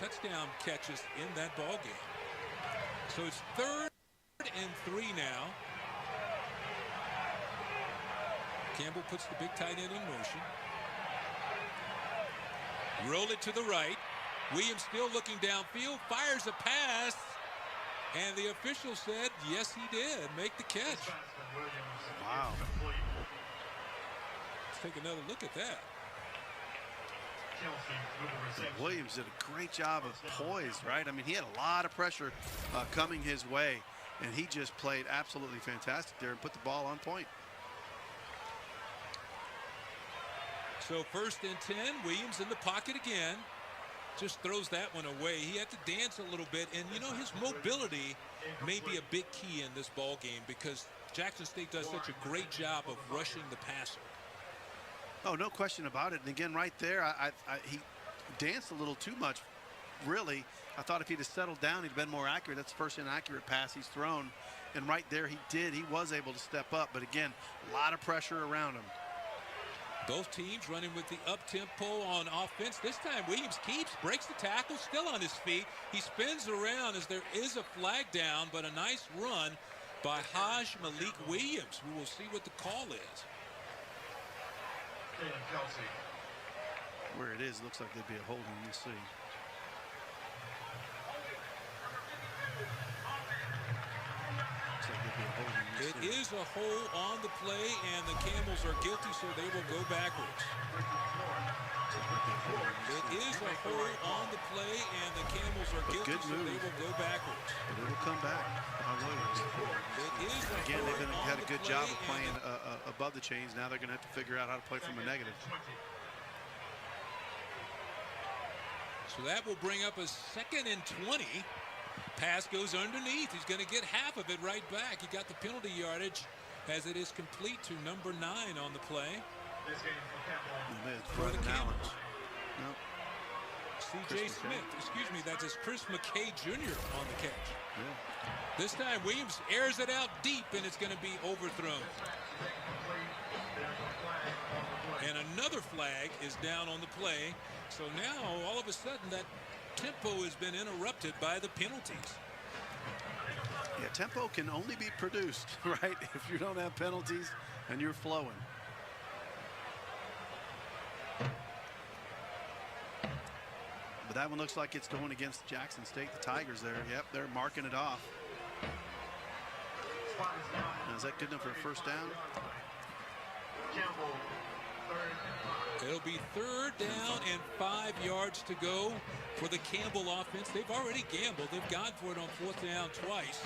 touchdown catches in that ball game. So it's 3rd and 3 now. Campbell puts the big tight end in motion. Roll it to the right. Williams still looking downfield, fires a pass, and the official said, yes, he did. Make the catch. Wow. Let's take another look at that. Williams did a great job of poise, right? I mean, he had a lot of pressure coming his way, and he just played absolutely fantastic there and put the ball on point. So 1st and 10, Williams in the pocket again. Just throws that one away. He had to dance a little bit, and you know, his mobility may be a big key in this ball game because Jackson State does such a great job of rushing the passer. Oh, no question about it. And again, right there, he danced a little too much, really. I thought if he'd have settled down, he'd been more accurate. That's the first inaccurate pass he's thrown. And right there, he did. He was able to step up. But again, a lot of pressure around him. Both teams running with the up-tempo on offense. This time, Williams breaks the tackle, still on his feet. He spins around as there is a flag down, but a nice run by Malik Williams. We will see what the call is. Where it is, looks like there'd be a holding. We'll see. It is a hold on the play, and the Camels are guilty, so they will go backwards. It is a hold on the play, and the Camels are guilty, so they will go backwards. But it will come back. Again, they've had a good job of playing above the chains. Now they're going to have to figure out how to play from a negative. So that will bring up a 2nd and 20. Pass goes underneath. He's going to get half of it right back. He got the penalty yardage as it is complete to number 9 on the play. For the Camels. Nope. C.J. Smith, excuse me, that's his Chris McKay Jr. on the catch. Yeah. This time Williams airs it out deep, and it's going to be overthrown. And another flag is down on the play. So now, all of a sudden, that tempo has been interrupted by the penalties. Yeah, tempo can only be produced, right, if you don't have penalties and you're flowing. But that one looks like it's going against Jackson State, the Tigers there. Yep, they're marking it off. Now, is that good enough for a first down? Campbell, 3rd. It'll be 3rd down and 5 yards to go for the Campbell offense. They've already gambled. They've gone for it on 4th down twice.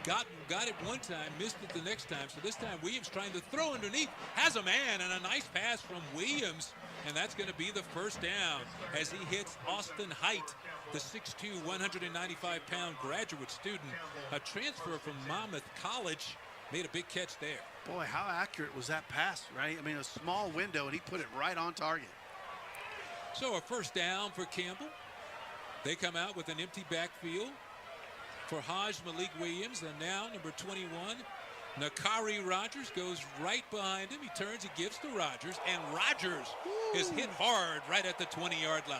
Got it one time, missed it the next time. So this time Williams trying to throw underneath, has a man, and a nice pass from Williams. And that's going to be the first down as he hits Austin Height, the 6'2", 195-pound graduate student, a transfer from Monmouth College. Made a big catch there. Boy, how accurate was that pass, right? I mean, a small window, and he put it right on target. So a first down for Campbell. They come out with an empty backfield for Malik Williams, and now number 21, Nakari Rogers, goes right behind him. He turns, he gives to Rogers, and Rogers is hit hard right at the 20-yard line.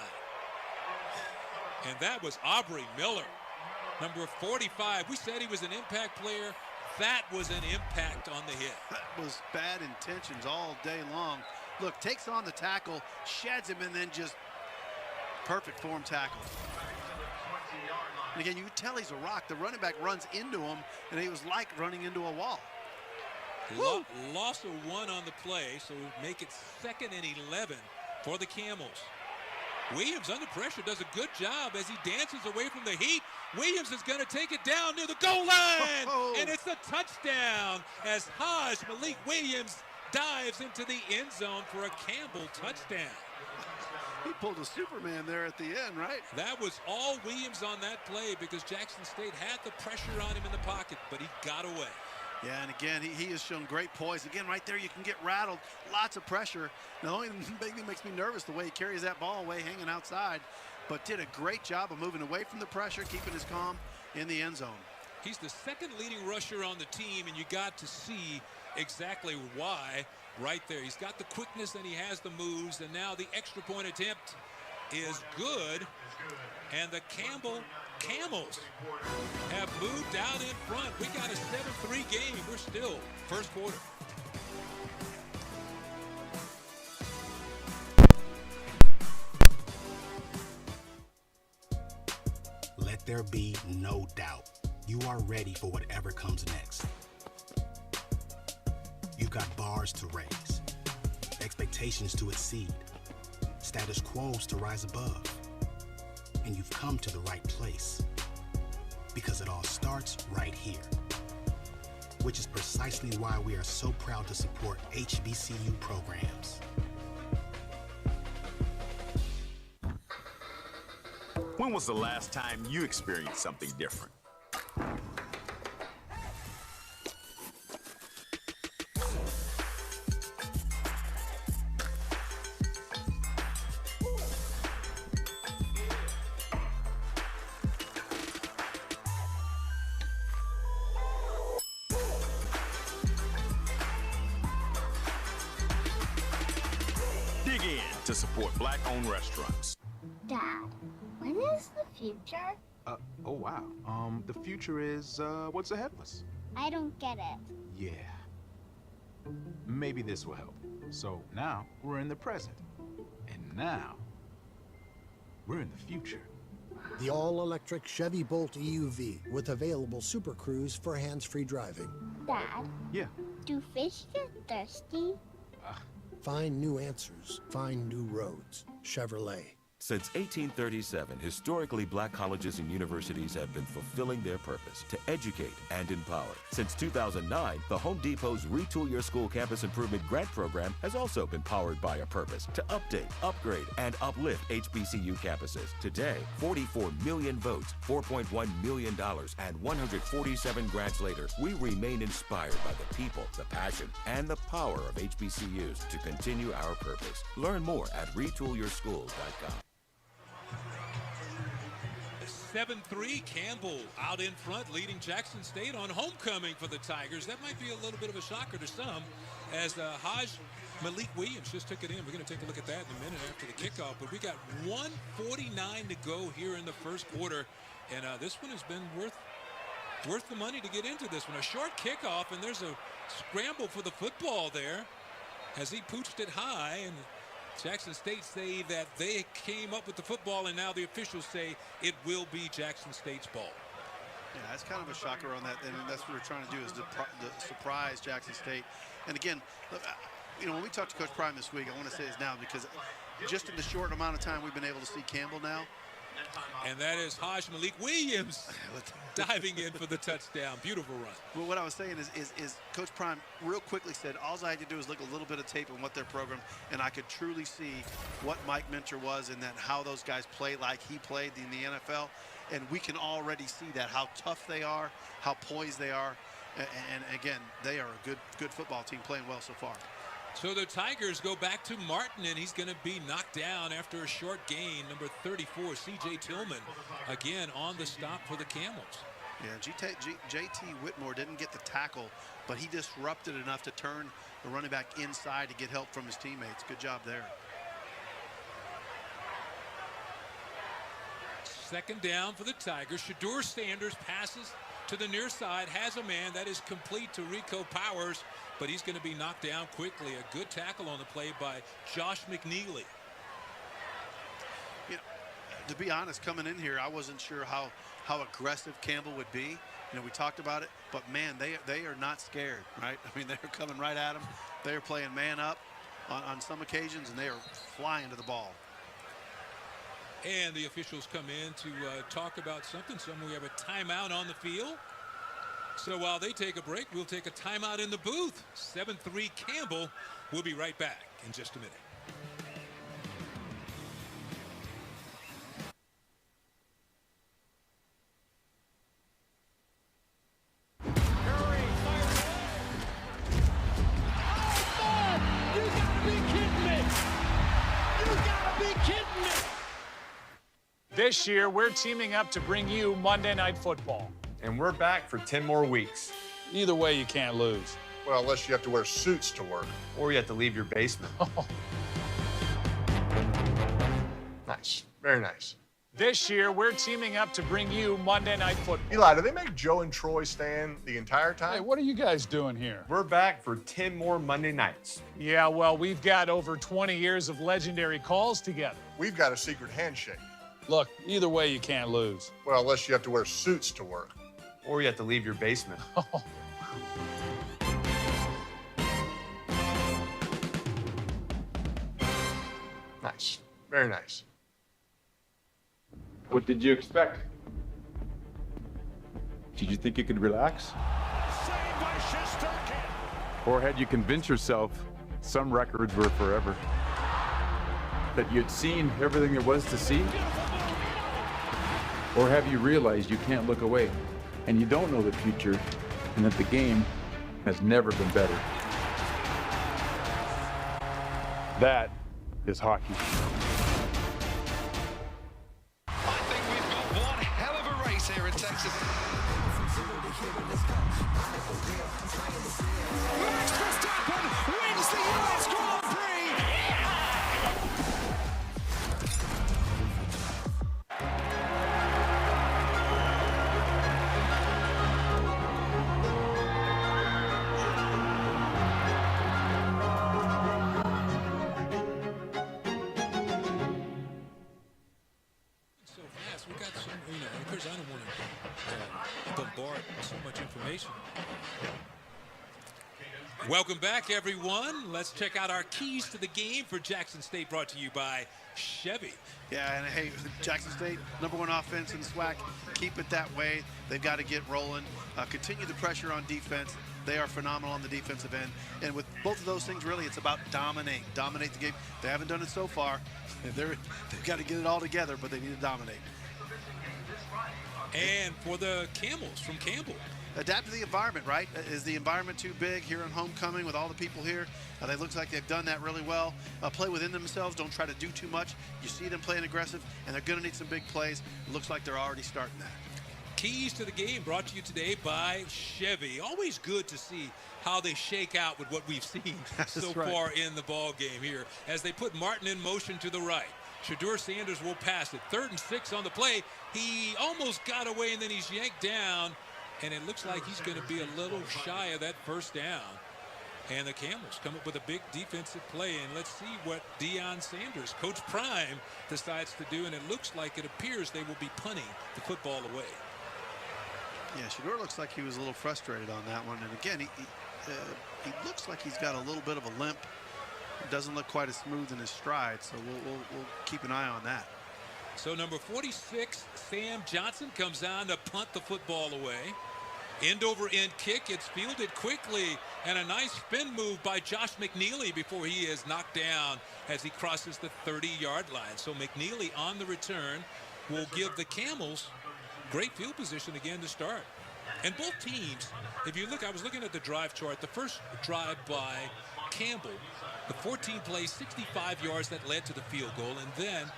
And that was Aubrey Miller, number 45. We said he was an impact player. That was an impact on the hit. That was bad intentions all day long. Look, takes on the tackle, sheds him, and then just perfect form tackle. And again, you can tell he's a rock. The running back runs into him, and he was like running into a wall. Loss of 1 on the play, so make it 2nd and 11 for the Camels. Williams under pressure does a good job as he dances away from the heat. Williams is going to take it down near the goal line, and it's a touchdown as Malik Williams dives into the end zone for a Campbell touchdown. He pulled a Superman there at the end, right? That was all Williams on that play because Jackson State had the pressure on him in the pocket, but he got away. Yeah, and again, he has shown great poise. Again, right there, you can get rattled. Lots of pressure. The only thing that makes me nervous the way he carries that ball away, hanging outside, but did a great job of moving away from the pressure, keeping his calm in the end zone. He's the 2nd leading rusher on the team, and you got to see exactly why right there. He's got the quickness and he has the moves, and now the extra point attempt is good, and the Campbell Camels have moved out in front. We got a 7-3 game. We're still first quarter. Let there be no doubt. You are ready for whatever comes next. You've got bars to raise, expectations to exceed, status quos to rise above. And you've come to the right place, because it all starts right here, which is precisely why we are so proud to support HBCU programs. When was the last time you experienced something different? Dig in to support Black-owned restaurants. Dad, when is the future? Oh wow. The future is, what's ahead of us? I don't get it. Yeah. Maybe this will help. So now, we're in the present. And now, we're in the future. The all-electric Chevy Bolt EUV with available Super Cruise for hands-free driving. Dad, Yeah. do fish get thirsty? Find new answers. Find new roads. Chevrolet. Since 1837, historically black colleges and universities have been fulfilling their purpose to educate and empower. Since 2009, the Home Depot's Retool Your School Campus Improvement Grant Program has also been powered by a purpose to update, upgrade, and uplift HBCU campuses. Today, 44 million votes, $4.1 million, and 147 grants later, we remain inspired by the people, the passion, and the power of HBCUs to continue our purpose. Learn more at retoolyourschools.com. 7-3, Campbell out in front, leading Jackson State on homecoming for the Tigers. That might be a little bit of a shocker to some, as Malik Williams just took it in. We're going to take a look at that in a minute after the kickoff. But we got 1:49 to go here in the first quarter, and this one has been worth the money to get into this one. A short kickoff, and there's a scramble for the football there as he pooched it high, and Jackson State say that they came up with the football, and now the officials say it will be Jackson State's ball. Yeah, that's kind of a shocker on that, and that's what we're trying to do, is to surprise Jackson State. And again, look, you know, when we talked to Coach Prime this week, I want to say this now because just in the short amount of time we've been able to see Campbell now. And that is Malik Williams diving in for the touchdown. Beautiful run. Well, what I was saying is Coach Prime real quickly said, all I had to do is look a little bit of tape on what their program, and I could truly see what Mike Minter was and then how those guys play like he played in the NFL. And we can already see that, how tough they are, how poised they are. And again, they are a good football team playing well so far. So the Tigers go back to Martin, and he's going to be knocked down after a short gain. Number 34, C.J. Tillman, again on the stop for the Camels. Yeah, J.T. Whitmore didn't get the tackle, but he disrupted enough to turn the running back inside to get help from his teammates. Good job there. Second down for the Tigers. Shedeur Sanders passes to the near side, has a man that is complete to Rico Powers, but he's going to be knocked down quickly. A good tackle on the play by Josh McNeely. You know, to be honest, coming in here, I wasn't sure how aggressive Campbell would be. You know, we talked about it, but man, they are not scared, right? I mean, they're coming right at him. They are playing man up on some occasions, and they are flying to the ball. And the officials come in to talk about something. We have a timeout on the field. So while they take a break, we'll take a timeout in the booth. 7-3 Campbell. We'll be right back in just a minute. This year, we're teaming up to bring you Monday Night Football. And we're back for 10 more weeks. Either way, you can't lose. Well, unless you have to wear suits to work. Or you have to leave your basement. Nice. Very nice. This year, we're teaming up to bring you Monday Night Football. Eli, do they make Joe and Troy stand the entire time? Hey, what are you guys doing here? We're back for 10 more Monday nights. Yeah, well, we've got over 20 years of legendary calls together. We've got a secret handshake. Look, either way, you can't lose. Well, unless you have to wear suits to work. Or you have to leave your basement. Nice. Very nice. What did you expect? Did you think you could relax? Or had you convinced yourself some records were forever? That you'd seen everything there was to see? Or have you realized you can't look away and you don't know the future and that the game has never been better? That is hockey. I think we've got one hell of a race here in Texas. Max Verstappen wins the US Grand Prix. So fast, we got some, of course, I don't want to bombard so much information. Welcome back, everyone. Let's check out our keys to the game for Jackson State, brought to you by Chevy. Yeah, and hey, Jackson State, #1 offense in the SWAC. Keep it that way. They've got to get rolling. Continue the pressure on defense. They are phenomenal on the defensive end. And with both of those things, really, it's about dominate the game. They haven't done it so far. They've got to get it all together, but they need to dominate. And for the Camels from Campbell. Adapt to the environment, right? Is the environment too big here in homecoming with all the people here? They look like they've done that really well. Play within themselves. Don't try to do too much. You see them playing aggressive, and they're going to need some big plays. It looks like they're already starting that. Keys to the game brought to you today by Chevy. Always good to see how they shake out with what we've seen so far in the ball game here as they put Martin in motion to the right. Shedeur Sanders will pass it. 3rd and 6 on the play. He almost got away, and then he's yanked down, and it looks like he's going to be a little shy of that 1st down. And the Camels come up with a big defensive play, and let's see what Deion Sanders, Coach Prime, decides to do, and it looks like it appears they will be punting the football away. Yeah, Shedeur looks like he was a little frustrated on that one. And again, he looks like he's got a little bit of a limp. It doesn't look quite as smooth in his stride, so we'll keep an eye on that. So number 46, Sam Johnson, comes on to punt the football away. End-over-end kick. It's fielded quickly, and a nice spin move by Josh McNeely before he is knocked down as he crosses the 30-yard line. So McNeely on the return will give the Camels great field position again to start. And both teams, if you look, I was looking at the drive chart, the first drive by Campbell, the 14 plays, 65 yards that led to the field goal, and then,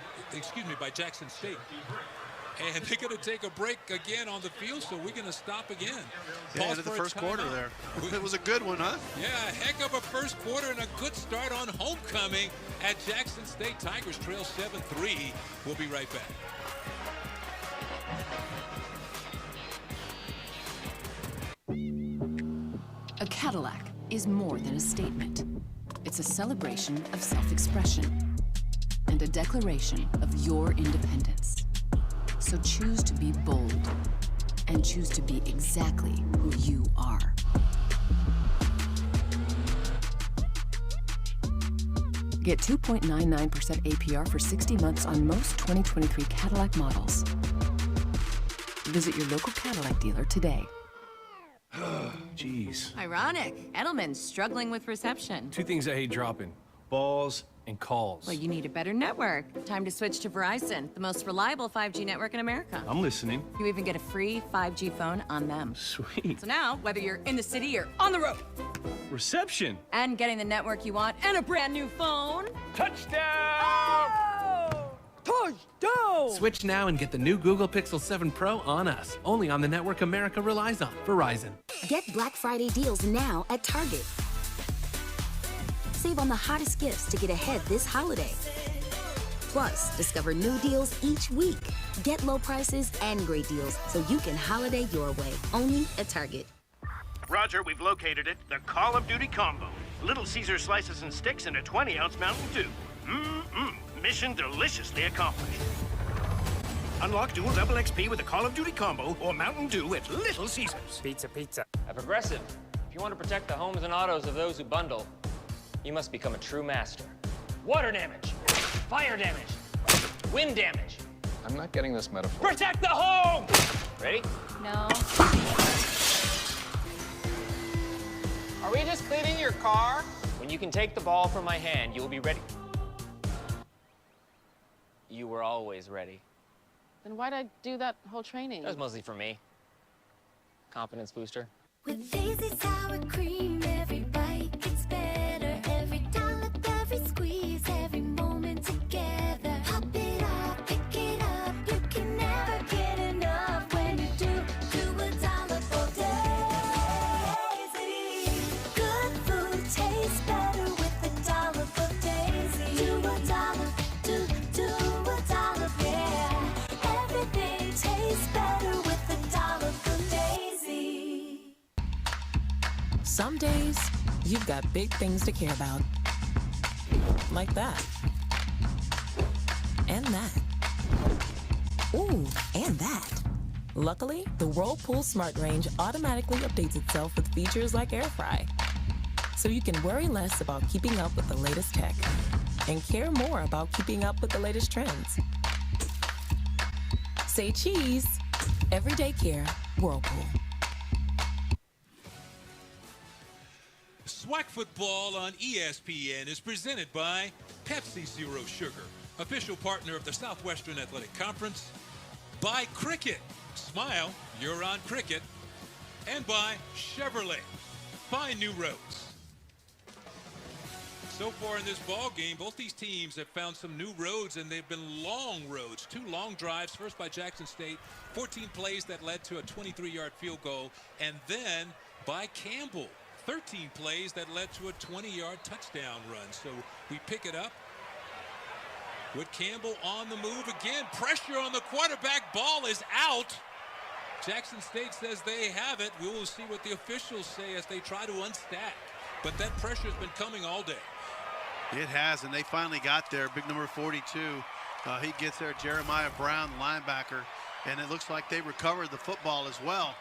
by Jackson State. And they're going to take a break again on the field, so we're going to stop again. Yeah, into the first quarter there. It was a good one, huh? Yeah, a heck of a first quarter and a good start on homecoming at Jackson State. Tigers trail 7-3. We'll be right back. A Cadillac is more than a statement. It's a celebration of self-expression and a declaration of your independence. So choose to be bold and choose to be exactly who you are. Get 2.99% APR for 60 months on most 2023 Cadillac models. Visit your local Cadillac dealer today. Jeez. Ironic. Edelman's struggling with reception. 2 things I hate dropping: balls and calls. Well, you need a better network. Time to switch to Verizon, the most reliable 5G network in America. I'm listening. You even get a free 5G phone on them. Sweet. So now, whether you're in the city or on the road, Reception. and getting the network you want and a brand new phone. Touchdown! Oh! Touchdown! Switch now and get the new Google Pixel 7 Pro on us. Only on the network America relies on. Verizon. Get Black Friday deals now at Target. Save on the hottest gifts to get ahead this holiday. Plus, discover new deals each week. Get low prices and great deals so you can holiday your way. Only at Target. Roger, we've located it. The Call of Duty combo. Little Caesar slices and sticks and a 20-ounce Mountain Dew. Mission deliciously accomplished. Unlock dual double XP with the Call of Duty combo or Mountain Dew at Little Caesars. Pizza, pizza. At Progressive, if you want to protect the homes and autos of those who bundle, you must become a true master. Water damage, fire damage, wind damage. I'm not getting this metaphor. Protect the home! Ready? No. Are we just cleaning your car? When you can take the ball from my hand, you will be ready. You were always ready. Then why'd I do that whole training? That was mostly for me. Confidence booster. With Daisy sour cream, every bite gets better. Every dollop, every squeeze, every moment together. Pop it off, pick it up. You can never get enough when you do a dollop all Daisy. Good food tastes better with a dollop of Daisy. Do a dollop, do a dollop, yeah. Everything tastes better with a dollop of Daisy. Some days, you've got big things to care about. Like that. And that. Ooh, and that. Luckily, the Whirlpool Smart Range automatically updates itself with features like Air Fry. So you can worry less about keeping up with the latest tech and care more about keeping up with the latest trends. Say cheese. Everyday care, Whirlpool. SWAC football on ESPN is presented by Pepsi Zero Sugar, official partner of the Southwestern Athletic Conference, by Cricket, smile, you're on Cricket, and by Chevrolet, find new roads. So far in this ball game, both these teams have found some new roads, and they've been long roads. 2 long drives, first by Jackson State, 14 plays that led to a 23-yard field goal, and then by Campbell, 13 plays that led to a 20-yard touchdown run. So we pick it up with Campbell on the move again. Pressure on the quarterback. Ball is out. Jackson State says they have it. We will see what the officials say as they try to unstack. But that pressure has been coming all day. It has, and they finally got there. Big number 42. He gets there. Jeremiah Brown, linebacker. And it looks like they recovered the football as well.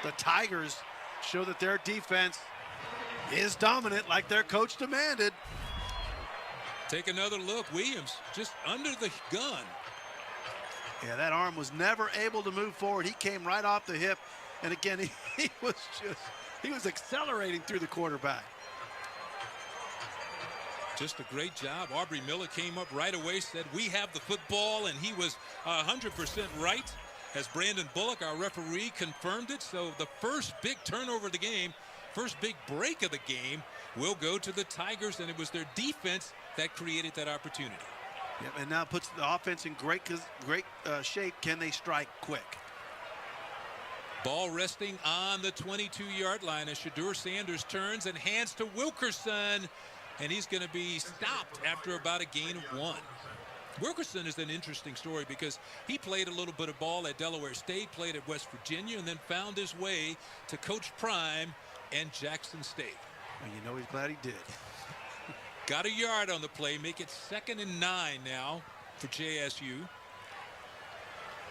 The Tigers show that their defense is dominant like their coach demanded. Take another look. Williams just under the gun. Yeah, that arm was never able to move forward. He came right off the hip. And again, he was accelerating through the quarterback. Just a great job. Aubrey Miller came up right away, said, we have the football, and he was 100% right. As Brandon Bullock, our referee, confirmed it. So the first big turnover of the game, first big break of the game, will go to the Tigers, and it was their defense that created that opportunity. Yep, and now puts the offense in great shape. Can they strike quick? Ball resting on the 22-yard line as Shadur Sanders turns and hands to Wilkerson, and he's going to be stopped after about a gain of 1. Wilkerson is an interesting story because he played a little bit of ball at Delaware State, played at West Virginia, and then found his way to Coach Prime and Jackson State. And you know he's glad he did. Got a yard on the play, make it 2nd and 9 now for JSU.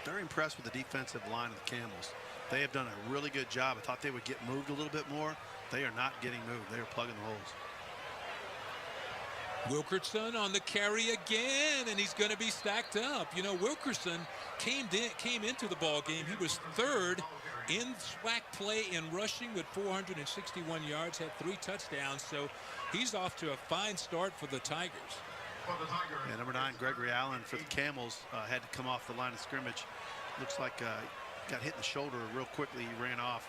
Very impressed with the defensive line of the Camels. They have done a really good job. I thought they would get moved a little bit more. They are not getting moved. They are plugging the holes. Wilkerson on the carry again, and he's going to be stacked up. You know, Wilkerson came into the ball game. He was 3rd in SWAC play in rushing with 461 yards, had 3 touchdowns. So he's off to a fine start for the Tigers. Yeah, number 9, Gregory Allen for the Camels, had to come off the line of scrimmage. Looks like got hit in the shoulder real quickly. He ran off.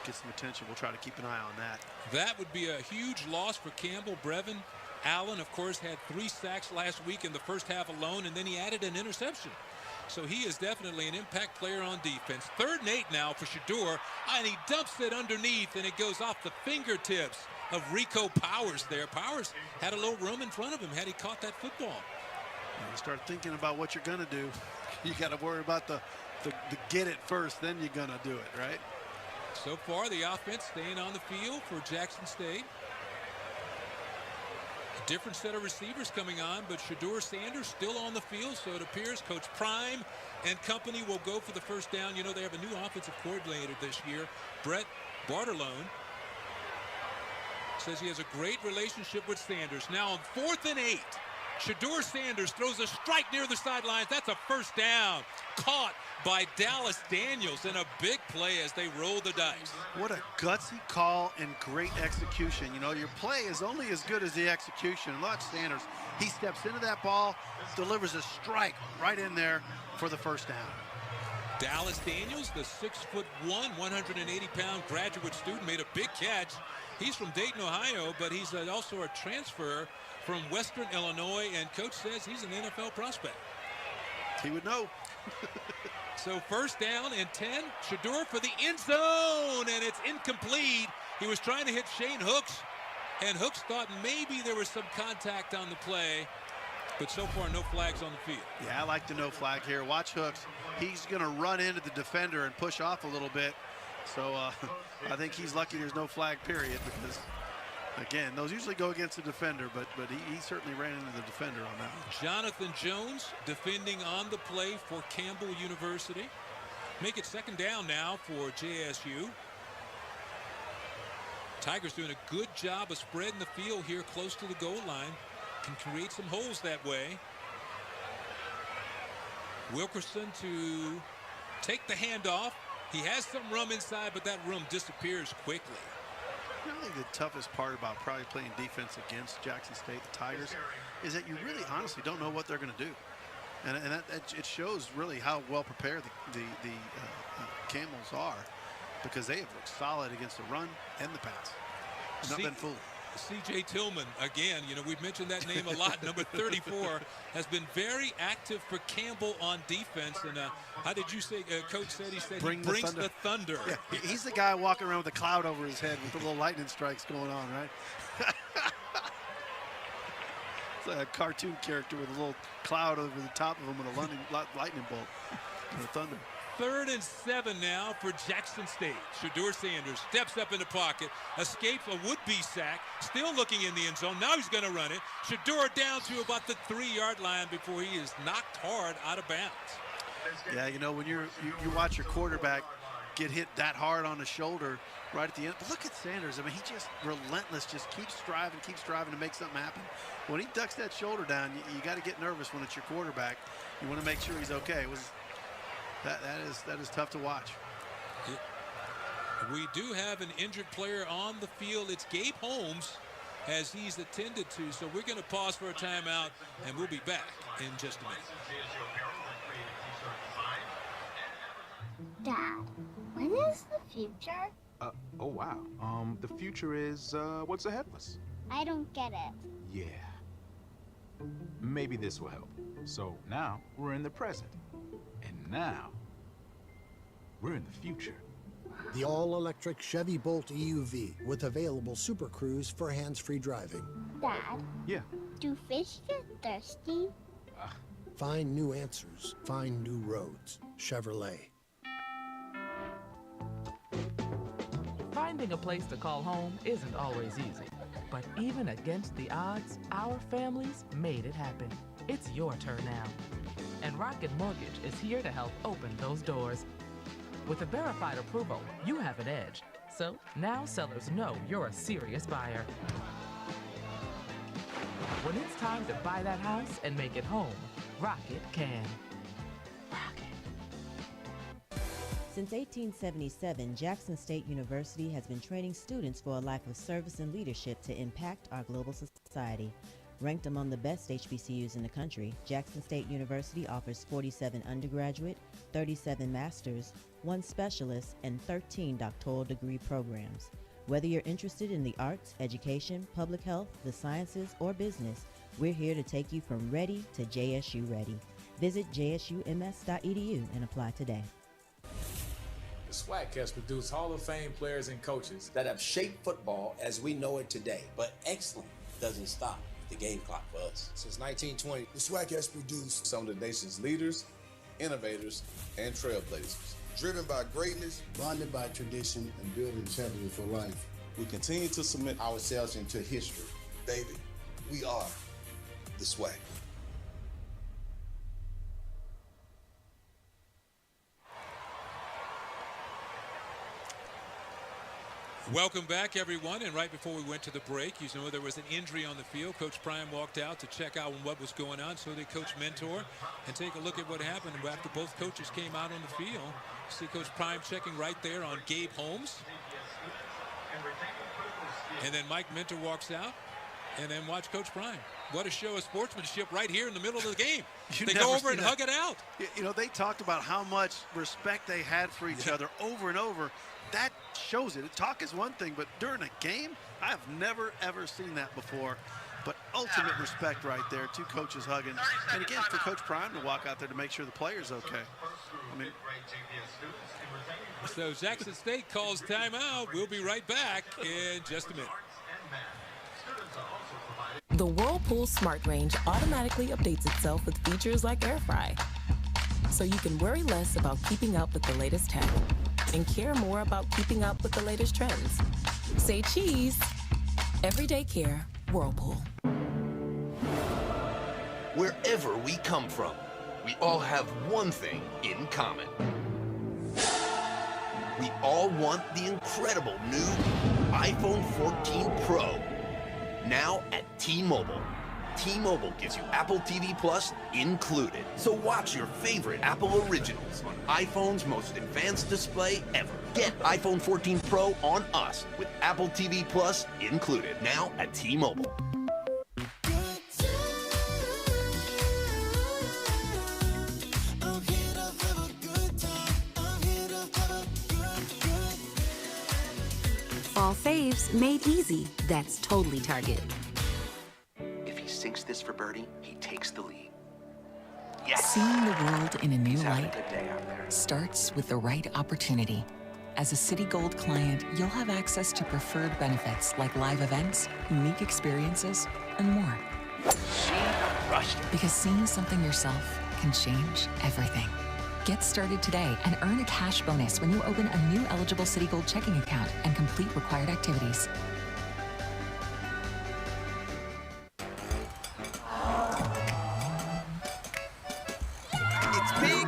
Get some attention. We'll try to keep an eye on that. That would be a huge loss for Campbell. Brevin Allen, of course, had 3 sacks last week in the first half alone, and then he added an interception. So he is definitely an impact player on defense. 3rd and 8 now for Shadur, and he dumps it underneath, and it goes off the fingertips of Rico Powers there. Powers had a little room in front of him had he caught that football. You start thinking about what you're going to do. You got to worry about the get it first, then you're going to do it, right? So far, the offense staying on the field for Jackson State. A different set of receivers coming on, but Shedeur Sanders still on the field, so it appears Coach Prime and company will go for the first down. You know, they have a new offensive coordinator this year, Brett Bartolone. Says he has a great relationship with Sanders. Now on 4th and 8, Shedeur Sanders throws a strike near the sidelines. That's a first down. Caught by Dallas Daniels in a big play as they roll the dice. What a gutsy call and great execution. You know, your play is only as good as the execution. Watch Sanders. He steps into that ball, delivers a strike right in there for the first down. Dallas Daniels, the 6'1", 180-pound graduate student, made a big catch. He's from Dayton, Ohio, but he's also a transfer from Western Illinois, and coach says he's an NFL prospect. He would know. So first down and 10. Shedeur for the end zone, and it's incomplete. He was trying to hit Shane Hooks, and Hooks thought maybe there was some contact on the play, but so far no flags on the field. Yeah, I like the no flag here. Watch Hooks. He's going to run into the defender and push off a little bit. So I think he's lucky there's no flag, period, because, again, those usually go against the defender, but he certainly ran into the defender on that one. Jonathan Jones defending on the play for Campbell University. Make it second down now for JSU. Tigers doing a good job of spreading the field here close to the goal line. Can create some holes that way. Wilkerson to take the handoff. He has some room inside, but that room disappears quickly. I think the toughest part about probably playing defense against Jackson State, the Tigers, is that you really honestly don't know what they're going to do. And it shows really how well prepared the Camels are, because they have looked solid against the run and the pass. Not been fooled. C.J. Tillman, again, you know, we've mentioned that name a lot. Number 34 has been very active for Campbell on defense. And how did you say, Coach said he said he brings the thunder. Yeah, he's the guy walking around with a cloud over his head with the little lightning strikes going on, right? It's like a cartoon character with a little cloud over the top of him with a lightning bolt and the thunder. 3rd and 7 now for Jackson State. Shedeur Sanders steps up in the pocket, escapes a would-be sack, still looking in the end zone. Now he's going to run it. Shedeur down to about the 3-yard line before he is knocked hard out of bounds. Yeah, you know, when you watch your quarterback get hit that hard on the shoulder right at the end. But look at Sanders. I mean, he just relentless, just keeps striving to make something happen. When he ducks that shoulder down, you got to get nervous when it's your quarterback. You want to make sure he's okay. That is tough to watch. We do have an injured player on the field. It's Gabe Holmes, as he's attended to. So we're going to pause for a timeout, and we'll be back in just a minute. Dad, when is the future? Oh, wow. The future is, what's ahead of us? I don't get it. Yeah. Maybe this will help. So now we're in the present. And now we're in the future. The all-electric Chevy Bolt EUV with available Super Cruise for hands-free driving. Dad? Yeah? Do fish get thirsty? Find new answers. Find new roads. Chevrolet. Finding a place to call home isn't always easy. But even against the odds, our families made it happen. It's your turn now. And Rocket Mortgage is here to help open those doors. With a verified approval, you have an edge. So now sellers know you're a serious buyer. When it's time to buy that house and make it home, Rocket can. Since 1877, Jackson State University has been training students for a life of service and leadership to impact our global society. Ranked among the best HBCUs in the country, Jackson State University offers 47 undergraduate, 37 master's, 1 specialist, and 13 doctoral degree programs. Whether you're interested in the arts, education, public health, the sciences, or business, we're here to take you from ready to JSU ready. Visit jsums.edu and apply today. The SWAC has produced Hall of Fame players and coaches that have shaped football as we know it today. But excellence doesn't stop the game clock for us. Since 1920, the SWAC has produced some of the nation's leaders, innovators, and trailblazers. Driven by greatness, bonded by tradition, and building champions for life. We continue to submit ourselves into history. Baby, we are the SWAC. Welcome back, everyone. And right before we went to the break, you know there was an injury on the field. Coach Prime walked out to check out what was going on. So did Coach Mentor. And take a look at what happened after both coaches came out on the field. See Coach Prime checking right there on Gabe Holmes. And then Mike Mentor walks out. And then watch Coach Prime. What a show of sportsmanship right here in the middle of the game. They go over and hug it out. You know, they talked about how much respect they had for each other over and over. That shows it. Talk is one thing, but during a game, I have never, ever seen that before. But ultimate respect right there. Two coaches hugging. And again, for Coach Prime to walk out there to make sure the player's okay. I mean, so Jackson State calls timeout. We'll be right back in just a minute. The Whirlpool Smart Range automatically updates itself with features like air fry, so you can worry less about keeping up with the latest tech and care more about keeping up with the latest trends. Say cheese. Everyday care, Whirlpool. Wherever we come from, we all have one thing in common. We all want the incredible new iPhone 14 Pro. Now at T-Mobile. T-Mobile gives you Apple TV Plus included. So watch your favorite Apple originals on iPhone's most advanced display ever. Get iPhone 14 Pro on us with Apple TV Plus included. Now at T-Mobile. Fall faves made easy. That's totally Target. If he sinks this for birdie, he takes the lead. Yes! Seeing the world in a new He's having light a good day out there. starts with the right opportunity. As a Citi Gold client, you'll have access to preferred benefits like live events, unique experiences, and more. She crushed it. Because seeing something yourself can change everything. Get started today and earn a cash bonus when you open a new eligible Citi Gold checking account and complete required activities. It's big,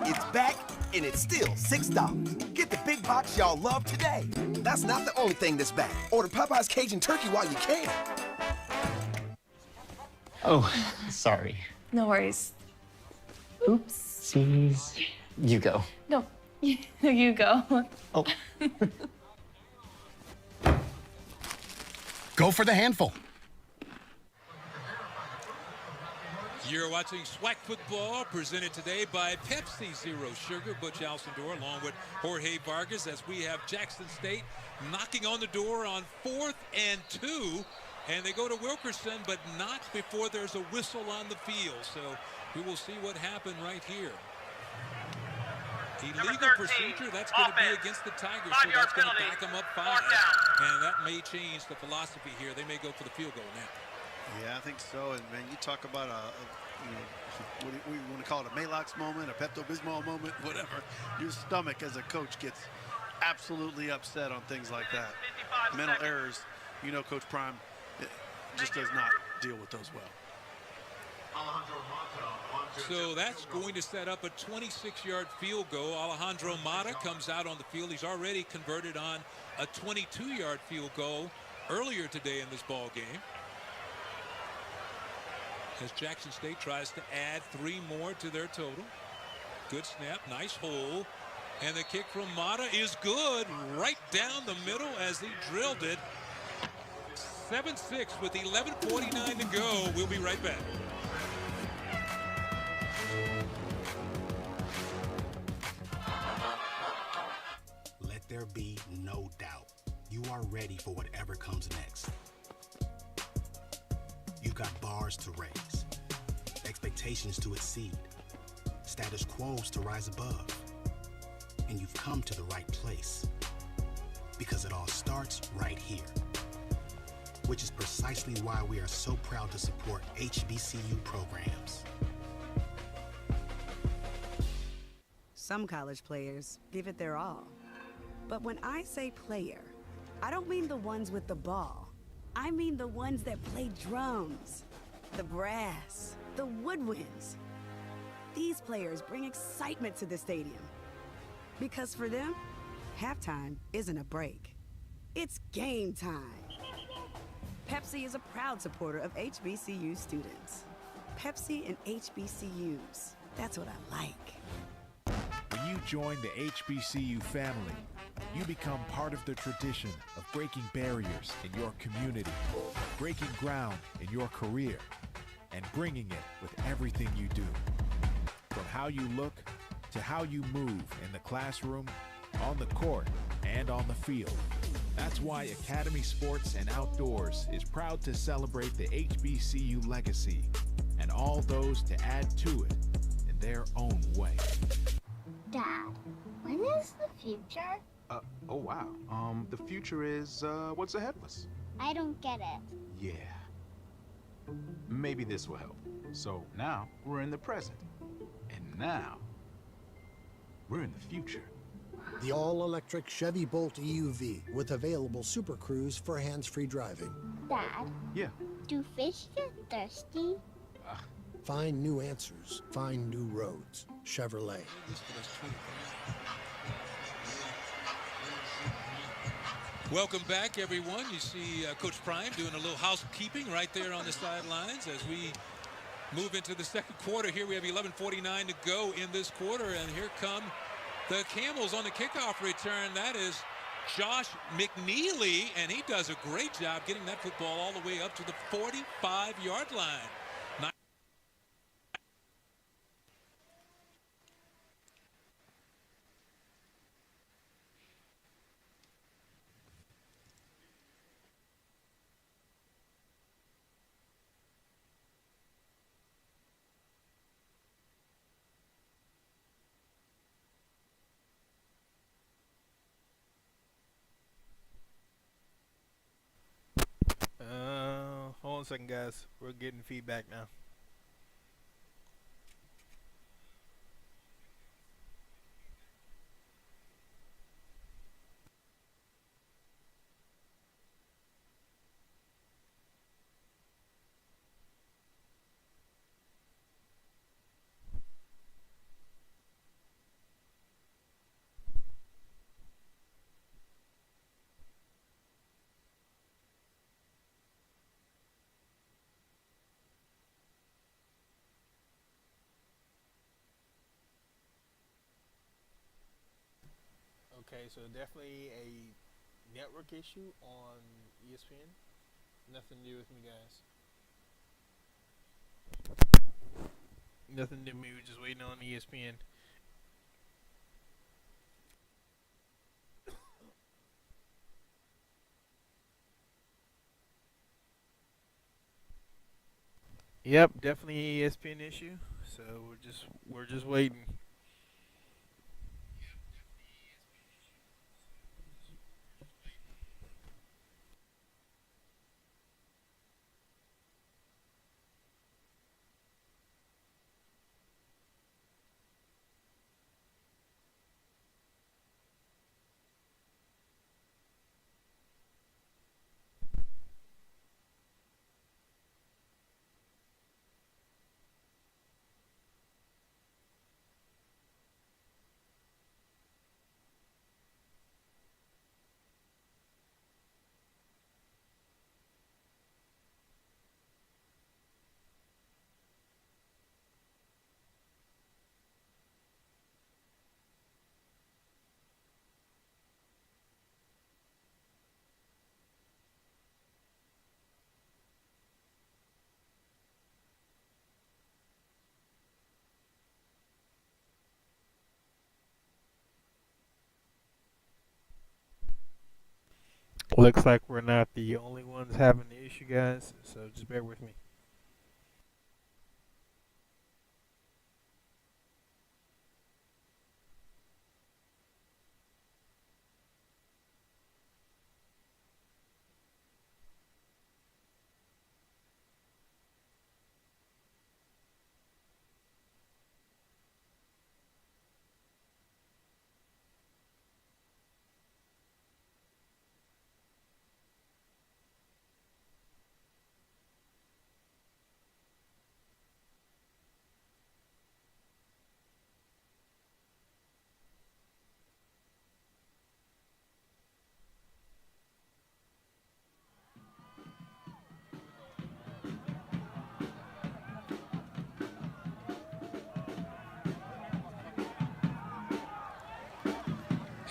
it's back, and it's still $6. Get the big box y'all love today. That's not the only thing that's back. Order Popeye's Cajun Turkey while you can. Oh, sorry. No worries. Oops. Please. You go. No, you go. Oh. Go for the handful. You're watching SWAC football presented today by Pepsi Zero Sugar. Butch Alcindor along with Jorge Vargas as we have Jackson State knocking on the door on 4th and 2. And they go to Wilkerson, but not before there's a whistle on the field. So we will see what happened right here. Illegal procedure, that's going to be against the Tigers, so that's going to back them up 5. And that may change the philosophy here. They may go for the field goal now. Yeah, I think so. And, man, you talk about what do you want to call it, a Maalox moment, a Pepto-Bismol moment, whatever. Your stomach as a coach gets absolutely upset on things like that. Mental errors, you know, Coach Prime just does not deal with those well. So that's going to set up a 26-yard field goal. Alejandro Mata comes out on the field. He's already converted on a 22-yard field goal earlier today in this ball game. As Jackson State tries to add 3 more to their total. Good snap, nice hole. And the kick from Mata is good, right down the middle as he drilled it. 7-6 with 11:49 to go. We'll be right back. Let there be no doubt. You are ready for whatever comes next. You've got bars to raise, expectations to exceed, status quos to rise above. And you've come to the right place, because it all starts right here. which is precisely why we are so proud to support HBCU programs. Some college players give it their all. But when I say player, I don't mean the ones with the ball. I mean the ones that play drums, the brass, the woodwinds. These players bring excitement to the stadium. Because for them, halftime isn't a break. It's game time. Pepsi is a proud supporter of HBCU students. Pepsi and HBCUs. That's what I like. When you join the HBCU family, you become part of the tradition of breaking barriers in your community, breaking ground in your career, and bringing it with everything you do. From how you look to how you move in the classroom, on the court, and on the field. That's why Academy Sports and Outdoors is proud to celebrate the HBCU legacy and all those to add to it in their own way. Dad, when is the future? Oh wow. The future is, what's ahead of us? I don't get it. Yeah. Maybe this will help. So now, we're in the present. And now, we're in the future. The all-electric Chevy Bolt EUV with available Super Cruise for hands-free driving. Dad? Yeah? Do fish get thirsty? Find new answers. Find new roads. Chevrolet. Welcome back, everyone. You see Coach Prime doing a little housekeeping right there on the sidelines as we move into the second quarter. Here we have 11:49 to go in this quarter, and here come the Camels on the kickoff return. That is Josh McNeely, and he does a great job getting that football all the way up to the 45-yard line. Hold on a second, guys. We're getting feedback now. Okay, so definitely a network issue on ESPN. Nothing to do with me, guys. Nothing to do with me. We're just waiting on ESPN. Yep, definitely an ESPN issue. So we're just waiting. Looks like we're not the only ones having the issue, guys, so just bear with me.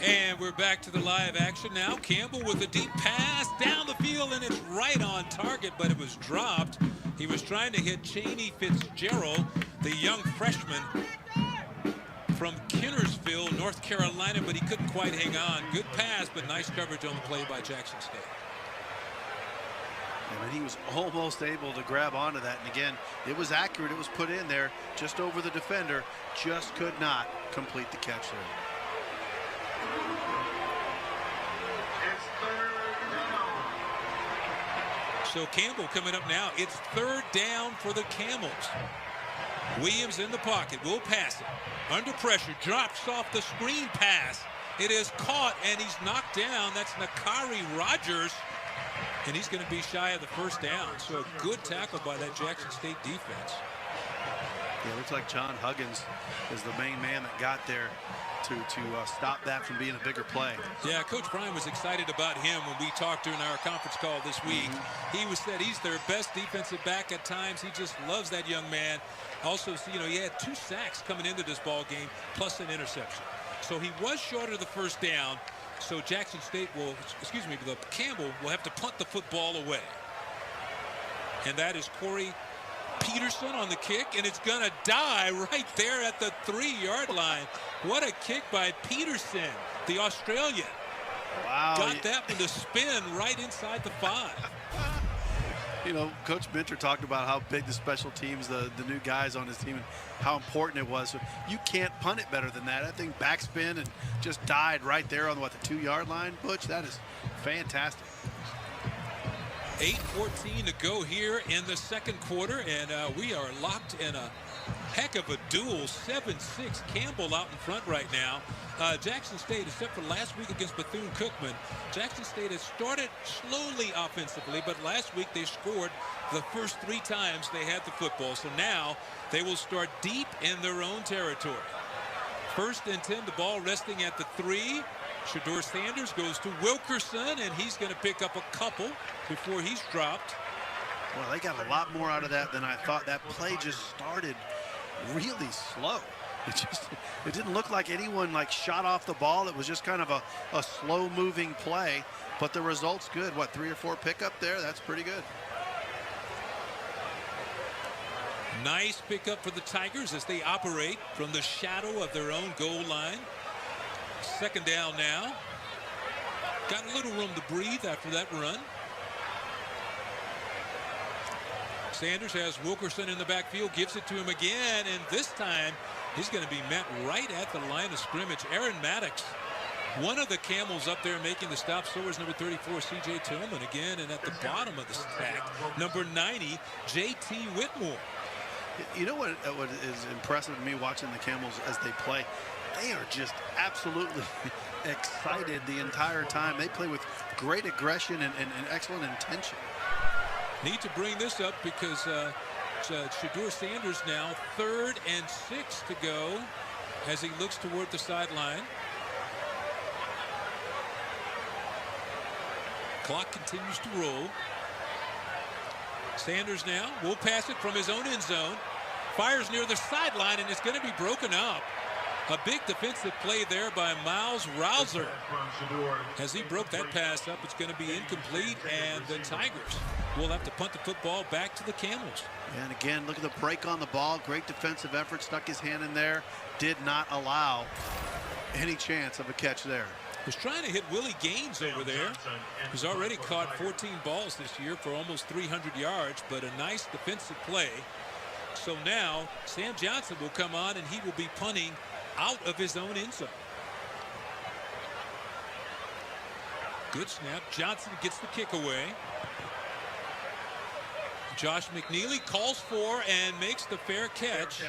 And we're back to the live action now. Campbell with a deep pass down the field, and it's right on target, but it was dropped. He was trying to hit Cheney Fitzgerald, the young freshman from Kinnersville, North Carolina, but he couldn't quite hang on. Good pass, but nice coverage on the play by Jackson State. And he was almost able to grab onto that. And again, it was accurate. It was put in there just over the defender. Just could not complete the catch there. So Campbell coming up now. It's third down for the Camels. Williams in the pocket. Will pass it. Under pressure. Drops off the screen pass. It is caught, and he's knocked down. That's Nakari Rogers. And he's going to be shy of the first down. So a good tackle by that Jackson State defense. Yeah, it looks like John Huggins is the main man that got there to stop that from being a bigger play. Yeah, Coach Bryan was excited about him when we talked during our conference call this week. He said he's their best defensive back at times. He just loves that young man. Also, you know, he had 2 sacks coming into this ball game, plus an interception. So he was short of the first down. So Jackson State will, the Campbell will have to punt the football away. And that is Corey Peterson on the kick, and it's going to die right there at the 3-yard line. What a kick by Peterson, the Australian. Wow. Got that one to spin right inside the 5. You know, Coach Minter talked about how big the special teams, the new guys on his team, and how important it was. So you can't punt it better than that. That thing backspin and just died right there on, the 2-yard line. Butch, that is fantastic. 8:14 to go here in the second quarter, and we are locked in a heck of a duel. 7-6 Campbell out in front right now. Jackson State, except for last week against Bethune-Cookman, Jackson State has started slowly offensively, but last week they scored the first 3 times they had the football. So now they will start deep in their own territory. 1st and 10, the ball resting at the 3. Shedeur Sanders goes to Wilkerson, and he's going to pick up a couple before he's dropped. Well, they got a lot more out of that than I thought. That play just started really slow. It didn't look like anyone shot off the ball. It was just kind of a slow moving play, but the result's good. 3 or 4 pickup there? That's pretty good. Nice pickup for the Tigers as they operate from the shadow of their own goal line. 2nd down now. Got a little room to breathe after that run. Sanders has Wilkerson in the backfield, gives it to him again, and this time he's going to be met right at the line of scrimmage. Aaron Maddox, one of the Camels up there making the stop. So is number 34, C.J. Tillman again, and at the bottom of the stack, number 90, J.T. Whitmore. You know what is impressive to me watching the Camels as they play? They are just absolutely excited the entire time. They play with great aggression and excellent intention. Need to bring this up because Shedeur Sanders now 3rd and 6 to go as he looks toward the sideline. Clock continues to roll. Sanders now will pass it from his own end zone. Fires near the sideline, and it's going to be broken up. A big defensive play there by Miles Rouser. As he broke that pass up, it's going to be incomplete, and the Tigers will have to punt the football back to the Camels. And again, look at the break on the ball. Great defensive effort. Stuck his hand in there. Did not allow any chance of a catch there. Was trying to hit Willie Gaines over there. He's already caught 14 balls this year for almost 300 yards, but a nice defensive play. So now Sam Johnson will come on, and he will be punting out of his own end zone. Good snap. Johnson gets the kick away. Josh McNeely calls for and makes the fair catch,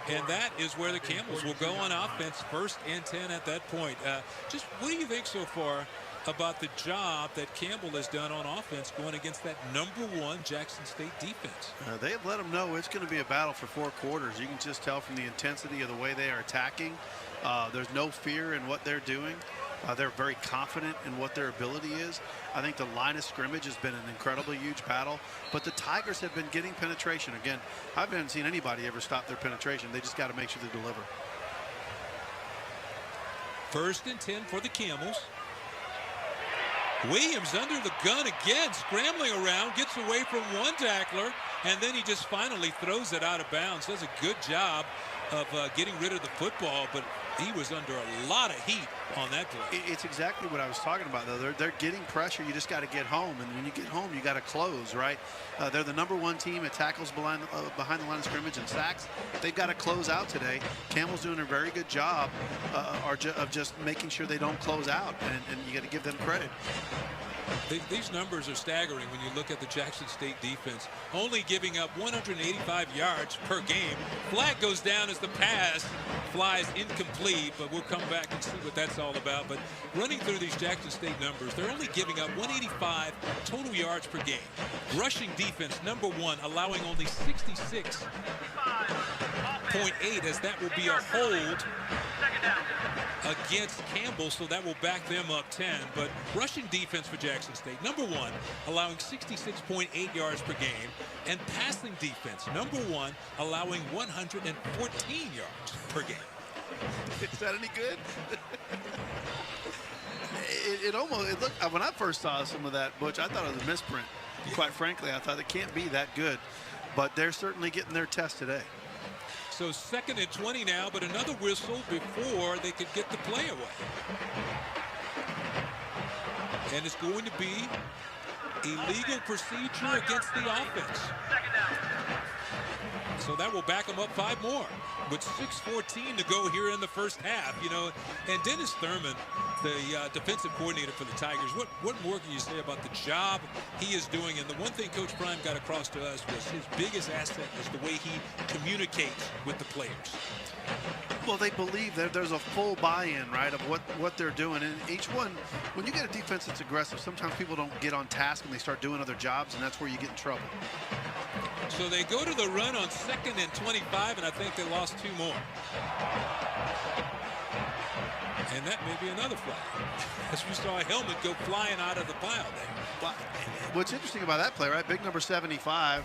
and that is where the Camels will go on offense. 1st and 10 at that point. Just what do you think so far about the job that Campbell has done on offense going against that #1 Jackson State defense? They've let them know it's going to be a battle for 4 quarters. You can just tell from the intensity of the way they are attacking. There's no fear in what they're doing. They're very confident in what their ability is. I think the line of scrimmage has been an incredibly huge battle, but the Tigers have been getting penetration. Again, I haven't seen anybody ever stop their penetration. They just got to make sure they deliver. 1st and 10 for the Camels. Williams under the gun again, scrambling around, gets away from one tackler, and then he just finally throws it out of bounds. Does a good job of getting rid of the football, but he was under a lot of heat on that play. It's exactly what I was talking about, though. They're getting pressure. You just got to get home, and when you get home, you got to close, right? They're the #1 team at tackles behind the line of scrimmage and sacks. They've got to close out today. Campbell's doing a very good job of just making sure they don't close out, and you got to give them credit. These numbers are staggering when you look at the Jackson State defense. Only giving up 185 yards per game. Flag goes down as the pass flies incomplete, but we'll come back and see what that's all about. But running through these Jackson State numbers, they're only giving up 185 total yards per game. Rushing defense, #1, allowing only 66.8, as that will be a hold against Campbell, so that will back them up 10. But rushing defense for Jackson State, #1, allowing 66.8 yards per game, and passing defense, #1, allowing 114 yards per game. Is that any good? it looked, when I first saw some of that, Butch, I thought it was a misprint. Quite frankly, I thought it can't be that good, but they're certainly getting their test today. So 2nd and 20 now, but another whistle before they could get the play away. And it's going to be illegal procedure against the offense. So that will back them up 5 more with 6:14 to go here in the first half. You know, and Dennis Thurman, the defensive coordinator for the Tigers, what more can you say about the job he is doing? And the one thing Coach Prime got across to us was his biggest asset is the way he communicates with the players. Well, they believe that there's a full buy-in, right, of what they're doing. And each one, when you get a defense that's aggressive, sometimes people don't get on task and they start doing other jobs, and that's where you get in trouble. So they go to the run on 2nd and 25, and I think they lost 2 more. And that may be another flag, as we saw a helmet go flying out of the pile there. What's interesting about that play, right, big number 75,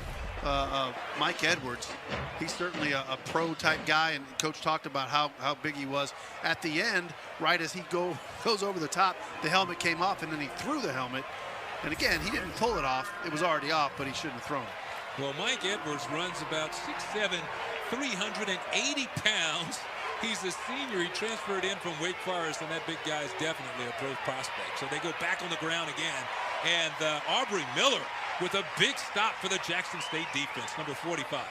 Mike Edwards, he's certainly a pro-type guy, and Coach talked about how big he was. At the end, right as he goes over the top, the helmet came off, and then he threw the helmet. And again, he didn't pull it off. It was already off, but he shouldn't have thrown it. Well, Mike Edwards runs about 6'7", 380 pounds. He's a senior. He transferred in from Wake Forest, and that big guy is definitely a pro prospect. So they go back on the ground again. And Aubrey Miller with a big stop for the Jackson State defense, number 45.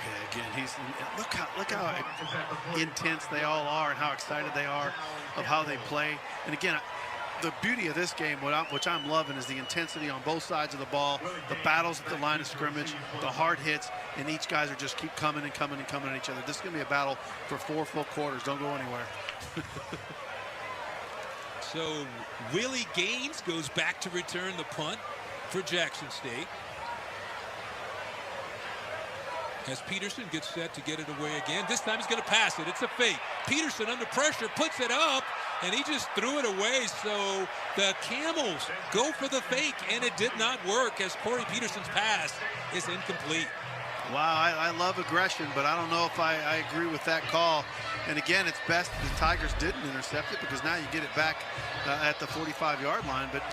Yeah, again, look how intense they all are and how excited they are of how they play. And again, the beauty of this game, which I'm loving, is the intensity on both sides of the ball, the battles at the line of scrimmage, the hard hits, and each guys are just keep coming and coming and coming at each other. This is going to be a battle for 4 full quarters. Don't go anywhere. So Willie Gaines goes back to return the punt for Jackson State, as Peterson gets set to get it away again. This time he's going to pass it. It's a fake. Peterson under pressure puts it up, and he just threw it away. So the Camels go for the fake, and it did not work, as Corey Peterson's pass is incomplete. Wow, I love aggression, but I don't know if I agree with that call. And again, it's best the Tigers didn't intercept it, because now you get it back at the 45-yard line. But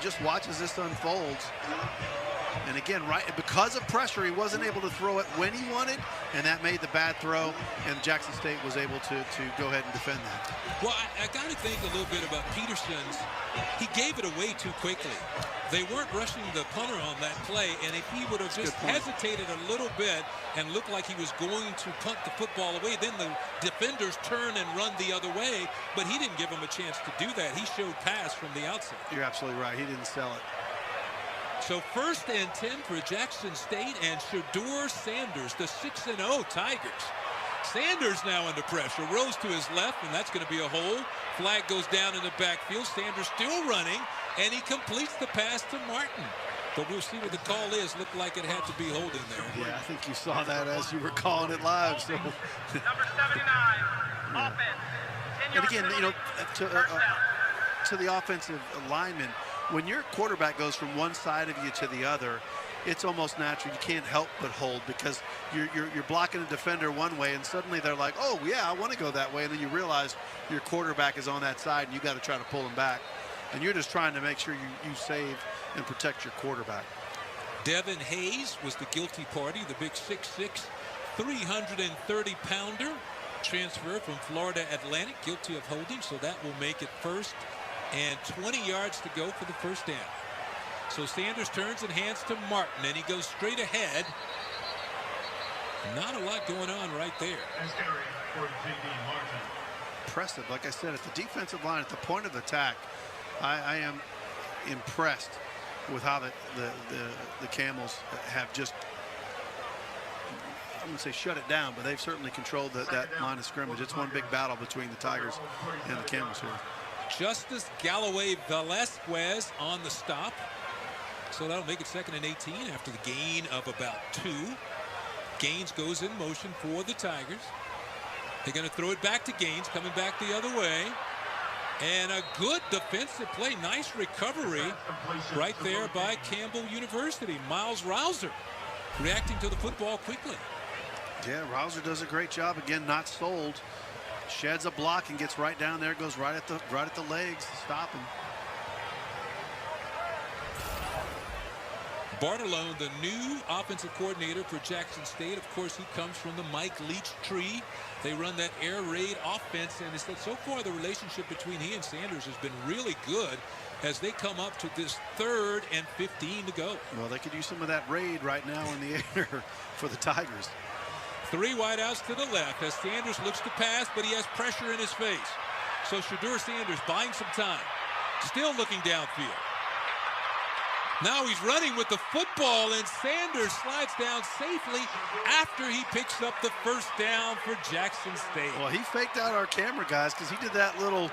just watch as this unfolds. And again, right, because of pressure, he wasn't able to throw it when he wanted, and that made the bad throw, and Jackson State was able to go ahead and defend that. Well, I got to think a little bit about Peterson's. He gave it away too quickly. They weren't rushing the punter on that play, and if he would have just hesitated a little bit and looked like he was going to punt the football away, then the defenders turn and run the other way, but he didn't give him a chance to do that. He showed pass from the outside. You're absolutely right. He didn't sell it. So 1st and 10 for Jackson State, and Shador Sanders, the 6-0 Tigers. Sanders now under pressure, rose to his left, and that's going to be a hole. Flag goes down in the backfield. Sanders still running, and he completes the pass to Martin. But we'll see what the call is. Looked like it had to be holding there. Yeah, I think you saw that as you were calling it live. So. Number 79, offense. And again, you know, to the offensive lineman, when your quarterback goes from one side of you to the other, it's almost natural. You can't help but hold because you're blocking a defender one way, and suddenly they're like, oh yeah, I want to go that way, and then you realize your quarterback is on that side, and you got to try to pull him back, and you're just trying to make sure you save and protect your quarterback. Devin Hayes was the guilty party, the big 6'6", 330-pounder transfer from Florida Atlantic, guilty of holding, so that will make it 1st and 20 yards to go for the first down. So Sanders turns and hands to Martin, and he goes straight ahead. Not a lot going on right there. Impressive, like I said, at the defensive line, at the point of attack, I am impressed with how the Camels have just, I wouldn't say shut it down, but they've certainly controlled that line of scrimmage. It's one big battle between the Tigers and the Camels here. Justice Galloway Velasquez on the stop. So that'll make it 2nd and 18 after the gain of about 2. Gaines goes in motion for the Tigers. They're going to throw it back to Gaines, coming back the other way. And a good defensive play. Nice recovery right there by Campbell University. Miles Rouser reacting to the football quickly. Yeah, Rouser does a great job. Again, not sold. Sheds a block and gets right down there. Goes right at the legs to stop him. Bartolone, the new offensive coordinator for Jackson State. Of course, he comes from the Mike Leach tree. They run that air raid offense, and it's that so far the relationship between he and Sanders has been really good as they come up to this 3rd and 15 to go. Well, they could use some of that raid right now in the air for the Tigers. 3 wideouts to the left as Sanders looks to pass, but he has pressure in his face. So Shedeur Sanders buying some time, still looking downfield. Now he's running with the football, and Sanders slides down safely after he picks up the first down for Jackson State. Well, he faked out our camera guys because he did that little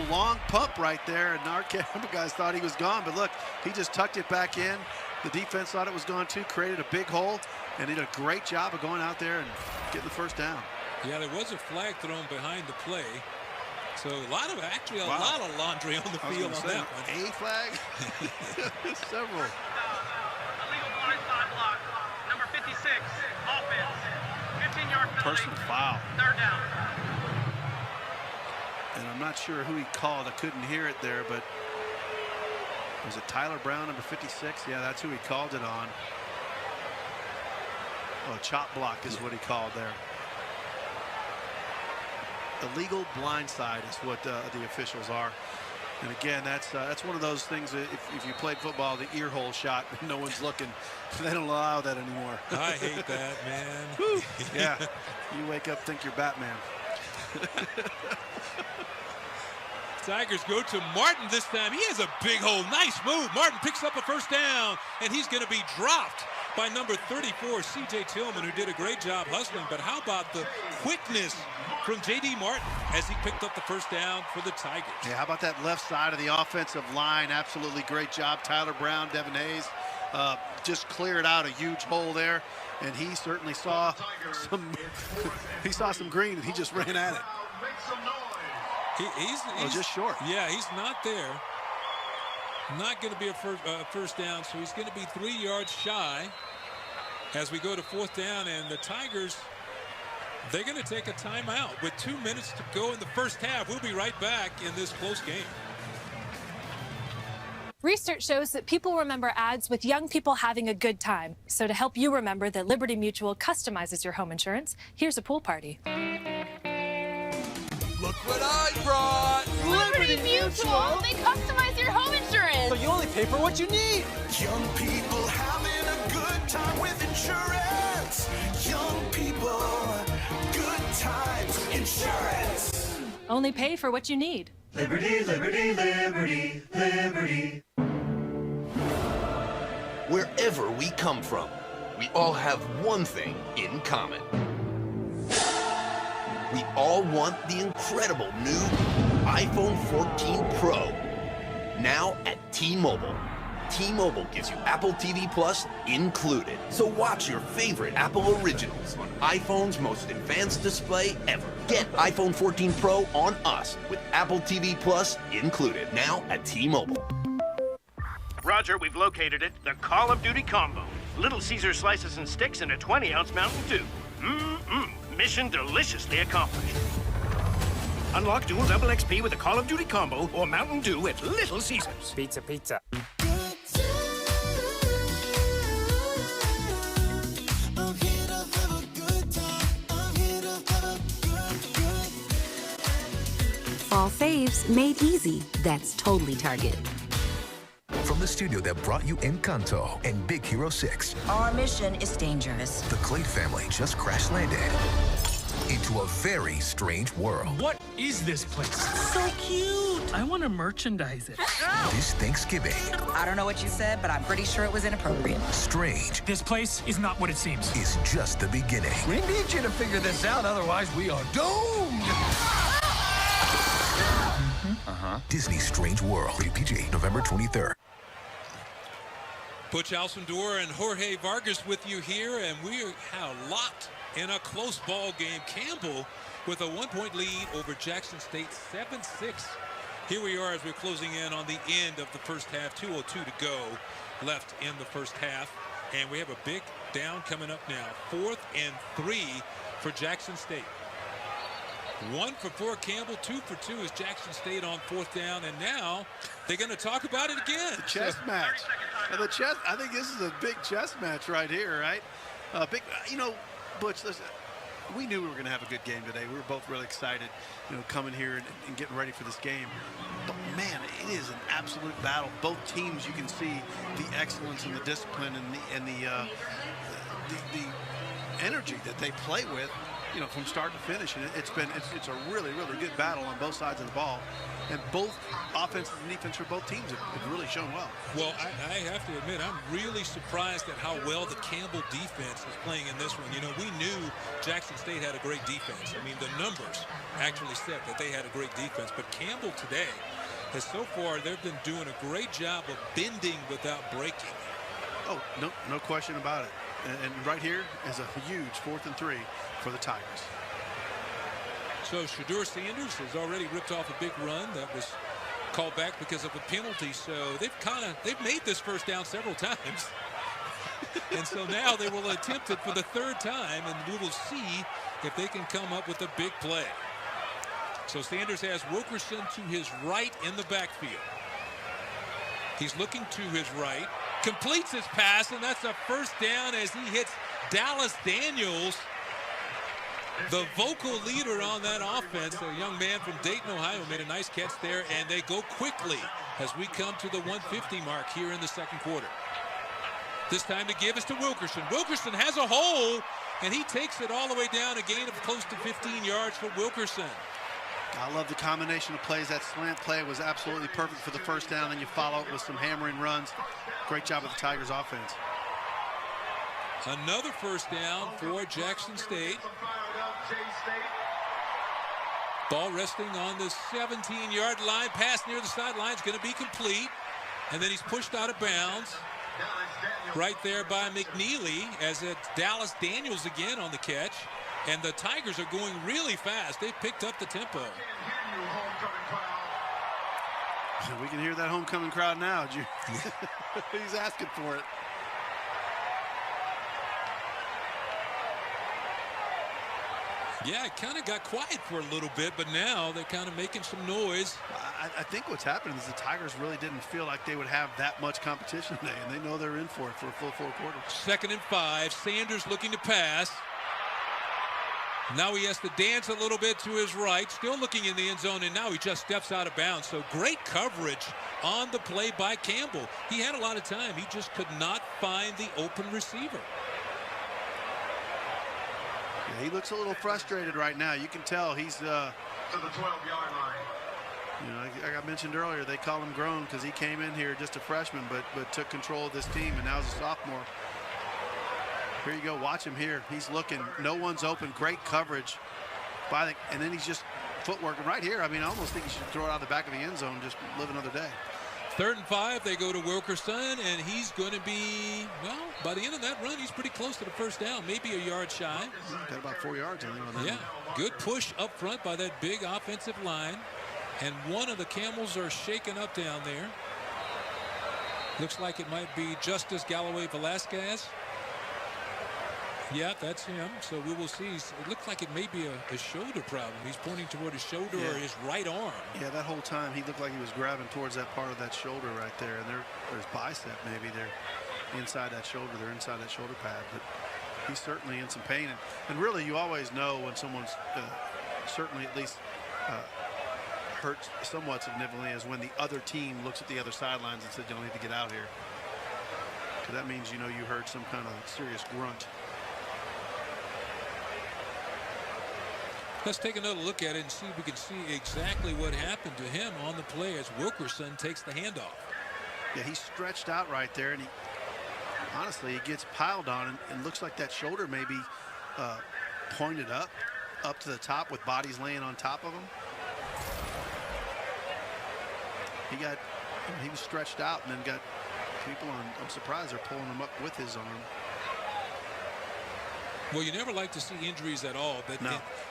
long pump right there, and our camera guys thought he was gone. But look, he just tucked it back in. The defense thought it was gone too, created a big hole, and he did a great job of going out there and getting the first down. Yeah, there was a flag thrown behind the play. So a lot of laundry on the field on that one. A flag? Several. Illegal blindside block. Number 56, offense. 15-yard penalty. Personal foul. 3rd down. And I'm not sure who he called. I couldn't hear it there, but was it Tyler Brown, number 56? Yeah, that's who he called it on. Oh, chop block is what he called there. Illegal blindside is what the officials are. And again, that's one of those things that if you played football, the ear hole shot, no one's looking. They don't allow that anymore. I hate that, man. Yeah, you wake up, think you're Batman. Tigers go to Martin this time. He has a big hole. Nice move. Martin picks up a first down, and he's going to be dropped by number 34, C.J. Tillman, who did a great job hustling. But how about the quickness from J.D. Martin as he picked up the first down for the Tigers? Yeah, how about that left side of the offensive line? Absolutely great job. Tyler Brown, Devin Hayes just cleared out a huge hole there, and he certainly saw some green, and he just ran at it. He's just short. Yeah, he's not there. Not going to be a first down, so he's going to be 3 yards shy as we go to 4th down, and the Tigers, they're going to take a timeout with 2 minutes to go in the first half. We'll be right back in this close game. Research shows that people remember ads with young people having a good time. So to help you remember that Liberty Mutual customizes your home insurance, here's a pool party. Look what I brought! Liberty Mutual! They customize your home insurance! So you only pay for what you need! Young people having a good time with insurance! Young people, good times, insurance! Only pay for what you need. Liberty, liberty, liberty, liberty. Wherever we come from, we all have one thing in common. We all want the incredible new iPhone 14 Pro. Now at T-Mobile. T-Mobile gives you Apple TV Plus included. So watch your favorite Apple originals on iPhone's most advanced display ever. Get iPhone 14 Pro on us with Apple TV Plus included. Now at T-Mobile. Roger, we've located it. The Call of Duty combo. Little Caesar slices and sticks in a 20-ounce Mountain Dew. Mission deliciously accomplished. Unlock dual double XP with a Call of Duty combo or Mountain Dew at Little Caesars. Pizza, pizza. Fall faves made easy. That's totally Target. From the studio that brought you Encanto and Big Hero 6. Our mission is dangerous. The Clade family just crash landed into a very strange world. What is this place? So cute. I want to merchandise it. This Thanksgiving. I don't know what you said, but I'm pretty sure it was inappropriate. Strange. This place is not what it seems. Is just the beginning. We need you to figure this out, otherwise we are doomed. Disney's Strange World. Rated PG. November 23rd. Butch Alcindor and Jorge Vargas with you here, and we are locked in a close ball game. Campbell with a 1-point lead over Jackson State, 7-6. Here we are as we're closing in on the end of the first half. 2:02 to go left in the first half, and we have a big down coming up now. 4th and 3 for Jackson State. 1 for 4 Campbell, 2 for 2 is Jackson State on 4th down, and now they're going to talk about it again. The chess match. And I think this is a big chess match right here, right? Butch, listen, we knew we were going to have a good game today. We were both really excited, coming here and getting ready for this game. But man, it is an absolute battle. Both teams, you can see the excellence and the discipline and the energy that they play with, from start to finish. And it's a really, really good battle on both sides of the ball. And both offense and defense for both teams have really shown well. Well, I have to admit, I'm really surprised at how well the Campbell defense is playing in this one. We knew Jackson State had a great defense. I mean, the numbers actually said that they had a great defense. But Campbell today has so far, they've been doing a great job of bending without breaking. Oh, no question about it. And right here is a huge 4th and 3 for the Tigers. So Shedeur Sanders has already ripped off a big run that was called back because of a penalty. So they've made this first down several times. And so now they will attempt it for the 3rd time, and we will see if they can come up with a big play. So Sanders has Wilkerson to his right in the backfield. He's looking to his right, completes his pass, and that's a first down as he hits Dallas Daniels, the vocal leader on that offense. A young man from Dayton, Ohio, made a nice catch there, and they go quickly as we come to the 150 mark here in the second quarter. This time to give is to Wilkerson. Wilkerson has a hole, and he takes it all the way down, a gain of close to 15 yards for Wilkerson. I love the combination of plays. That slant play was absolutely perfect for the first down, and you follow it with some hammering runs. Great job of the Tigers offense. Another first down for Jackson State. Ball resting on the 17-yard line. Pass near the sideline is going to be complete. And then he's pushed out of bounds. Right there by McNeely, as it's Dallas Daniels again on the catch. And the Tigers are going really fast. They've picked up the tempo. We can hear that homecoming crowd now. He's asking for it. Yeah, it kind of got quiet for a little bit, but now they're kind of making some noise. I think what's happened is the Tigers really didn't feel like they would have that much competition today, and they know they're in for it for a full 4 quarters. 2nd and 5. Sanders looking to pass. Now he has to dance a little bit to his right, still looking in the end zone, and now he just steps out of bounds. So great coverage on the play by Campbell. He had a lot of time. He just could not find the open receiver. Yeah, he looks a little frustrated right now. You can tell he's to the 12-yard line. Like I mentioned earlier, they call him grown because he came in here just a freshman, but took control of this team, and now he's a sophomore. Here you go. Watch him here. He's looking. No one's open. Great coverage and then he's just footwork. And right here, I almost think he should throw it out the back of the end zone, just live another day. 3rd and 5. They go to Wilkerson, and he's going to be, well, by the end of that run, he's pretty close to the first down, maybe a yard shy. Got about 4 yards, I think, on that. Yeah, good push up front by that big offensive line. And one of the Camels are shaken up down there. Looks like it might be Justice Galloway Velasquez. Yeah, that's him. So we will see. It looks like it may be a shoulder problem. He's pointing toward his shoulder or his right arm. Yeah, that whole time he looked like he was grabbing towards that part of that shoulder right there. And there's bicep maybe. They're inside that shoulder. They're inside that shoulder pad. But he's certainly in some pain. And really, you always know when someone's certainly at least hurt somewhat significantly is when the other team looks at the other sidelines and says, "You don't need to get out here." So that means, you know, you heard some kind of serious grunt. Let's take another look at it and see if we can see exactly what happened to him on the play as Wilkerson takes the handoff. Yeah, he's stretched out right there, and honestly, he gets piled on and looks like that shoulder may be pointed up to the top with bodies laying on top of him. He was stretched out and then got people on. I'm surprised they're pulling him up with his arm. Well, you never like to see injuries at all, but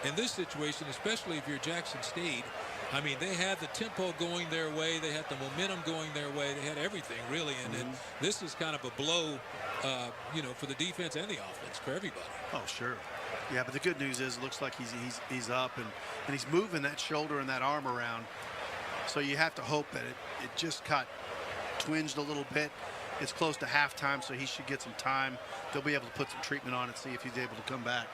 in this situation, especially if you're Jackson State, I mean, they had the tempo going their way, they had the momentum going their way, they had everything really, and then this is kind of a blow, you know, for the defense and the offense, for everybody. Oh, sure. Yeah, but the good news is it looks like he's up and he's moving that shoulder and that arm around. So you have to hope that it just got twinged a little bit. It's close to halftime, so he should get some time. They'll be able to put some treatment on it, see if he's able to come back.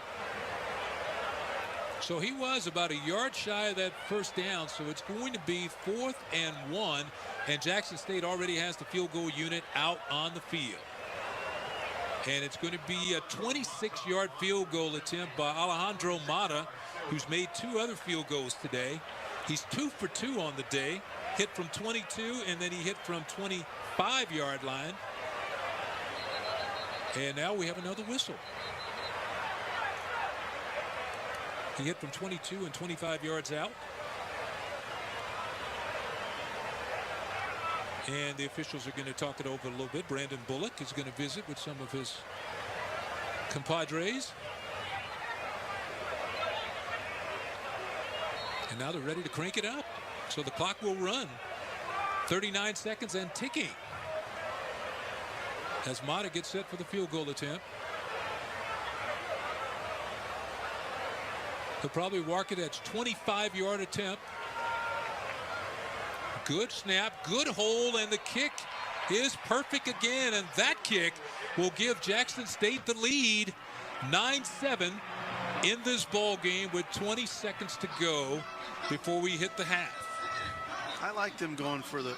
So he was about a yard shy of that first down, so it's going to be 4th and 1, and Jackson State already has the field goal unit out on the field. And it's going to be a 26-yard field goal attempt by Alejandro Mata, who's made 2 other field goals today. He's 2 for 2 on the day, hit from 22, and then he hit from 25-yard line. And now we have another whistle. He hit from 22 and 25 yards out. And the officials are going to talk it over a little bit. Brandon Bullock is going to visit with some of his compadres. And now they're ready to crank it up. So the clock will run. 39 seconds and ticking. As Mata gets set for the field goal attempt. He'll probably mark it as 25-yard attempt. Good snap, good hold, and the kick is perfect again. And that kick will give Jackson State the lead, 9-7 in this ball game with 20 seconds to go before we hit the half. I like them going for the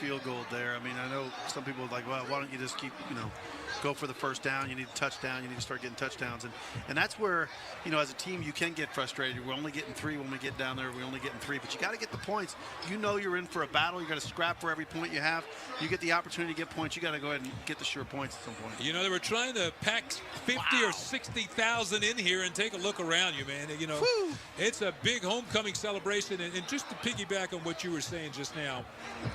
field goal there. I mean, I know some people are like, well, why don't you just keep, you know, go for the first down. You need a touchdown. You need to start getting touchdowns. And that's where, you know, as a team, you can get frustrated. We're only getting 3 when we get down there. We're only getting 3. But you got to get the points. You know you're in for a battle. You got to scrap for every point you have. You get the opportunity to get points. You got to go ahead and get the sure points at some point. You know, they were trying to pack 50 or 60,000 in here and take a look around you, man. You know, it's a big homecoming celebration. And just to piggyback on what you were saying just now,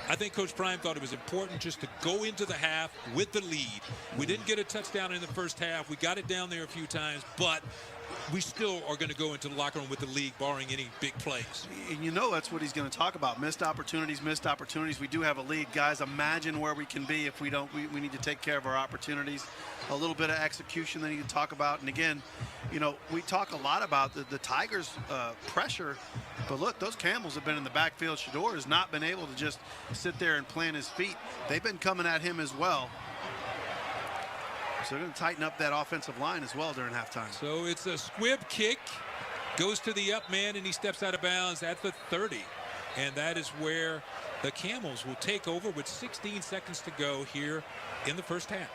I think Coach Prime thought it was important just to go into the half with the lead. We didn't get a touchdown in the first half. We got it down there a few times, but we still are going to go into the locker room with the lead, barring any big plays. And you know that's what he's going to talk about. Missed opportunities, missed opportunities. We do have a lead. Guys, imagine where we can be if we don't. We need to take care of our opportunities. A little bit of execution they need to talk about. And again, you know, we talk a lot about the Tigers' pressure. But look, those Campbells have been in the backfield. Shador has not been able to just sit there and plant his feet. They've been coming at him as well. So they're going to tighten up that offensive line as well during halftime. So it's a squib kick. Goes to the up man, and he steps out of bounds at the 30. And that is where the Camels will take over with 16 seconds to go here in the first half.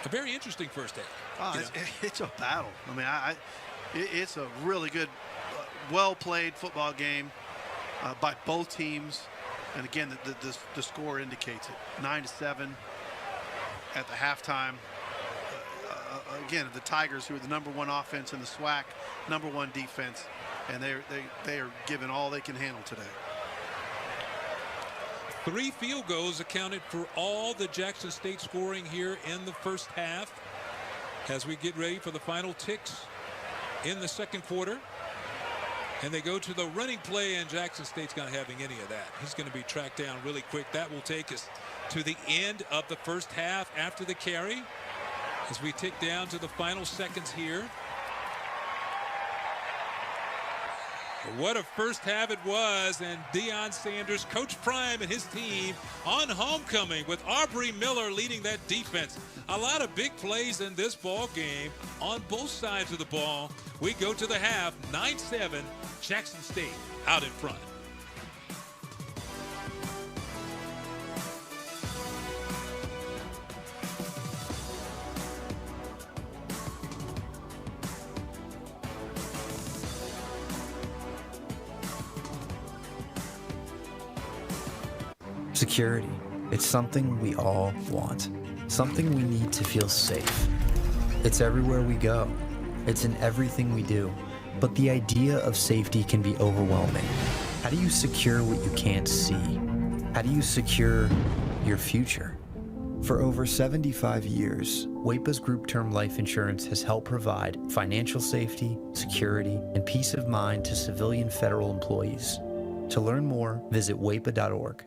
A very interesting first half. It's a battle. I mean, it's a really good, well-played football game by both teams. And again, the score indicates it. 9-7 at the halftime. Again, the Tigers, who are the #1 offense in the SWAC, #1 defense, and they are giving all they can handle today. 3 field goals accounted for all the Jackson State scoring here in the first half as we get ready for the final ticks in the second quarter. And they go to the running play, and Jackson State's not having any of that. He's going to be tracked down really quick. That will take us to the end of the first half after the carry. As we tick down to the final seconds here. What a first half it was, and Deion Sanders, Coach Prime and his team on homecoming with Aubrey Miller leading that defense. A lot of big plays in this ball game on both sides of the ball. We go to the half, 9-7, Jackson State out in front. Security. It's something we all want. Something we need to feel safe. It's everywhere we go. It's in everything we do. But the idea of safety can be overwhelming. How do you secure what you can't see? How do you secure your future? For over 75 years, WAEPA's group term life insurance has helped provide financial safety, security, and peace of mind to civilian federal employees. To learn more, visit WAEPA.org.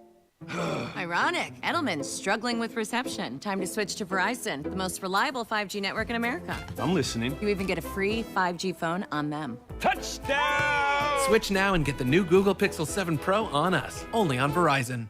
Ironic. Edelman's struggling with reception. Time to switch to Verizon, the most reliable 5G network in America. I'm listening. You even get a free 5G phone on them. Touchdown! Switch now and get the new Google Pixel 7 Pro on us, only on Verizon.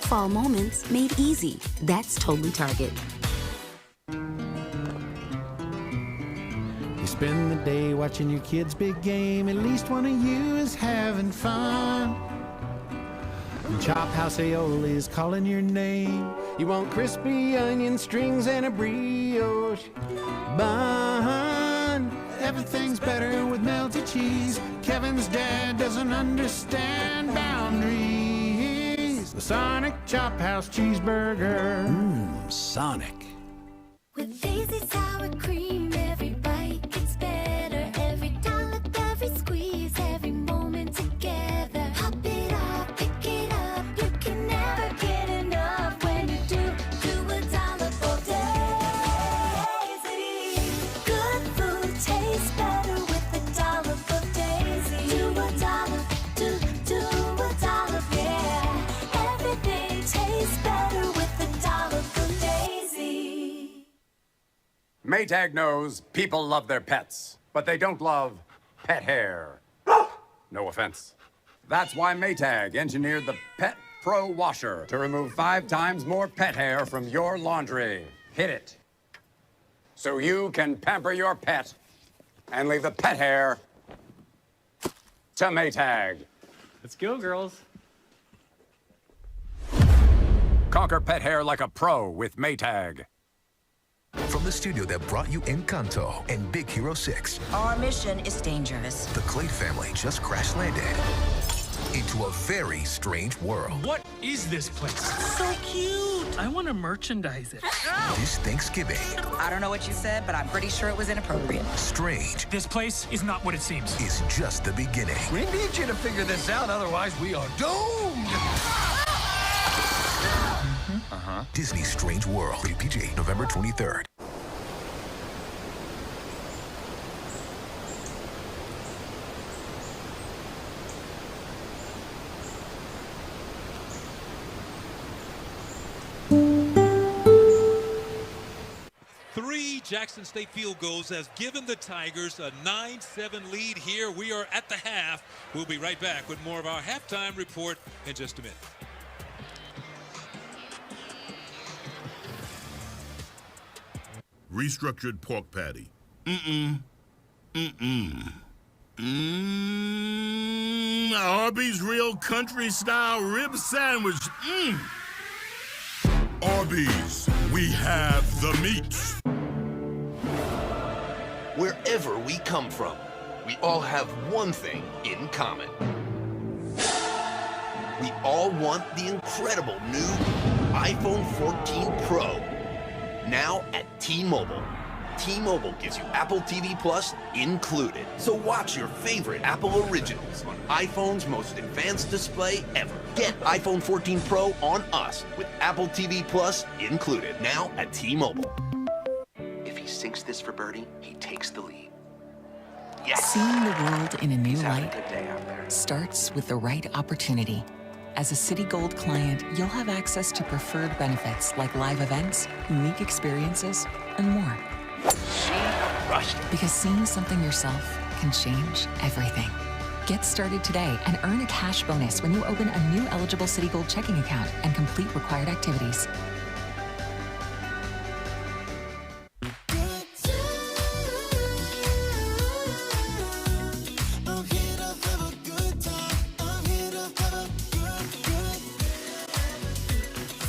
Fall moments made easy. That's totally Target. You spend the day watching your kid's big game. At least one of you is having fun. And Chop House Aioli is calling your name. You want crispy onion strings and a brioche bun. Everything's better with melted cheese. Kevin's dad doesn't understand boundaries. The Sonic Chop House Cheeseburger. Sonic. With Daisy sour cream, every bite gets better. Every dollop, every squeeze, every moment together. Pop it off, pick it up. You can never get enough when you do a dollop of Daisy. Good food tastes better with a dollop of Daisy. Do a dollop, do a dollop, yeah. Everything tastes better with a dollop of Daisy. Maytag knows people love their pets, but they don't love pet hair. No offense. That's why Maytag engineered the Pet Pro Washer to remove 5 times more pet hair from your laundry. Hit it. So you can pamper your pet and leave the pet hair to Maytag. Let's go, girls. Conquer pet hair like a pro with Maytag. From the studio that brought you Encanto and Big Hero 6. Our mission is dangerous. The Clade family just crash landed into a very strange world. What is this place? So cute. I want to merchandise it. This Thanksgiving. I don't know what you said, but I'm pretty sure it was inappropriate. Strange. This place is not what it seems. Is just the beginning. We need you to figure this out, otherwise we are doomed. Disney's Strange World. Rated PG, November 23rd. Three Jackson State field goals has given the Tigers a 9-7 lead here. We are at the half. We'll be right back with more of our halftime report in just a minute. Restructured pork patty. Arby's real country style rib sandwich. Arby's, we have the meat. Wherever we come from, we all have one thing in common. We all want the incredible new iPhone 14 Pro. Now at T-Mobile. T-Mobile gives you Apple TV Plus included. So watch your favorite Apple originals on iPhone's most advanced display ever. Get iPhone 14 Pro on us with Apple TV Plus included. Now at T-Mobile. If he sinks this for birdie, he takes the lead. Yes! Seeing the world in a new He's having light a good day out there. starts with the right opportunity. As a Citi Gold client, you'll have access to preferred benefits like live events, unique experiences, and more. She crushed it. Because seeing something yourself can change everything. Get started today and earn a cash bonus when you open a new eligible Citi Gold checking account and complete required activities.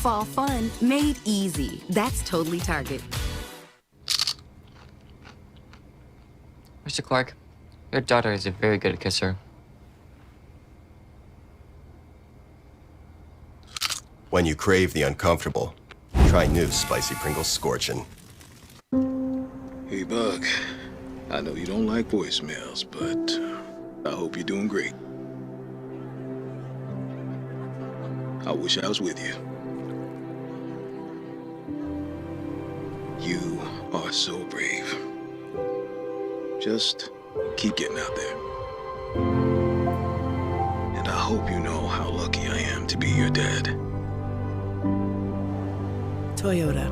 Fall fun made easy. That's totally Target. Mr. Clark, your daughter is a very good kisser. When you crave the uncomfortable, try new Spicy Pringles Scorchin'. Hey, Bug. I know you don't like voicemails, but I hope you're doing great. I wish I was with you. You are so brave. Just keep getting out there. And I hope you know how lucky I am to be your dad. Toyota.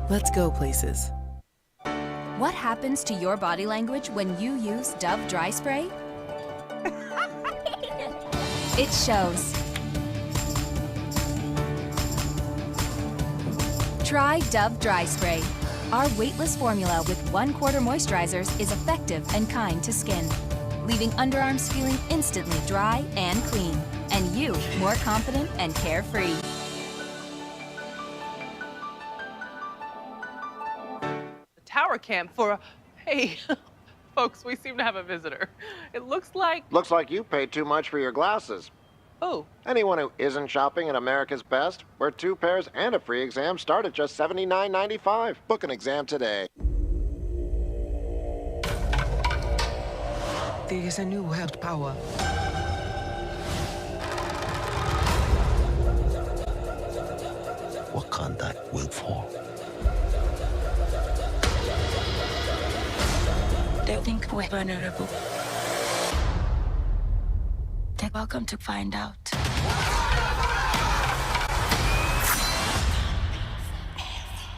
Let's go places. What happens to your body language when you use Dove Dry Spray? It shows. Try Dove Dry Spray. Our weightless formula with 1/4 moisturizers is effective and kind to skin, leaving underarms feeling instantly dry and clean, and you more confident and carefree. Tower cam for a... Hey, folks, we seem to have a visitor. It looks like... Looks like you paid too much for your glasses. Oh. Anyone who isn't shopping at America's Best, where 2 pairs and a free exam start at just $79.95. Book an exam today. There is a new world power. Wakanda will fall. They think we're vulnerable. They're welcome to find out.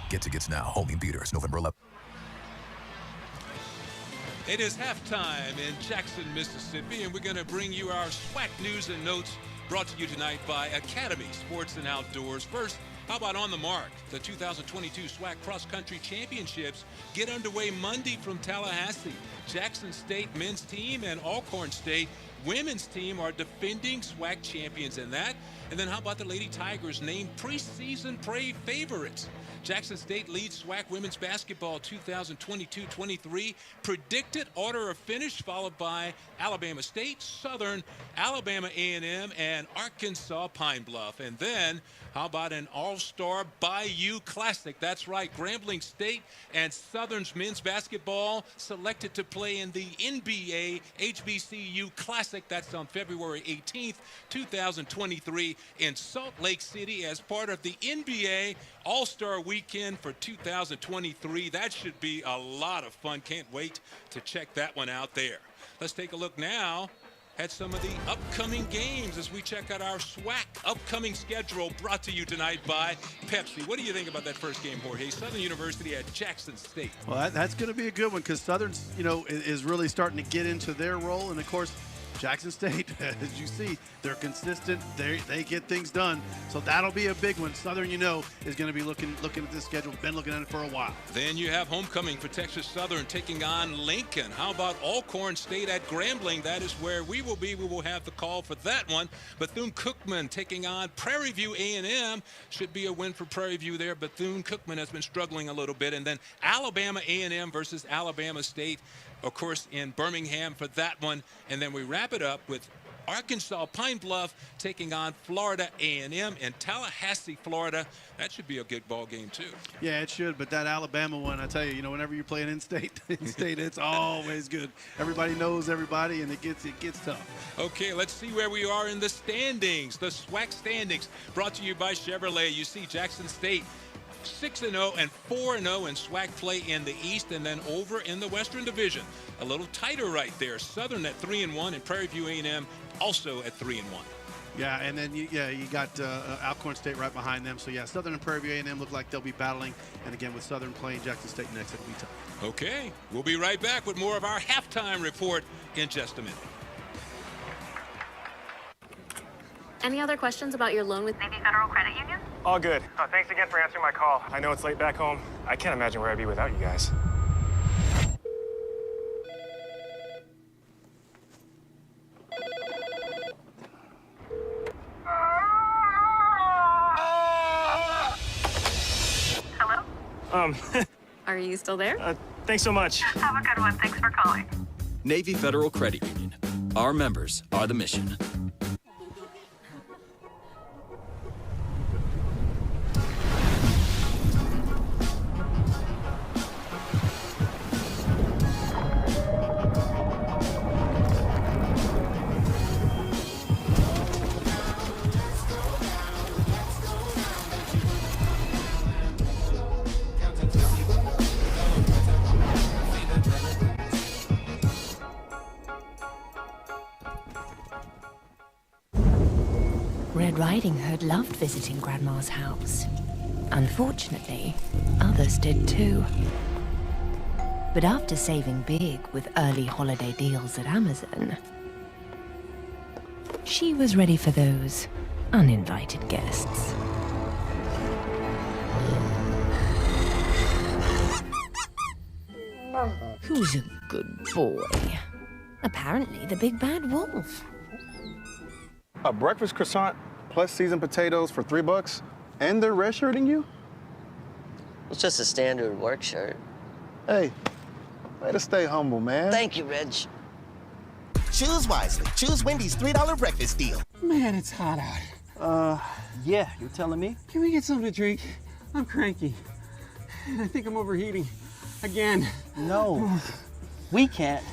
Get tickets now. Home in theaters November 11th. It is halftime in Jackson, Mississippi, and we're going to bring you our SWAC news and notes brought to you tonight by Academy Sports and Outdoors. First, how about On the Mark? The 2022 SWAC Cross Country Championships get underway Monday from Tallahassee. Jackson State men's team and Alcorn State women's team are defending SWAC champions in that. And then how about the Lady Tigers named preseason favorites? Jackson State leads SWAC women's basketball 2022-23. Predicted order of finish followed by Alabama State, Southern, Alabama A&M, and Arkansas Pine Bluff. And then how about an all-star Bayou Classic? That's right, Grambling State and Southern's men's basketball selected to play in the NBA HBCU Classic. That's on February 18th, 2023 in Salt Lake City as part of the NBA All-Star Weekend for 2023. That should be a lot of fun. Can't wait to check that one out there. Let's take a look now at some of the upcoming games as we check out our SWAC upcoming schedule brought to you tonight by Pepsi. What do you think about that first game, Jorge? Southern University at Jackson State. Well, that's going to be a good one because Southern's, is really starting to get into their role. And, of course, Jackson State, as you see, they're consistent. They get things done. So that'll be a big one. Southern, is going to be looking at this schedule. Been looking at it for a while. Then you have homecoming for Texas Southern taking on Lincoln. How about Alcorn State at Grambling? That is where we will be. We will have the call for that one. Bethune-Cookman taking on Prairie View A&M. Should be a win for Prairie View there. Bethune-Cookman has been struggling a little bit. And then Alabama A&M versus Alabama State, of course, in Birmingham for that one. And then we wrap it up with Arkansas Pine Bluff taking on Florida A&M in Tallahassee, Florida. That should be a good ball game too. Yeah, it should. But that Alabama one, I tell you, whenever you're playing in-state, it's always good. Everybody knows everybody, and it gets tough. Okay, let's see where we are in the standings. The SWAC standings brought to you by Chevrolet. You see Jackson State 6-0 and 4-0 in SWAC play in the East, and then over in the Western Division. A little tighter right there. Southern at 3-1 and Prairie View A&M also at 3-1. Yeah, and then you got Alcorn State right behind them. So yeah, Southern and Prairie View A&M look like they'll be battling. And again, with Southern playing Jackson State next, it'll be tough. Okay, we'll be right back with more of our halftime report in just a minute. Any other questions about your loan with Navy Federal Credit Union? All good. Thanks again for answering my call. I know it's late back home. I can't imagine where I'd be without you guys. Hello? Are you still there? Thanks so much. Have a good one. Thanks for calling. Navy Federal Credit Union. Our members are the mission. Red Riding Hood loved visiting Grandma's house. Unfortunately, others did too. But after saving big with early holiday deals at Amazon, she was ready for those uninvited guests. Who's a good boy? Apparently the big bad wolf. A breakfast croissant plus seasoned potatoes for $3, and they're red shirting you? It's just a standard work shirt. Hey, way to stay humble, man. Thank you, Reg. Choose wisely. Choose Wendy's $3 breakfast deal. Man, it's hot out. Yeah, you're telling me? Can we get something to drink? I'm cranky. And I think I'm overheating. Again. No, we can't.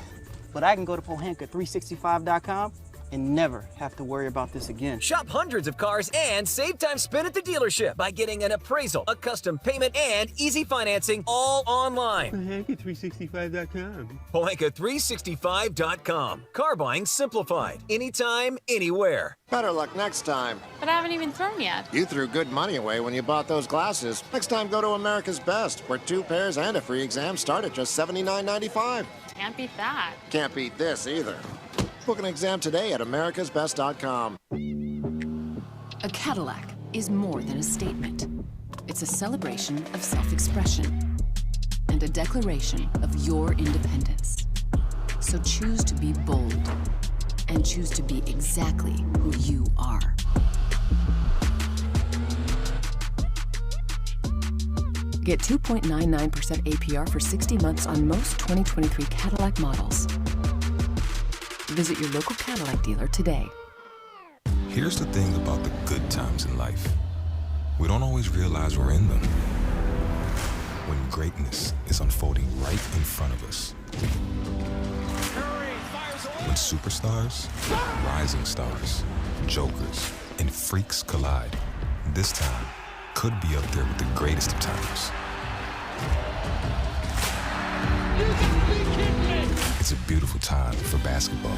But I can go to Pohanka365.com and never have to worry about this again. Shop hundreds of cars and save time spent at the dealership by getting an appraisal, a custom payment, and easy financing all online. Pohanka365.com. Pohanka365.com. Car buying simplified. Anytime, anywhere. Better luck next time. But I haven't even thrown yet. You threw good money away when you bought those glasses. Next time, go to America's Best, where 2 pairs and a free exam start at just $79.95. Can't beat that. Can't beat this either. Book an exam today at americasbest.com. A Cadillac is more than a statement. It's a celebration of self-expression and a declaration of your independence. So choose to be bold and choose to be exactly who you are. Get 2.99% APR for 60 months on most 2023 Cadillac models. Visit your local Cadillac dealer today. Here's the thing about the good times in life. We don't always realize we're in them. When greatness is unfolding right in front of us. When superstars, rising stars, jokers, and freaks collide, this time could be up there with the greatest of times. It's a beautiful time for basketball.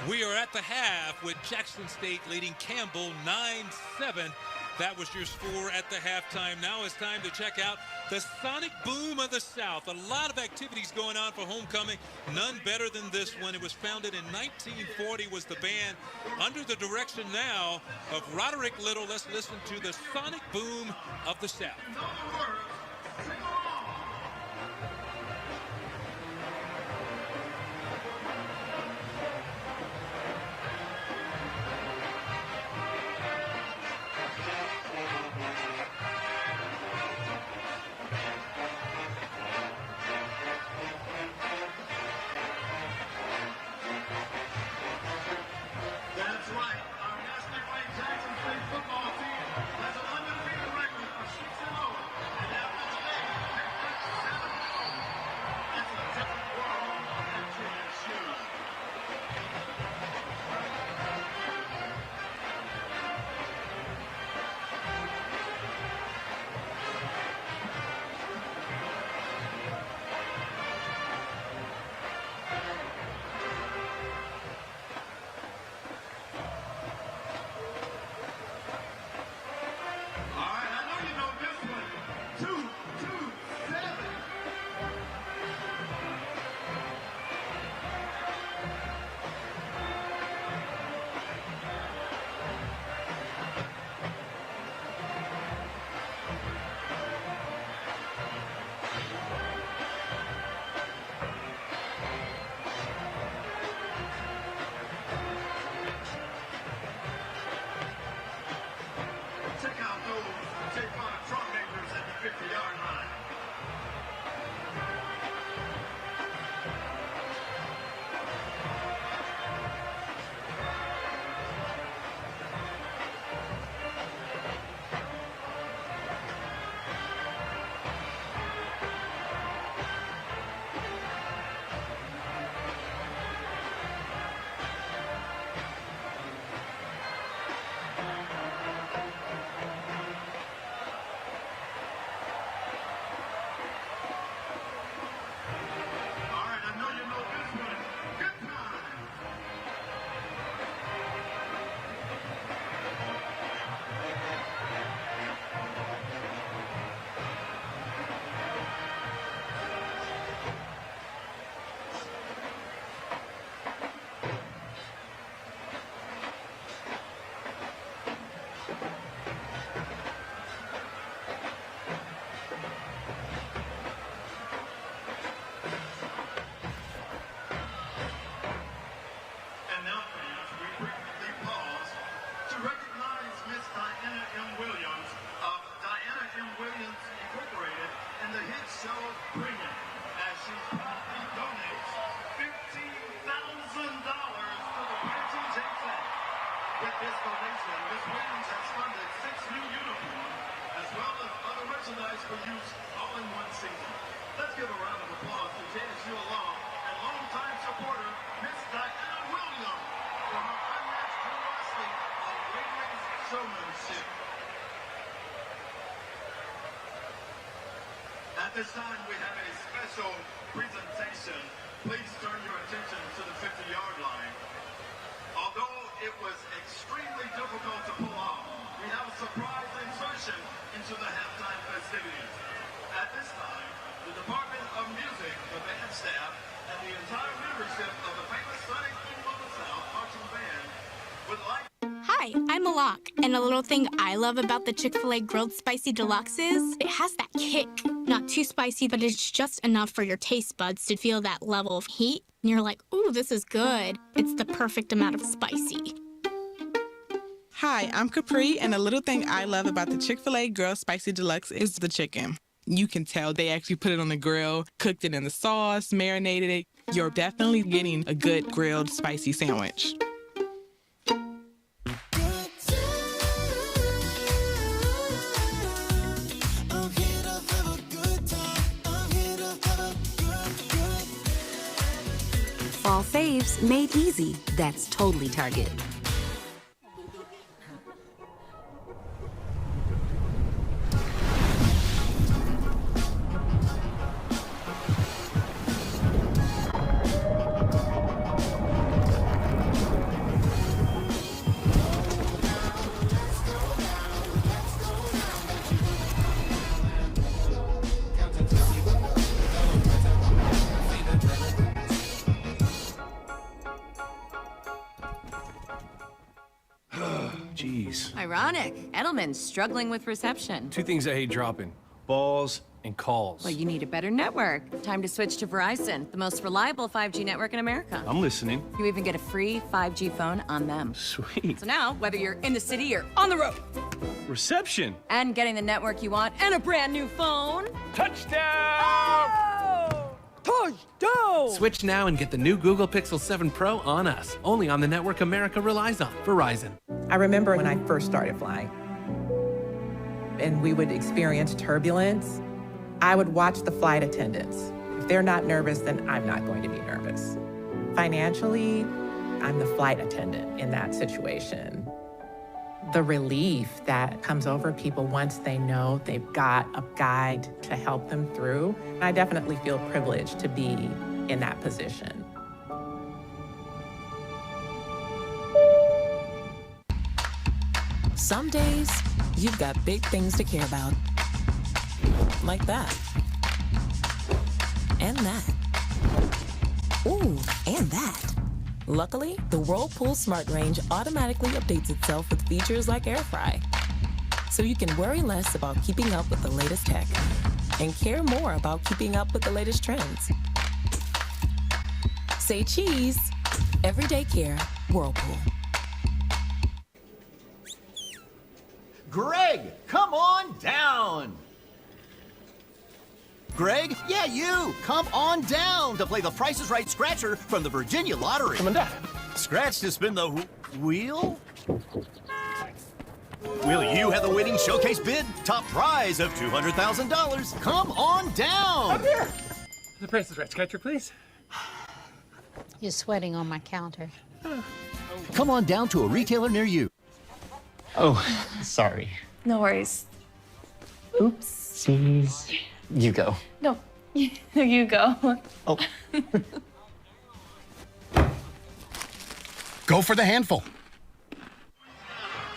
We are at the half with Jackson State leading Campbell 9-7. That was your score at the halftime. Now it's time to check out the Sonic Boom of the South. A lot of activities going on for homecoming. None better than this one. It was founded in 1940, was the band under the direction now of Roderick Little. Let's listen to the Sonic Boom of the South. Diana M. Williams of Diana M. Williams Incorporated and the hit show Bring It, as she proudly donates $15,000 to the Prestige Exam. With this donation, Ms. Williams has funded 6 new uniforms, as well as other merchandise for use all in one season. Let's give a round of applause to JSU alum and longtime supporter, Miss Diana Williams, for her unmatched generosity of Wrigley's showmanship. At this time, we have a special presentation. Please turn your attention to the 50-yard line. Although it was extremely difficult to pull off, we have a surprise insertion into the halftime festivities. At this time, the Department of Music, the band staff, and the entire membership of the famous Sonic Boom of the South marching band would like... Hi, I'm Malak, and a little thing I love about the Chick-fil-A Grilled Spicy Deluxe is it has that kick. Not too spicy, but it's just enough for your taste buds to feel that level of heat. And you're like, ooh, this is good. It's the perfect amount of spicy. Hi, I'm Capri, and a little thing I love about the Chick-fil-A Grilled Spicy Deluxe is the chicken. You can tell they actually put it on the grill, cooked it in the sauce, marinated it. You're definitely getting a good grilled spicy sandwich. Fall faves made easy. That's totally Target. Jeez. Ironic. Edelman's struggling with reception. 2 things I hate dropping: balls and calls. Well, you need a better network. Time to switch to Verizon, the most reliable 5G network in America. I'm listening. You even get a free 5G phone on them. Sweet. So now, whether you're in the city or on the road, Reception. and getting the network you want and a brand new phone. Touchdown! Touchdown! Switch now and get the new Google Pixel 7 Pro on us. Only on the network America relies on. Verizon. I remember when I first started flying and we would experience turbulence, I would watch the flight attendants. If they're not nervous, then I'm not going to be nervous. Financially, I'm the flight attendant in that situation. The relief that comes over people once they know they've got a guide to help them through, I definitely feel privileged to be in that position. Some days, you've got big things to care about. Like that. And that. Ooh, and that. Luckily, the Whirlpool Smart Range automatically updates itself with features like Air Fry. So you can worry less about keeping up with the latest tech and care more about keeping up with the latest trends. Say cheese. Everyday care, Whirlpool. Greg, come on down! Greg, yeah, you! Come on down to play the Price is Right Scratcher from the Virginia Lottery. Come on down. Scratch to spin the wheel? Will you have the winning showcase bid? Top prize of $200,000. Come on down! Up here! The Price is Right Scratcher, please. You're sweating on my counter. Come on down to a retailer near you. Oh, sorry. No worries. Oopsies. You go. No, you go. Oh. Go for the handful.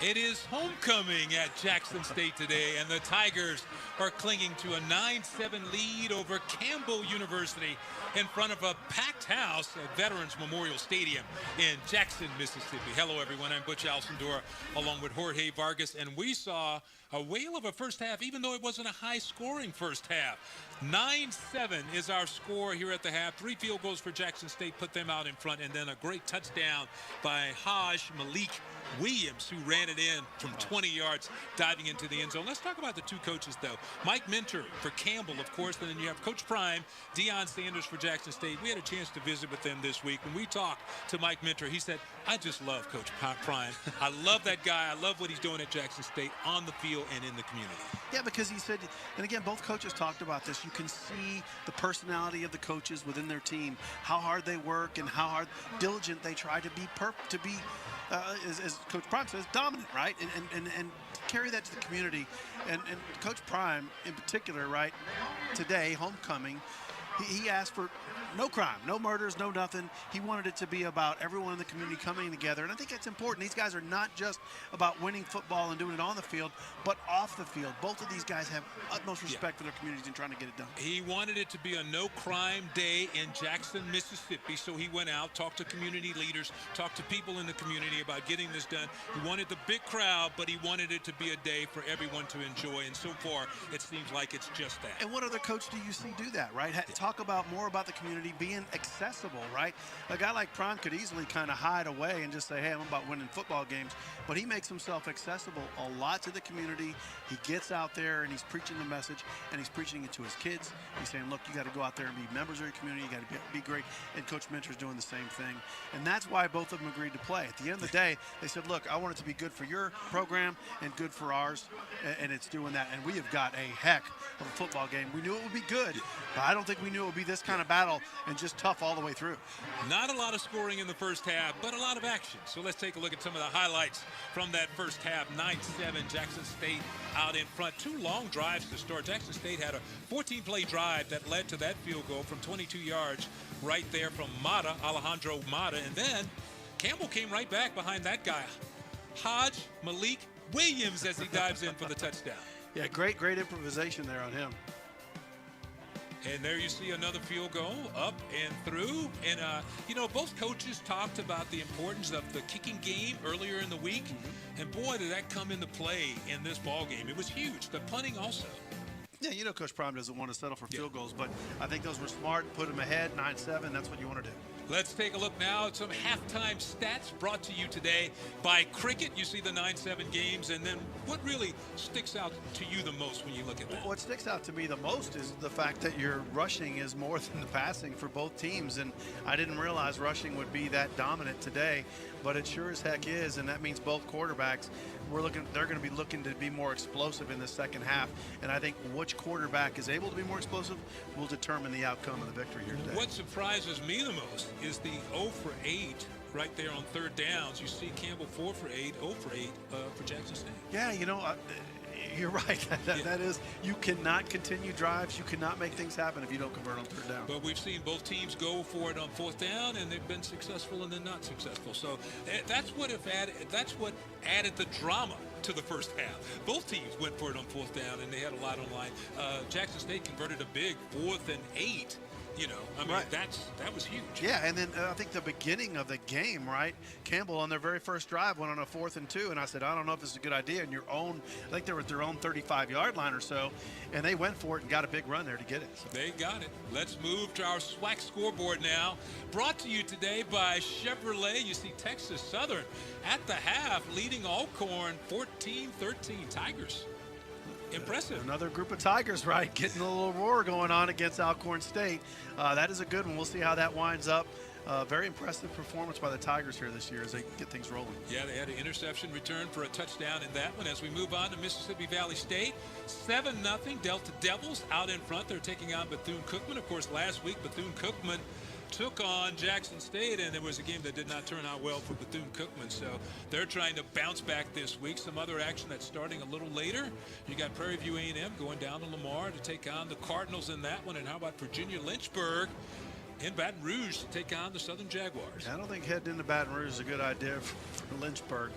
It is homecoming at Jackson State today, and the Tigers are clinging to a 9-7 lead over Campbell University in front of a packed house at Veterans Memorial Stadium in Jackson, Mississippi. Hello, everyone. I'm Butch Alcindor, along with Jorge Vargas, and we saw a whale of a first half, even though it wasn't a high-scoring first half. 9-7 is our score here at the half. 3 field goals for Jackson State put them out in front, and then a great touchdown by Haj Malik Williams, who ran it in from 20 yards, diving into the end zone. Let's talk about the two coaches, though. Mike Minter for Campbell, of course, and then you have Coach Prime, Deion Sanders for Jackson State. We had a chance to visit with them this week. When we talked to Mike Minter, he said, I just love Coach Prime. I love that guy. I love what he's doing at Jackson State on the field and in the community. Yeah, because he said, and again, both coaches talked about this, you can see the personality of the coaches within their team, how hard they work and how hard diligent they try to be as Coach Prime says, dominant, right? And carry that to the community. And Coach Prime in particular, right, today, homecoming, he asked for no crime, no murders, no nothing. He wanted it to be about everyone in the community coming together. And I think that's important. These guys are not just about winning football and doing it on the field, but off the field. Both of these guys have utmost respect for their communities and trying to get it done. He wanted it to be a no-crime day in Jackson, Mississippi, so he went out, talked to community leaders, talked to people in the community about getting this done. He wanted the big crowd, but he wanted it to be a day for everyone to enjoy, and so far, it seems like it's just that. And what other coach do you see do that, right? Talk about more about the community being accessible, right? A guy like Prime could easily kind of hide away and just say, hey, I'm about winning football games, but he makes himself accessible a lot to the community. He gets out there and he's preaching the message, and he's preaching it to his kids. He's saying, look, you got to go out there and be members of your community. You got to be great. And Coach Minter's doing the same thing. And that's why both of them agreed to play. At the end of the day, they said, look, I want it to be good for your program and good for ours, and it's doing that. And we have got a heck of a football game. We knew it would be good, but I don't think we knew it would be this kind of battle and just tough all the way through. Not a lot of scoring in the first half, but a lot of action. So let's take a look at some of the highlights from that first half. 9-7, Jackson State out in front. 2 long drives to start. Jackson State had a 14-play drive that led to that field goal from 22 yards right there from Alejandro Mata. And then Campbell came right back behind that guy, Malik Williams, as he dives in for the touchdown. Yeah, great improvisation there on him. And there you see another field goal up and through. And, both coaches talked about the importance of the kicking game earlier in the week. And, boy, did that come into play in this ball game. It was huge. The punting also. Yeah, Coach Prime doesn't want to settle for field goals, but I think those were smart. Put them ahead, 9-7. That's what you want to do. Let's take a look now at some halftime stats brought to you today by Cricket. You see the 9-7 games, and then what really sticks out to you the most when you look at that? What sticks out to me the most is the fact that your rushing is more than the passing for both teams, and I didn't realize rushing would be that dominant today, but it sure as heck is, and that means both quarterbacks, they're going to be looking to be more explosive in the second half, and I think which quarterback is able to be more explosive will determine the outcome of the victory here today. What surprises me the most is the 0 for 8 right there on third downs. You see Campbell 4 for 8, 0 for 8 for Jackson State. Yeah, you're right. That is, you cannot continue drives. You cannot make things happen if you don't convert on third down. But we've seen both teams go for it on fourth down, and they've been successful and then not successful. So that's what added the drama to the first half. Both teams went for it on fourth down, and they had a lot on line. Jackson State converted a big 4th and 8. Right. That was huge. Yeah, and then I think the beginning of the game, right? Campbell on their very first drive went on a 4th and 2, and I said, I don't know if this is a good idea. And I think they were at their own 35-yard line or so, and they went for it and got a big run there to get it. So. They got it. Let's move to our SWAC scoreboard now. Brought to you today by Chevrolet. You see Texas Southern at the half leading Alcorn 14-13 Tigers. Impressive. Another group of Tigers, right? Getting a little roar going on against Alcorn State. That is a good one. We'll see how that winds up. Very impressive performance by the Tigers here this year as they get things rolling. Yeah, they had an interception return for a touchdown in that one. As we move on to Mississippi Valley State, 7-0 Delta Devils out in front. They're taking on Bethune-Cookman. Of course, last week Bethune-Cookman took on Jackson State, and it was a game that did not turn out well for Bethune-Cookman. So they're trying to bounce back this week. Some other action that's starting a little later. You got Prairie View A&M going down to Lamar to take on the Cardinals in that one. And how about Virginia Lynchburg in Baton Rouge to take on the Southern Jaguars? I don't think heading into Baton Rouge is a good idea for Lynchburg.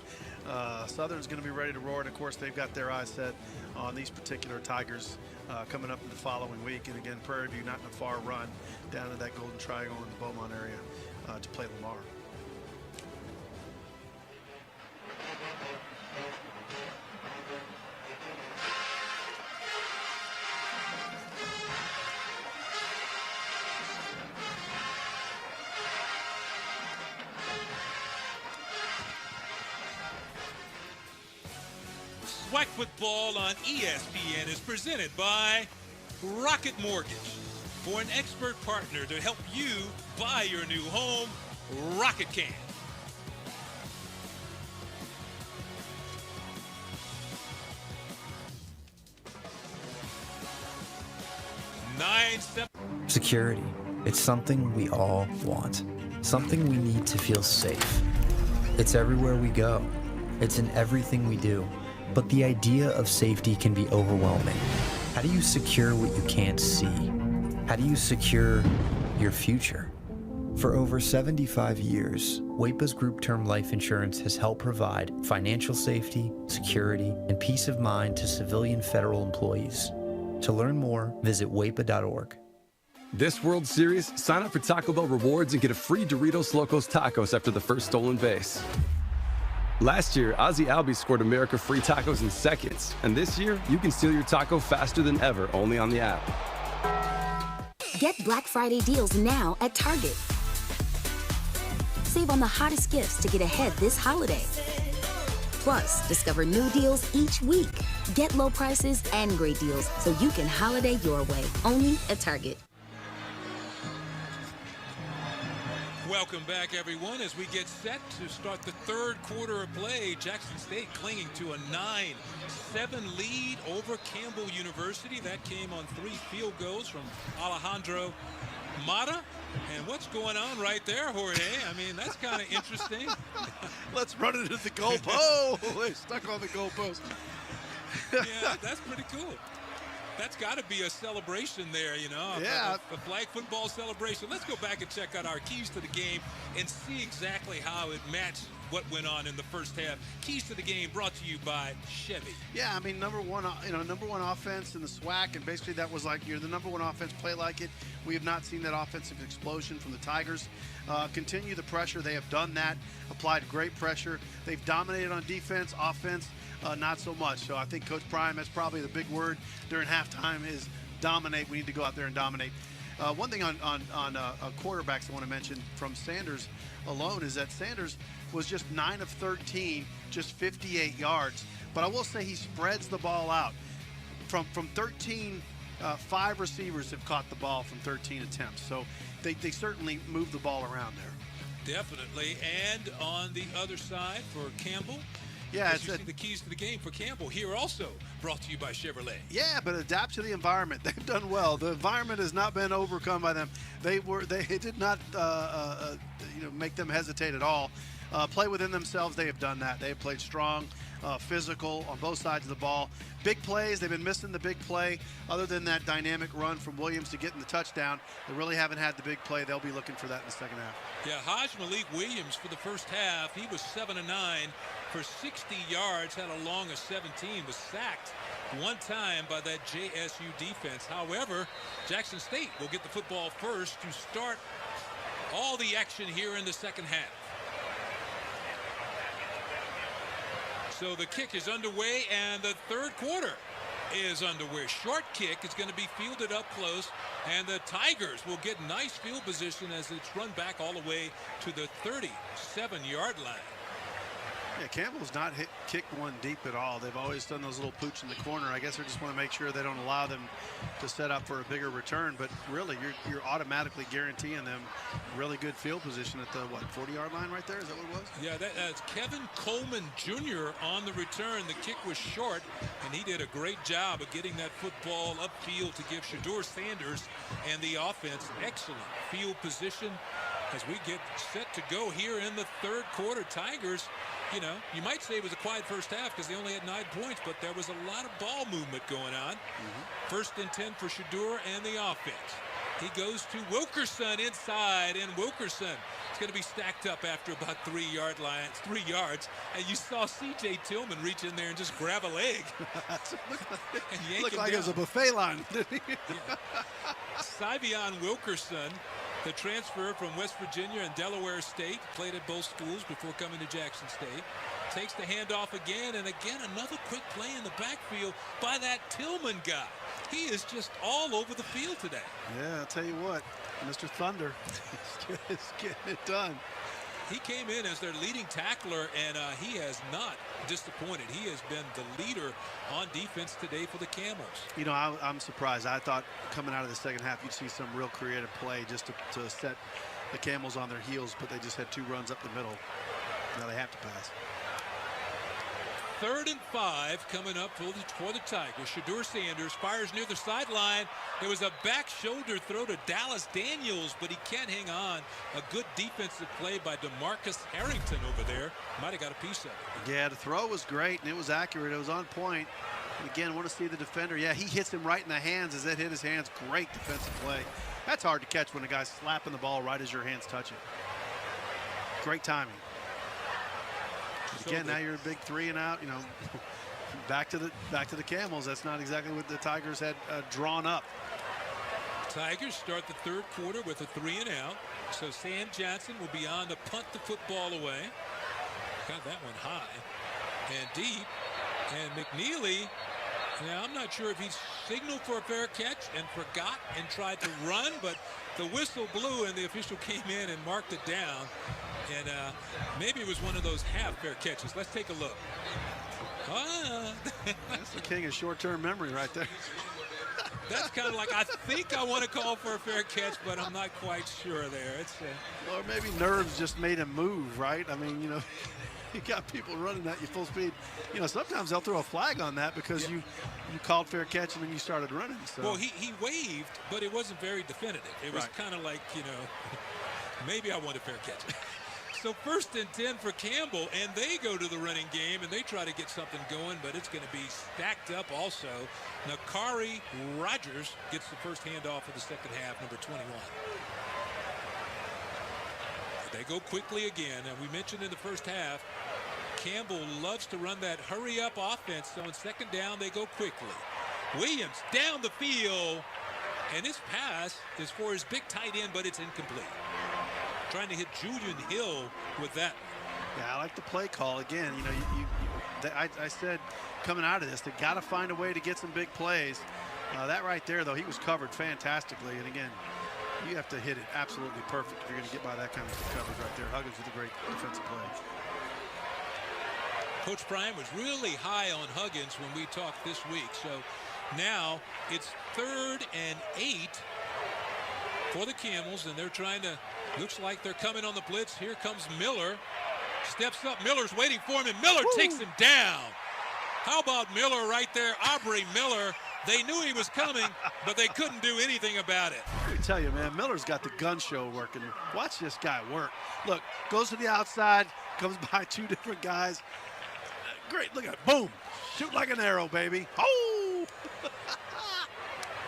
Southern's going to be ready to roar, and of course they've got their eyes set on these particular Tigers coming up in the following week. And again, Prairie View not in a far run down to that Golden Triangle in the Beaumont area to play Lamar. Flag football on ESPN is presented by Rocket Mortgage. For an expert partner to help you buy your new home, Rocket can. Security. It's something we all want. Something we need to feel safe. It's everywhere we go. It's in everything we do. But the idea of safety can be overwhelming. How do you secure what you can't see? How do you secure your future? For over 75 years, WAEPA's group term life insurance has helped provide financial safety, security, and peace of mind to civilian federal employees. To learn more, visit WAEPA.org. This World Series, sign up for Taco Bell Rewards and get a free Doritos Locos Tacos after the first stolen base. Last year, Ozzy Albies scored America free tacos in seconds. And this year, you can steal your taco faster than ever, only on the app. Get Black Friday deals now at Target. Save on the hottest gifts to get ahead this holiday. Plus, discover new deals each week. Get low prices and great deals so you can holiday your way, only at Target. Welcome back, everyone, as we get set to start the third quarter of play. Jackson State clinging to a 9-7 lead over Campbell University. That came on 3 field goals from Alejandro Mata. And what's going on right there, Jorge? I mean, that's kind of interesting. Let's run it into the goalpost. Oh, they're stuck on the goalpost. Yeah, that's pretty cool. That's got to be a celebration there, you know. Yeah. A flag football celebration. Let's go back and check out our keys to the game and see exactly how it matched what went on in the first half. Keys to the game brought to you by Chevy. Yeah, I mean, number one offense in the SWAC, and basically that was like, you're the number one offense, play like it. We have not seen that offensive explosion from the Tigers. Continue the pressure. They have done that, applied great pressure. They've dominated on defense, offense, not so much. So I think Coach Prime, that's probably the big word during halftime, is dominate. We need to go out there and dominate. One thing on quarterbacks I want to mention from Sanders alone is that Sanders was just 9 of 13, just 58 yards. But I will say he spreads the ball out. From 13, 5 receivers have caught the ball from 13 attempts. So they certainly move the ball around there. Definitely. And on the other side for Campbell, yeah, you see the keys to the game for Campbell here also brought to you by Chevrolet. Yeah, but adapt to the environment. They've done well. The environment has not been overcome by them. They did not make them hesitate at all. Play within themselves. They have done that. They have played strong, physical on both sides of the ball. Big plays. They've been missing the big play. Other than that dynamic run from Williams to getting the touchdown, they really haven't had the big play. They'll be looking for that in the second half. Yeah, Hajj Malik Williams for the first half. He was 7 of 9 for 60 yards, had a long of 17, was sacked one time by that JSU defense. However, Jackson State will get the football first to start all the action here in the second half. So the kick is underway, and the third quarter is underway. Short kick is going to be fielded up close, and the Tigers will get nice field position as it's run back all the way to the 37-yard line. Yeah, Campbell's not kicked one deep at all. They've always done those little pooch in the corner. I guess they just want to make sure they don't allow them to set up for a bigger return. But really, you're automatically guaranteeing them really good field position at the, 40-yard line right there? Is that what it was? Yeah, that's Kevin Coleman Jr. on the return. The kick was short, and he did a great job of getting that football upfield to give Shedeur Sanders and the offense excellent field position as we get set to go here in the third quarter. Tigers, you know, you might say it was a quiet first half because they only had 9 points, but there was a lot of ball movement going on. First and 10 for Shedeur and the offense. He goes to Wilkerson inside, and Wilkerson is going to be stacked up after about 3 yards. And you saw C.J. Tillman reach in there and just grab a leg. Looked like it was a buffet line, didn't he? Syvion Wilkerson, the transfer from West Virginia and Delaware State, played at both schools before coming to Jackson State. Takes the handoff again, and again another quick play in the backfield by that Tillman guy. He is just all over the field today. Yeah, I'll tell you what, Mr. Thunder is getting it done. He came in as their leading tackler, and he has not disappointed. He has been the leader on defense today for the Camels. You know, I'm surprised. I thought coming out of the second half, you'd see some real creative play just to set the Camels on their heels, but they just had 2 runs up the middle. Now they have to pass. 3rd and 5 coming up for the Tigers. Shadur Sanders fires near the sideline. It was a back shoulder throw to Dallas Daniels, but he can't hang on. A good defensive play by DeMarcus Harrington over there. Might have got a piece of it. Yeah, the throw was great, and it was accurate. It was on point. And again, want to see the defender. Yeah, he hits him right in the hands as it hit his hands. Great defensive play. That's hard to catch when a guy's slapping the ball right as your hands touch it. Great timing. Again, now you're a big 3 and out. You know, back to the Camels. That's not exactly what the Tigers had drawn up. Tigers start the 3rd quarter with a 3 and out. So Sam Johnson will be on to punt the football away. Got that one high and deep. And McNeely, now I'm not sure if he signaled for a fair catch and forgot and tried to run, but the whistle blew and the official came in and marked it down. And maybe it was one of those half fair catches. Let's take a look. That's the king of short-term memory right there. That's kind of like, I think I want to call for a fair catch, but I'm not quite sure there. It's or maybe nerves just made him move, right? I mean, you know, you got people running at you full speed. You know, sometimes they'll throw a flag on that because you called fair catch and then you started running. So. Well, he waved, but it wasn't very definitive. It was kind of like, you know, maybe I want a fair catch. So 1st and 10 for Campbell, and they go to the running game, and they try to get something going, but it's going to be stacked up also. Nakari Rogers gets the first handoff of the second half, number 21. They go quickly again, and we mentioned in the first half, Campbell loves to run that hurry-up offense, so on 2nd down, they go quickly. Williams down the field, and his pass is for his big tight end, but it's incomplete. Trying to hit Julian Hill with that. Yeah, I like the play call. Again, you know, I said coming out of this, they got to find a way to get some big plays. That right there, though, he was covered fantastically. And again, you have to hit it absolutely perfect if you're going to get by that kind of coverage right there. Huggins with a great defensive play. Coach Prime was really high on Huggins when we talked this week. So now it's 3rd and 8 for the Camels, and they're trying to, looks like they're coming on the blitz. Here comes Miller. Steps up. Miller's waiting for him, and Miller takes him down. How about Miller right there? Aubrey Miller. They knew he was coming, but they couldn't do anything about it. I tell you, man, Miller's got the gun show working. Watch this guy work. Look, goes to the outside, comes by 2 different guys. Great, look at it. Boom. Shoot like an arrow, baby. Oh!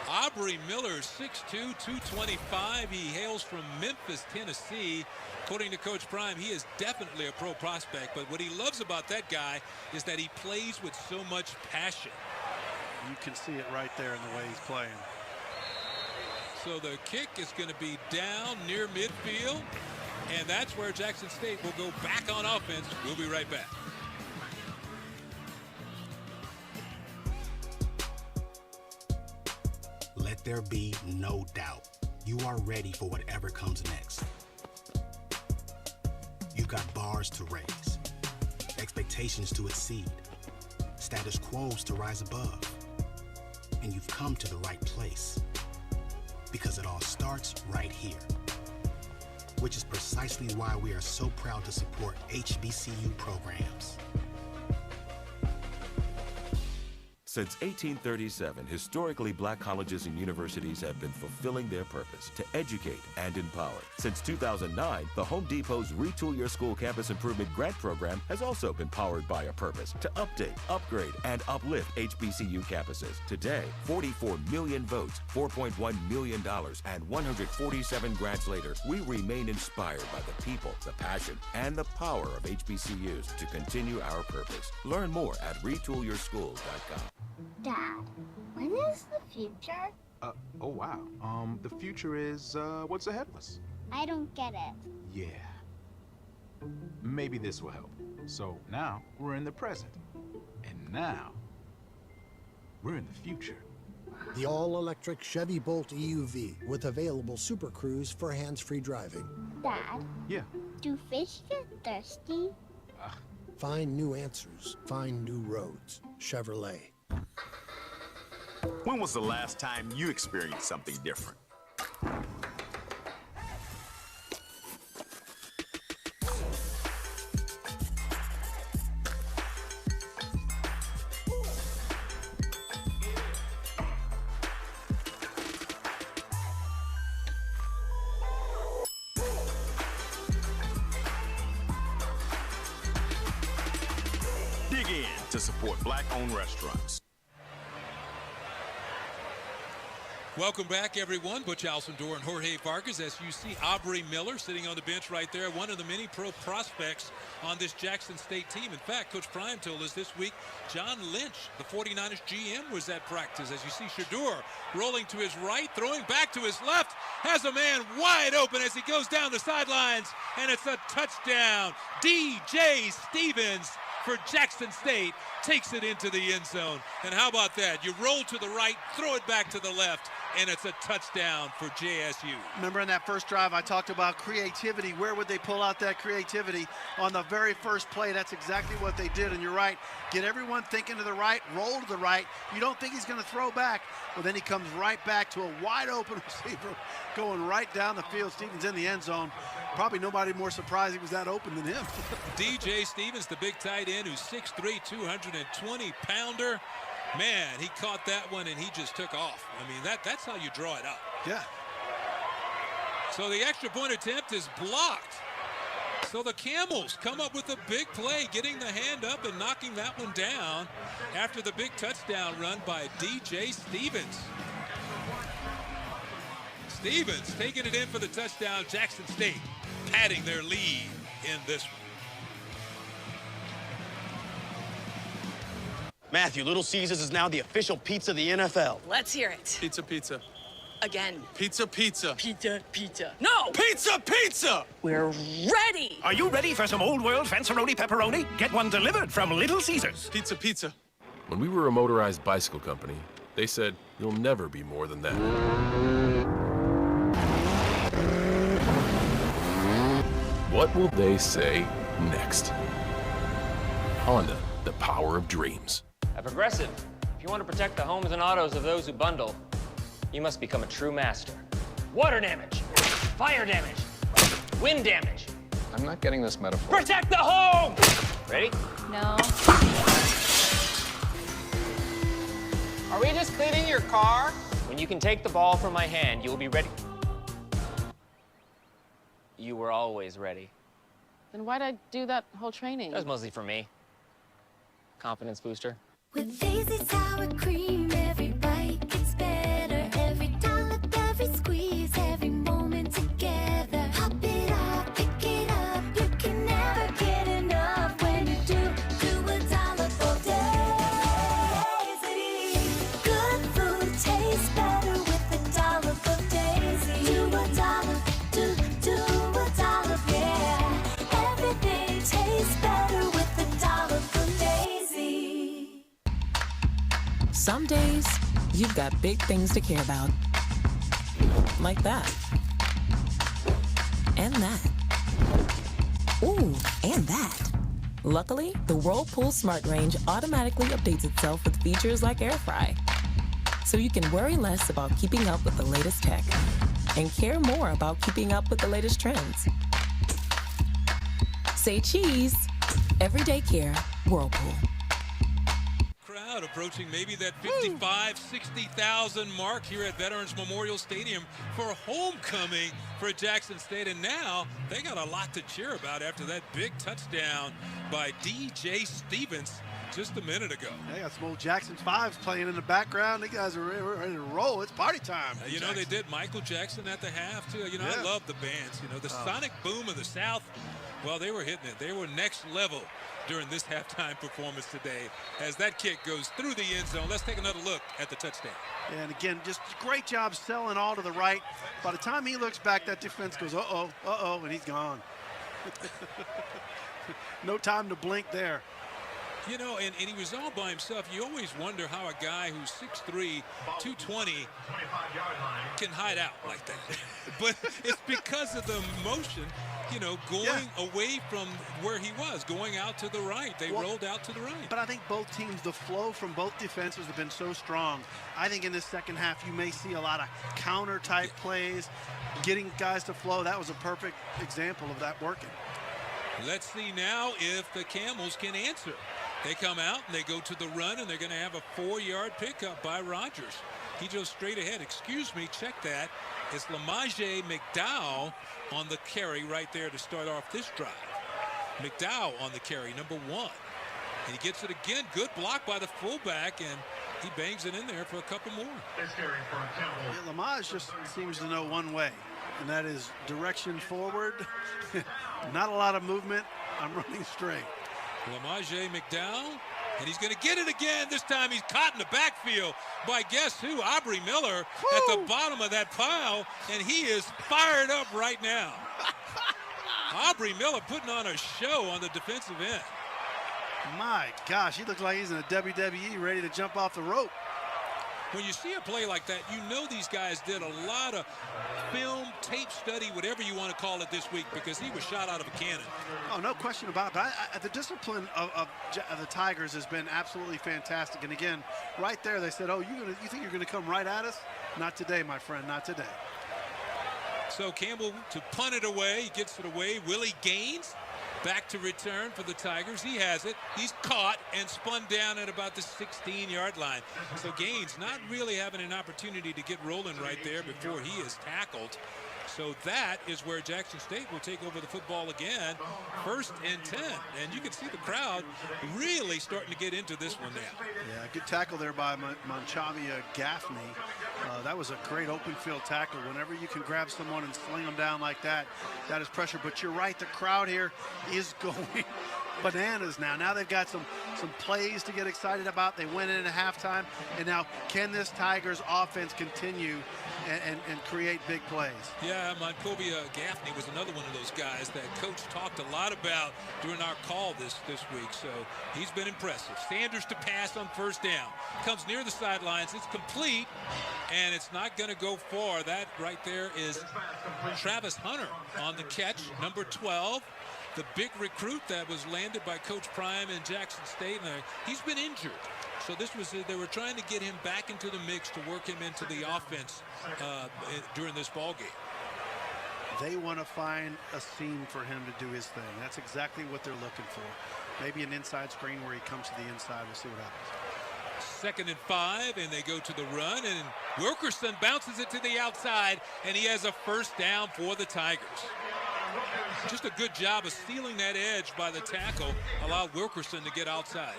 Aubrey Miller, 6'2", 225. He hails from Memphis, Tennessee. According to Coach Prime, he is definitely a pro prospect, but what he loves about that guy is that he plays with so much passion. You can see it right there in the way he's playing. So the kick is going to be down near midfield, and that's where Jackson State will go back on offense. We'll be right back. Let there be no doubt. You are ready for whatever comes next. You've got bars to raise, expectations to exceed, status quos to rise above. And you've come to the right place. Because it all starts right here. Which is precisely why we are so proud to support HBCU programs. Since 1837, historically black colleges and universities have been fulfilling their purpose to educate and empower. Since 2009, the Home Depot's Retool Your School Campus Improvement Grant Program has also been powered by a purpose to update, upgrade, and uplift HBCU campuses. Today, 44 million votes, $4.1 million, and 147 grants later, we remain inspired by the people, the passion, and the power of HBCUs to continue our purpose. Learn more at retoolyourschools.com. Dad, when is the future? Oh wow. The future is, what's ahead of us? I don't get it. Yeah. Maybe this will help. So now, we're in the present. And now, we're in the future. The all-electric Chevy Bolt EUV with available Super Cruise for hands-free driving. Dad? Yeah? Do fish get thirsty? Find new answers. Find new roads. Chevrolet. When was the last time you experienced something different? Dig in to support Black-owned restaurants. Welcome back, everyone. Butch Alcindor and Jorge Vargas. As you see, Aubrey Miller sitting on the bench right there, one of the many pro prospects on this Jackson State team. In fact, Coach Prime told us this week, John Lynch, the 49ers GM, was at practice. As you see, Shedeur rolling to his right, throwing back to his left, has a man wide open as he goes down the sidelines, and it's a touchdown. DJ Stevens for Jackson State takes it into the end zone. And how about that? You roll to the right, throw it back to the left, and it's a touchdown for JSU. Remember in that first drive I talked about creativity. Where would they pull out that creativity? On the very first play, that's exactly what they did. And you're right, get everyone thinking to the right, roll to the right. You don't think he's going to throw back. Well, then he comes right back to a wide open receiver going right down the field. Stevens in the end zone. Probably nobody more surprised he was that open than him. DJ Stevens, the big tight end, who's 6'3", 220-pounder. Man, he caught that one and he just took off. I mean, that's how you draw it up. Yeah. So the extra point attempt is blocked. So the Camels come up with a big play, getting the hand up and knocking that one down after the big touchdown run by DJ Stevens. Stevens taking it in for the touchdown. Jackson State padding their lead in this one. Matthew, Little Caesars is now the official pizza of the NFL. Let's hear it. Pizza, pizza. Again. Pizza, pizza. Pizza, pizza. No! Pizza, pizza! We're ready! Are you ready for some old world fanceroni pepperoni? Get one delivered from Little Caesars. Pizza, pizza. When we were a motorized bicycle company, they said, you'll never be more than that. What will they say next? Honda, the power of dreams. At Progressive, if you want to protect the homes and autos of those who bundle, you must become a true master. Water damage, fire damage, wind damage. I'm not getting this metaphor. Protect the home! Ready? No. Are we just cleaning your car? When you can take the ball from my hand, you will be ready. You were always ready. Then why'd I do that whole training? That was mostly for me. Confidence booster. With Daisy sour cream, every bite gets better. Every dollop, every squeeze, every moment together. Pop it up, pick it up. You can never get enough when you do a dollop all Daisy. Good food tastes better with a dollop of Daisy. Do a dollop, do a dollop, yeah. Everything tastes better with a dollop of Daisy. Some days, you've got big things to care about. Like that. And that. Ooh, and that. Luckily, the Whirlpool Smart Range automatically updates itself with features like Air Fry. So you can worry less about keeping up with the latest tech and care more about keeping up with the latest trends. Say cheese. Everyday care, Whirlpool. Crowd approaching maybe that 55, 60,000 mark here at Veterans Memorial Stadium for homecoming for Jackson State. And now they got a lot to cheer about after that big touchdown by DJ Stevens just a minute ago. They got some old Jackson 5s playing in the background. You guys are ready to roll. It's party time. You know, they did Michael Jackson at the half, too. You know, Yeah. I love the bands. You know, the sonic boom of the South, well, they were hitting it. They were next level during this halftime performance today as that kick goes through the end zone. Let's take another look at the touchdown. And again, just great job selling all to the right. By the time he looks back, that defense goes, and he's gone. No time to blink there. You know, and he was all by himself. You always wonder how a guy who's 6'3", 220 can hide out like that. But it's because of the motion, you know, going away from where he was, going out to the right. They rolled out to the right. But I think both teams, the flow from both defenses have been so strong. I think in this second half, you may see a lot of counter-type plays, getting guys to flow. That was a perfect example of that working. Let's see now if the Camels can answer. They come out and they go to the run, and they're going to have a 4-yard pickup by Rogers. He goes straight ahead. Excuse me, check that. It's Lamaje McDowell on the carry right there to start off this drive. McDowell on the carry, number 1. And he gets it again. Good block by the fullback, and he bangs it in there for a couple more. Yeah, Lamage just seems to know one way, and that is direction forward. Not a lot of movement. I'm running straight. Lamaje McDowell, and he's going to get it again. This time he's caught in the backfield by guess who? Aubrey Miller at the bottom of that pile, and he is fired up right now. Aubrey Miller putting on a show on the defensive end. My gosh, he looks like he's in a WWE ready to jump off the rope. When you see a play like that, you know these guys did a lot of film, tape study, whatever you want to call it this week, because he was shot out of a cannon. Oh, no question about it. But the discipline of the Tigers has been absolutely fantastic. And again, right there, they said, oh, you think you're going to come right at us? Not today, my friend, not today. So Campbell to punt it away. He gets it away. Willie Gaines back to return for the Tigers. He has it. He's caught and spun down at about the 16-yard line. So Gaines not really having an opportunity to get rolling right there before he is tackled. So that is where Jackson State will take over the football again. 1st and 10. And you can see the crowd really starting to get into this one now. Yeah, good tackle there by Monchavia Gaffney. That was a great open field tackle. Whenever you can grab someone and sling them down like that, that is pressure. But you're right, the crowd here is going bananas now. Now they've got some plays to get excited about. They went in at halftime, and now can this Tigers offense continue and create big plays? Yeah, Monchavia Gaffney was another one of those guys that Coach talked a lot about during our call this week. So he's been impressive. Sanders to pass on 1st down. Comes near the sidelines. It's complete, and it's not going to go far. That right there is Travis Hunter on the catch, number 12. The big recruit that was landed by Coach Prime in Jackson State. And he's been injured. So they were trying to get him back into the mix to work him into the offense during this ball game. They want to find a seam for him to do his thing. That's exactly what they're looking for. Maybe an inside screen where he comes to the inside. We'll see what happens. 2nd and 5, and they go to the run, and Wilkerson bounces it to the outside, and he has a 1st down for the Tigers. Just a good job of stealing that edge by the tackle, allowed Wilkerson to get outside.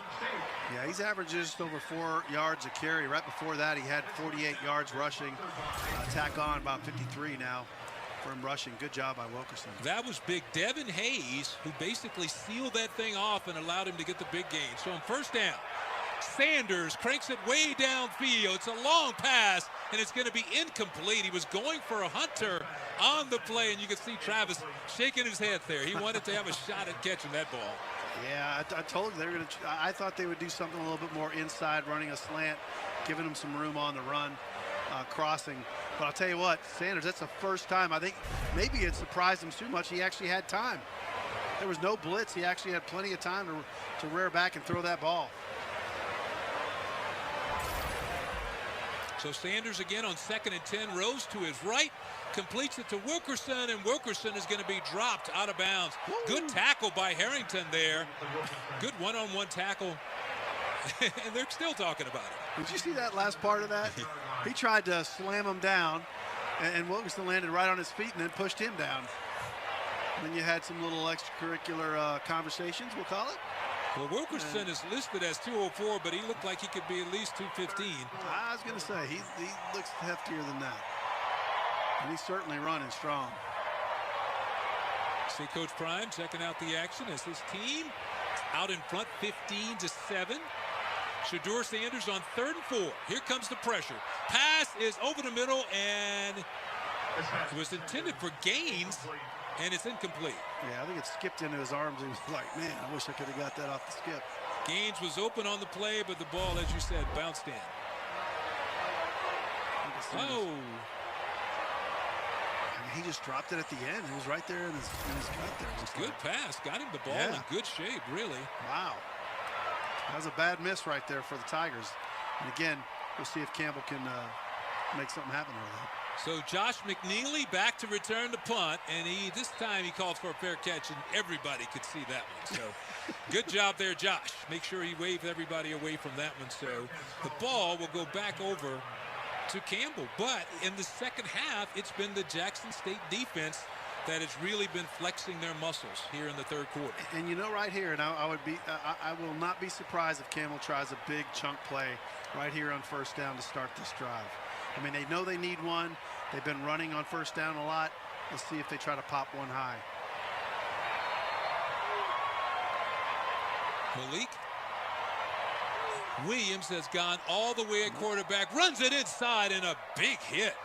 Yeah, he's averaging just over 4 yards a carry. Right before that, he had 48 yards rushing. Tack on about 53 now for him rushing. Good job by Wilkerson. That was big. Devin Hayes, who basically sealed that thing off and allowed him to get the big gain. So on 1st down, Sanders cranks it way downfield. It's a long pass, and it's going to be incomplete. He was going for a Hunter on the play, and you can see Travis shaking his head there. He wanted to have a shot at catching that ball. Yeah, I told you they were going to. I thought they would do something a little bit more inside, running a slant, giving him some room on the run, crossing. But I'll tell you what, Sanders, that's the 1st time. I think maybe it surprised him too much. He actually had time. There was no blitz. He actually had plenty of time to rear back and throw that ball. So Sanders again on 2nd and 10, Rose to his right, completes it to Wilkerson, and Wilkerson is going to be dropped out of bounds. Woo. Good tackle by Harrington there. Good one-on-one tackle, and they're still talking about it. Did you see that last part of that? He tried to slam him down, and Wilkerson landed right on his feet and then pushed him down. And then you had some little extracurricular conversations, we'll call it. Well, Wilkerson is listed as 204, but he looked like he could be at least 215. I was going to say, he looks heftier than that. And he's certainly running strong. See Coach Prime checking out the action as his team out in front 15-7. Shedeur Sanders on 3rd and 4. Here comes the pressure. Pass is over the middle, and it was intended for Gaines, and it's incomplete. Yeah, I think it skipped into his arms. He was like, man, I wish I could have got that off the skip. Gaines was open on the play, but the ball, as you said, bounced in. Oh. He just dropped it at the end. He was right there in his gut there. It's a good pass. Got him the ball in good shape, really. Wow. That was a bad miss right there for the Tigers. And again, we'll see if Campbell can make something happen with that. So Josh McNeely back to return the punt, and this time he called for a fair catch, and everybody could see that one. So good job there, Josh. Make sure he waved everybody away from that one. So the ball will go back over to Campbell. But in the second half, it's been the Jackson State defense that has really been flexing their muscles here in the third quarter. And you know, right here, and I will not be surprised if Campbell tries a big chunk play right here on first down to start this drive. I mean, they know they need one. They've been running on first down a lot. Let's see if they try to pop one high. Malik Williams has gone all the way at quarterback, runs it inside, and a big hit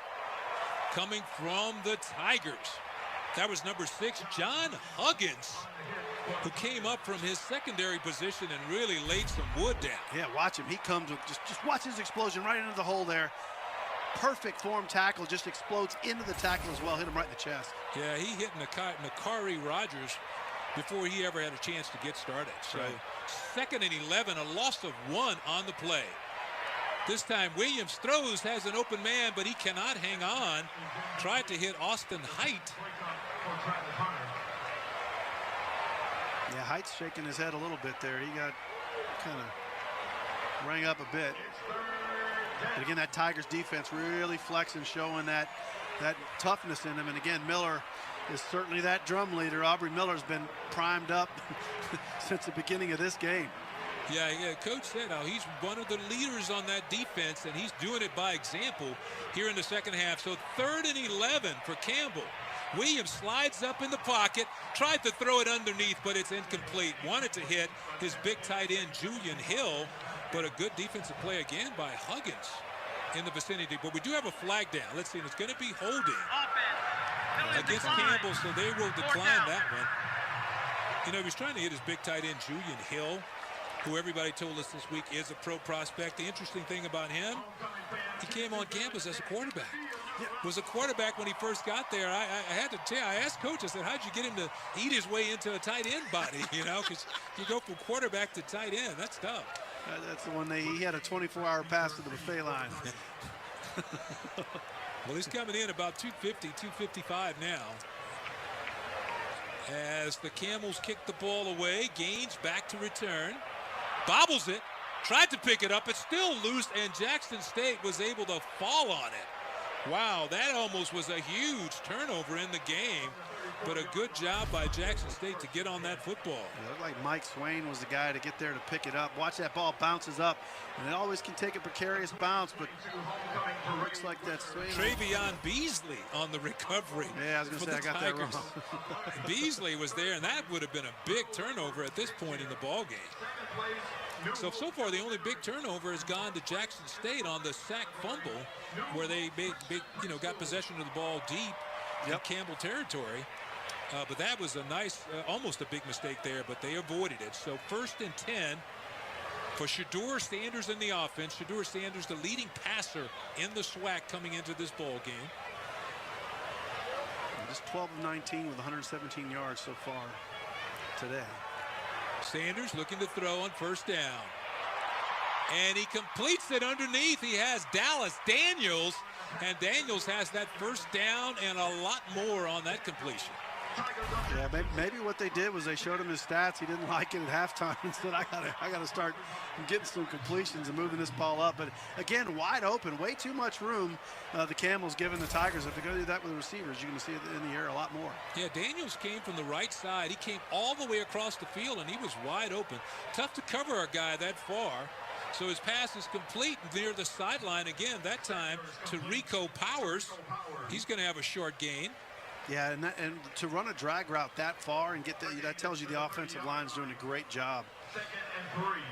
coming from the Tigers. That was number 6, John Huggins, who came up from his secondary position and really laid some wood down. Yeah, watch him. He comes with just watch his explosion right into the hole there. Perfect form tackle, just explodes into the tackle as well. Hit him right in the chest. Yeah, he hit Nakari Rogers before he ever had a chance to get started. So second and 11, a loss of 1 on the play. This time Williams throws, has an open man, but he cannot hang on. Tried to hit Austin Height. Yeah, Height's shaking his head a little bit there. He got kind of rang up a bit. But again, that Tigers defense really flexing, showing that toughness in them. And again, Miller is certainly that drum leader. Aubrey Miller's been primed up since the beginning of this game. Yeah, Coach said how he's one of the leaders on that defense, and he's doing it by example here in the second half. So 3rd and 11 for Campbell. Williams slides up in the pocket, tried to throw it underneath, but it's incomplete. Wanted to hit his big tight end, Julian Hill, but a good defensive play again by Huggins in the vicinity. But we do have a flag down. Let's see, it's going to be holding against Campbell, so they will decline that one. You know, he was trying to hit his big tight end, Julian Hill, who everybody told us this week is a pro prospect. The interesting thing about him, he came on campus as a quarterback. Was a quarterback when he first got there. I had to tell you, I asked Coach, I said, how'd you get him to eat his way into a tight end body, you know, because you go from quarterback to tight end. That's tough. That's the one he had a 24-hour pass to the buffet line. Well, he's coming in about 250, 255 now. As the Camels kick the ball away, Gaines back to return. Bobbles it, tried to pick it up, it's still loose, and Jackson State was able to fall on it. Wow, that almost was a huge turnover in the game, but a good job by Jackson State to get on that football. It looked like Mike Swain was the guy to get there to pick it up. Watch that ball bounces up, and it always can take a precarious bounce, but it looks like that Swain. Travion Beasley on the recovery. Yeah, I was going to say, I got that wrong. Beasley was there, and that would have been a big turnover at this point in the ball game. So far, the only big turnover has gone to Jackson State on the sack fumble, where they got possession of the ball deep in Campbell territory. But that was a nice, almost a big mistake there, but they avoided it. So 1st and 10 for Shedeur Sanders in the offense. Shedeur Sanders, the leading passer in the SWAC coming into this ball game. Just 12 of 19 with 117 yards so far today. Sanders looking to throw on 1st down. And he completes it underneath. He has Dallas Daniels, and Daniels has that 1st down and a lot more on that completion. Yeah, maybe what they did was they showed him his stats. He didn't like it at halftime and said, I gotta start getting some completions and moving this ball up. But again, wide open, way too much room. The Camels giving the Tigers. If they're going to do that with the receivers, you're going to see it in the air a lot more. Yeah, Daniels came from the right side. He came all the way across the field, and he was wide open. Tough to cover a guy that far. So his pass is complete near the sideline again, that time to Rico Powers. He's going to have a short gain. Yeah, and to run a drag route that far and get that tells you the offensive line is doing a great job. 2nd and 3.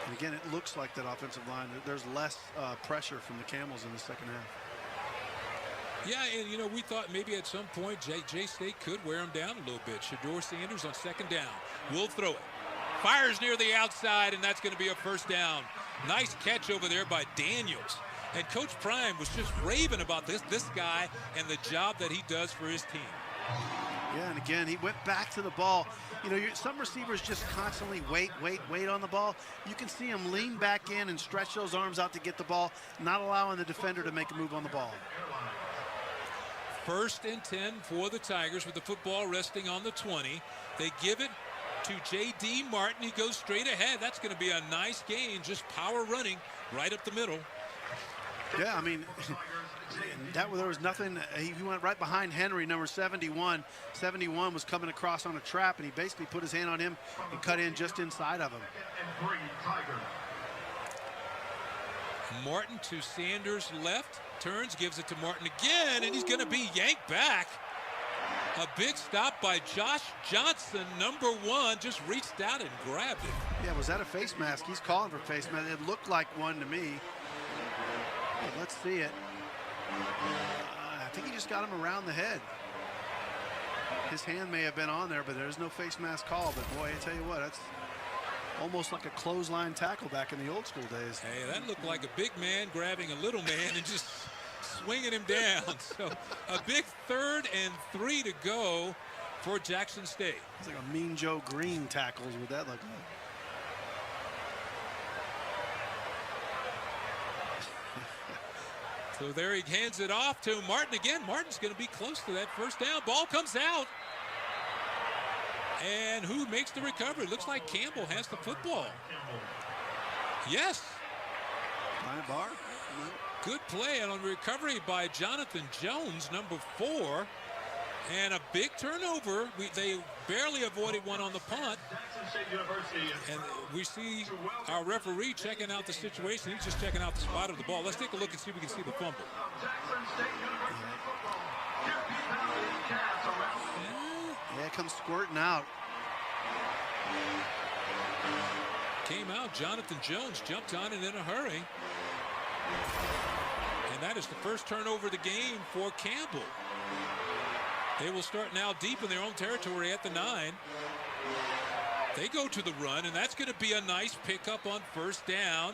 And again, it looks like that offensive line, there's less pressure from the Camels in the second half. Yeah, and, you know, we thought maybe at some point J-State could wear him down a little bit. Shador Sanders on second down. Will throw it. Fires near the outside, and that's going to be a first down. Nice catch over there by Daniels. And Coach Prime was just raving about this guy and the job that he does for his team. Yeah, and again, he went back to the ball. You know, some receivers just constantly wait on the ball. You can see him lean back in and stretch those arms out to get the ball, not allowing the defender to make a move on the ball. 1st and 10 for the Tigers with the football resting on the 20. They give it to J.D. Martin. He goes straight ahead. That's going to be a nice gain, just power running right up the middle. Yeah, I mean, there was nothing. He went right behind Henry, number 71. 71 was coming across on a trap, and he basically put his hand on him and cut in just inside of him. Martin to Sanders left, turns, gives it to Martin again, and he's going to be yanked back. A big stop by Josh Johnson, number 1, just reached out and grabbed it. Yeah, was that a face mask? He's calling for face mask. It looked like one to me. Well, let's see it. I think he just got him around the head. His hand may have been on there, but there's no face mask call. But boy, I tell you what, that's almost like a clothesline tackle back in the old school days. Hey, that looked like a big man grabbing a little man and just swinging him down. So a big 3rd and 3 to go for Jackson State. It's like a Mean Joe Green tackles with that look like. So there he hands it off to Martin again. Martin's going to be close to that first down. Ball comes out. And who makes the recovery? Looks like Campbell has the football. Yes. Brian Barr. Good play on recovery by Jonathan Jones, number 4. And a big turnover. They barely avoided one on the punt. And we see our referee checking out the situation. He's just checking out the spot of the ball. Let's take a look and see if we can see the fumble. Yeah, it comes squirting out. Came out. Jonathan Jones jumped on it in a hurry. And that is the first turnover of the game for Campbell. They will start now deep in their own territory at the 9. They go to the run, and that's going to be a nice pickup on first down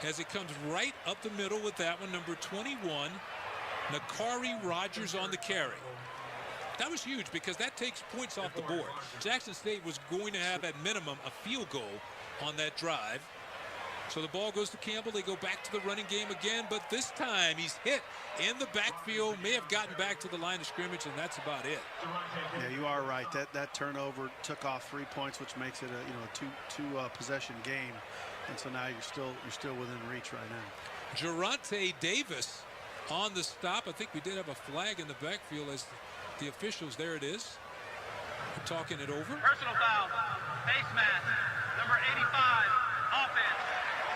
as it comes right up the middle with that one, number 21, Nakari Rogers on the carry. That was huge because that takes points off the board. Jackson State was going to have at minimum a field goal on that drive. So the ball goes to Campbell. They go back to the running game again, but this time he's hit in the backfield, may have gotten back to the line of scrimmage, and that's about it. Yeah, you are right. That turnover took off 3 points, which makes it a two possession game, and so now you're still within reach right now. Geronte Davis on the stop. I think we did have a flag in the backfield as the officials. There it is. We're talking it over. Personal foul. Face mask. Number 85. Offense.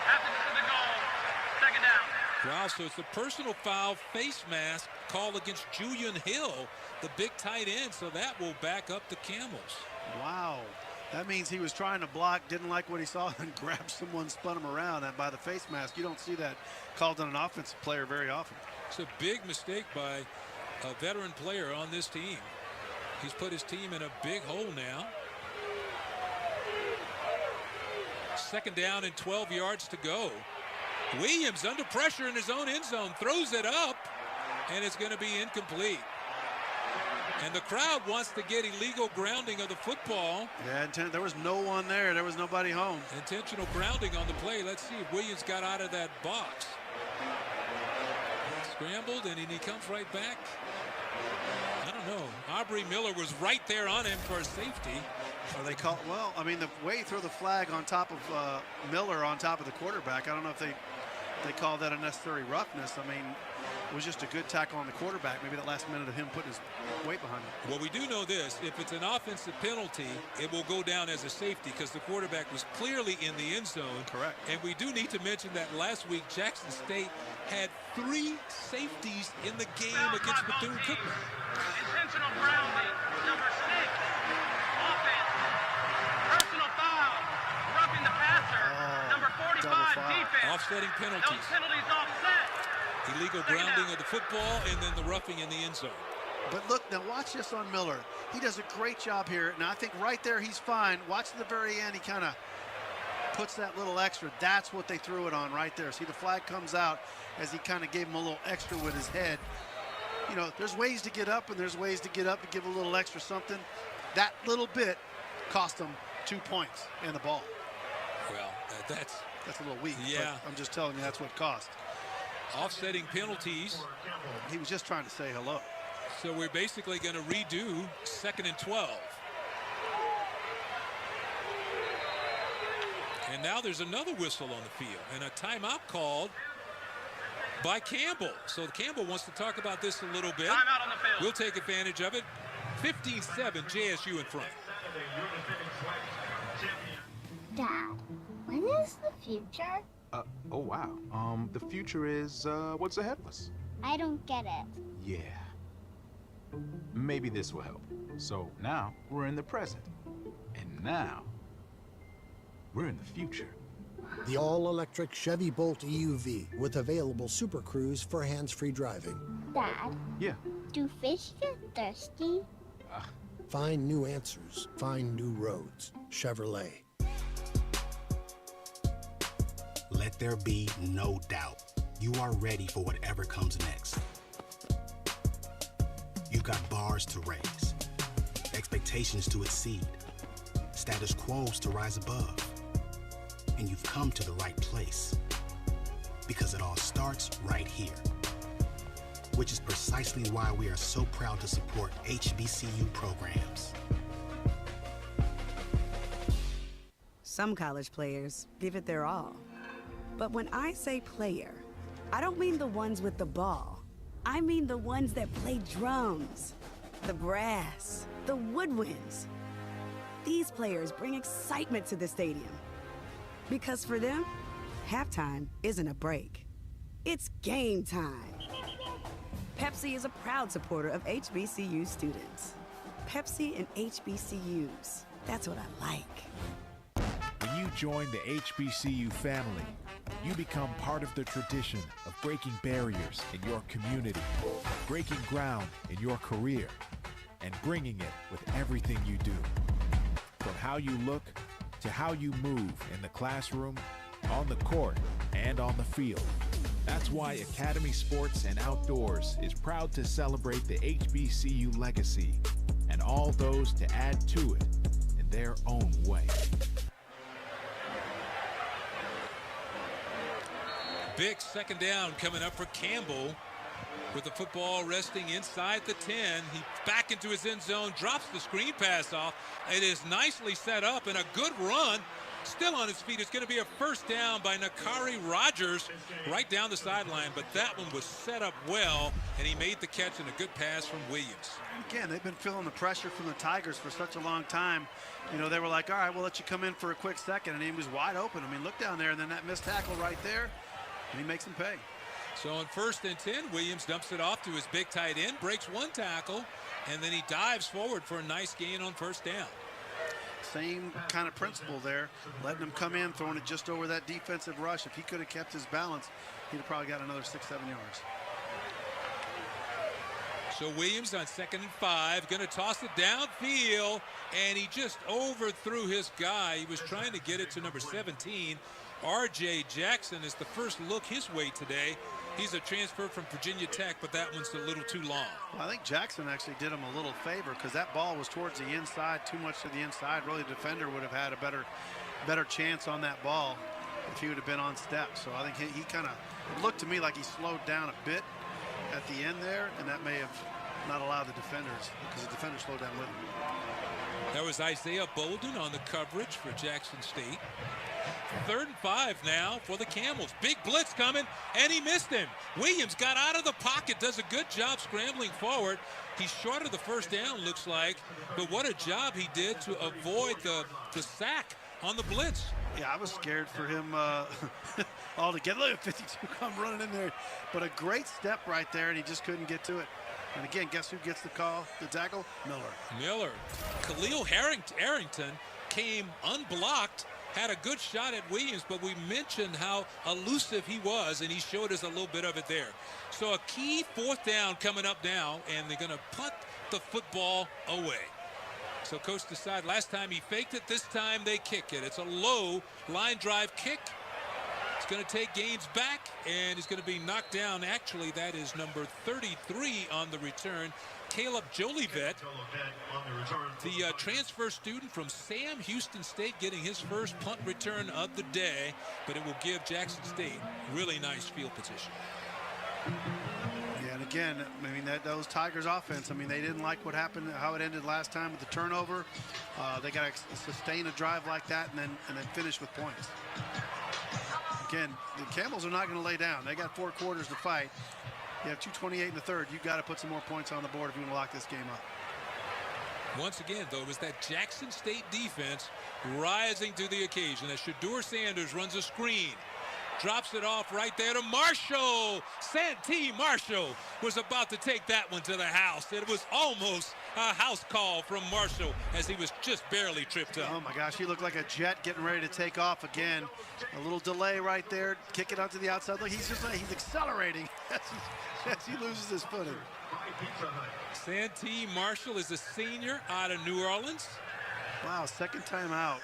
After to the goal. Second down. Wow, so it's a personal foul face mask call against Julian Hill, the big tight end, so that will back up the Camels. Wow. That means he was trying to block, didn't like what he saw, and grabbed someone, spun him around by the face mask. You don't see that called on an offensive player very often. It's a big mistake by a veteran player on this team. He's put his team in a big hole now. Second down and 12 yards to go. Williams under pressure in his own end zone, throws it up, and it's going to be incomplete. And the crowd wants to get illegal grounding of the football. Yeah, there was no one there. There was nobody home. Intentional grounding on the play. Let's see if Williams got out of that box. Scrambled, and he comes right back. I don't know. Aubrey Miller was right there on him for a safety. Or they call, well, I mean, the way you throw the flag on top of Miller on top of the quarterback, I don't know if they call that unnecessary roughness. I mean, it was just a good tackle on the quarterback. Maybe that last minute of him putting his weight behind it. Well, we do know this. If it's an offensive penalty, it will go down as a safety because the quarterback was clearly in the end zone. Correct. And we do need to mention that last week, Jackson State had 3 safeties in the game against Bethune-Cookman. Intentional grounding, number 6. Offense. Personal foul. Roughing the passer. Number 45, defense. Offsetting penalties. Those penalties offset. Illegal grounding of the football and then the roughing in the end zone. But look, now watch this on Miller. He does a great job here. Now I think right there he's fine. Watch at the very end, he kind of puts that little extra. That's what they threw it on right there. See, the flag comes out as he kind of gave him a little extra with his head. You know, there's ways to get up and there's ways to get up and give a little extra something. That little bit cost them 2 points and the ball. Well, that's a little weak. Yeah. But I'm just telling you that's what cost. Offsetting penalties. He was just trying to say hello. So we're basically going to redo 2nd and 12. And now there's another whistle on the field and a timeout called by Campbell. So Campbell wants to talk about this a little bit. Timeout on the field. We'll take advantage of it. 15-7, JSU in front. Dad, when is the future? Oh, wow. The future is, what's ahead of us? I don't get it. Yeah. Maybe this will help. So now we're in the present. And now we're in the future. The all-electric Chevy Bolt EUV with available Super Cruise for hands-free driving. Dad, Yeah. do fish get thirsty? Find new answers. Find new roads. Chevrolet. Let there be no doubt. You are ready for whatever comes next. You've got bars to raise, expectations to exceed, status quos to rise above. And you've come to the right place. Because it all starts right here. Which is precisely why we are so proud to support HBCU programs. Some college players give it their all. But when I say player, I don't mean the ones with the ball. I mean the ones that play drums, the brass, the woodwinds. These players bring excitement to the stadium. Because for them, halftime isn't a break. It's game time. Pepsi is a proud supporter of HBCU students. Pepsi and HBCUs. That's what I like. When you join the HBCU family, you become part of the tradition of breaking barriers in your community, breaking ground in your career, and bringing it with everything you do. From how you look to how you move in the classroom, on the court, and on the field. That's why Academy Sports and Outdoors is proud to celebrate the HBCU legacy and all those to add to it in their own way. Big 2nd down coming up for Campbell with the football resting inside the 10. He back into his end zone, drops the screen pass off. It is nicely set up and a good run. Still on his feet. It's going to be a 1st down by Nakari Rogers right down the sideline, but that one was set up well, and he made the catch and a good pass from Williams. Again, they've been feeling the pressure from the Tigers for such a long time. You know, they were like, all right, we'll let you come in for a quick second, and he was wide open. I mean, look down there, and then that missed tackle right there, and he makes him pay. So on 1st and 10, Williams dumps it off to his big tight end, breaks one tackle, and then he dives forward for a nice gain on 1st down. Same kind of principle there, letting him come in, throwing it just over that defensive rush. If he could have kept his balance, he'd have probably got another 6-7 yards. So Williams on 2nd and 5, going to toss it downfield, and he just overthrew his guy. He was trying to get it to number 17. R.J. Jackson is the first look his way today. He's a transfer from Virginia Tech, but that one's a little too long. Well, I think Jackson actually did him a little favor because that ball was towards the inside, too much to the inside. Really, the defender would have had a better chance on that ball if he would have been on step. So I think he kind of, it looked to me like he slowed down a bit at the end there, and that may have not allowed the defenders, because the defenders slowed down with him. That was Isaiah Bolden on the coverage for Jackson State. 3rd and 5 now for the Camels. Big blitz coming, and he missed him. Williams got out of the pocket, does a good job scrambling forward. He's short of the 1st down, looks like, but what a job he did to avoid the sack on the blitz. Yeah, I was scared for him altogether. Look at 52 come running in there, but a great step right there, and he just couldn't get to it. And again, guess who gets the call, the tackle? Miller. Khalil Harrington came unblocked had a good shot at Williams, but we mentioned how elusive he was, and he showed us a little bit of it there. So a key 4th down coming up now, and they're going to punt the football away. So coach decided last time he faked it, this time they kick it. It's a low line drive kick. It's going to take gains back, and he's going to be knocked down. Actually, that is number 33 on the return, Caleb Jolivet, the transfer student from Sam Houston State, getting his first punt return of the day, but it will give Jackson State really nice field position. Yeah, and again, I mean, those Tigers offense, I mean, they didn't like what happened, how it ended last time with the turnover. They got to sustain a drive like that and then finish with points. Again, the Campbells are not going to lay down. They got 4 quarters to fight. You have 2:28 in the third. You've got to put some more points on the board if you want to lock this game up. Once again, though, it was that Jackson State defense rising to the occasion as Shedeur Sanders runs a screen. Drops it off right there to Marshall. Santee Marshall was about to take that one to the house. It was almost a house call from Marshall as he was just barely tripped up. Oh my gosh, he looked like a jet getting ready to take off again. A little delay right there. Kick it out to the outside. Look, he's accelerating as he loses his footing. Santee Marshall is a senior out of New Orleans. Wow, second time out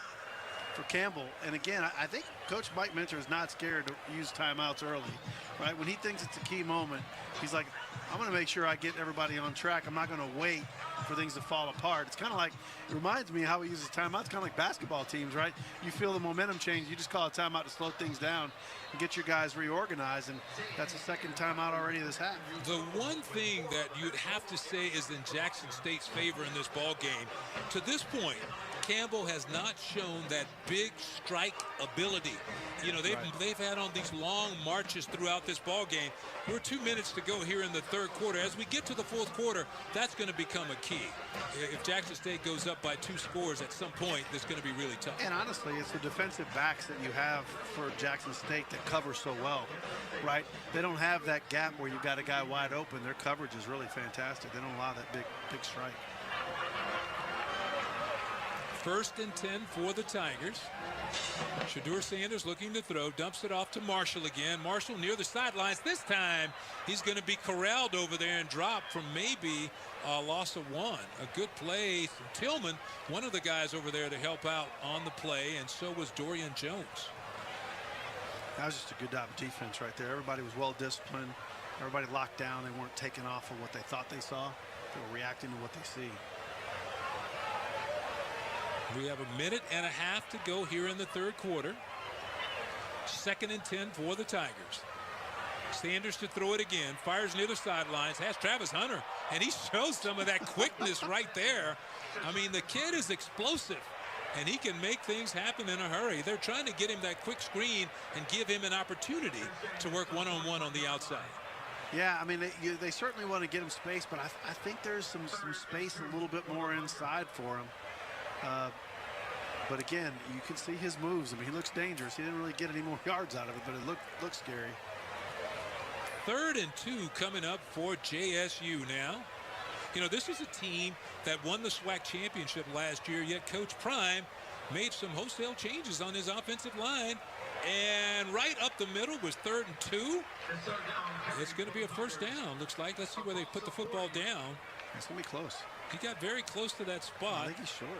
for Campbell. And again, I think Coach Mike Minter is not scared to use timeouts early, right? When he thinks it's a key moment, he's like, I'm going to make sure I get everybody on track. I'm not going to wait for things to fall apart. It's kind of like, it reminds me of how he uses timeouts, kind of like basketball teams, right? You feel the momentum change, you just call a timeout to slow things down and get your guys reorganized, and that's the second timeout already this half. The one thing that you'd have to say is in Jackson State's favor in this ball game, to this point, Campbell has not shown that big strike ability. You know, they've had on these long marches throughout this ball game. We're 2 minutes to go here in the third quarter. As we get to the fourth quarter, that's going to become a key. If Jackson State goes up by 2 scores at some point, that's going to be really tough. And honestly, it's the defensive backs that you have for Jackson State that cover so well, right? They don't have that gap where you've got a guy wide open. Their coverage is really fantastic. They don't allow that big strike. 1st and 10 for the Tigers. Shedeur Sanders looking to throw, dumps it off to Marshall again. Marshall near the sidelines. This time he's going to be corralled over there and dropped from maybe a loss of 1. A good play from Tillman, one of the guys over there to help out on the play, and so was Dorian Jones. That was just a good job of defense right there. Everybody was well disciplined. Everybody locked down. They weren't taking off of what they thought they saw. They were reacting to what they see. We have 1.5 minutes to go here in the third quarter. 2nd and 10 for the Tigers. Sanders to throw it again. Fires near the sidelines. Has Travis Hunter. And he shows some of that quickness right there. I mean, the kid is explosive. And he can make things happen in a hurry. They're trying to get him that quick screen and give him an opportunity to work one-on-one on the outside. Yeah, I mean, they certainly want to get him space, but I think there's some space a little bit more inside for him. But again, you can see his moves. I mean, he looks dangerous. He didn't really get any more yards out of it, but it looks scary. 3rd and 2 coming up for JSU now. You know, this is a team that won the SWAC championship last year, yet Coach Prime made some wholesale changes on his offensive line. And right up the middle was 3rd and 2. It's going to be a first down, looks like. Let's see where they put the football down. It's going to be close. He got very close to that spot. I think he's short.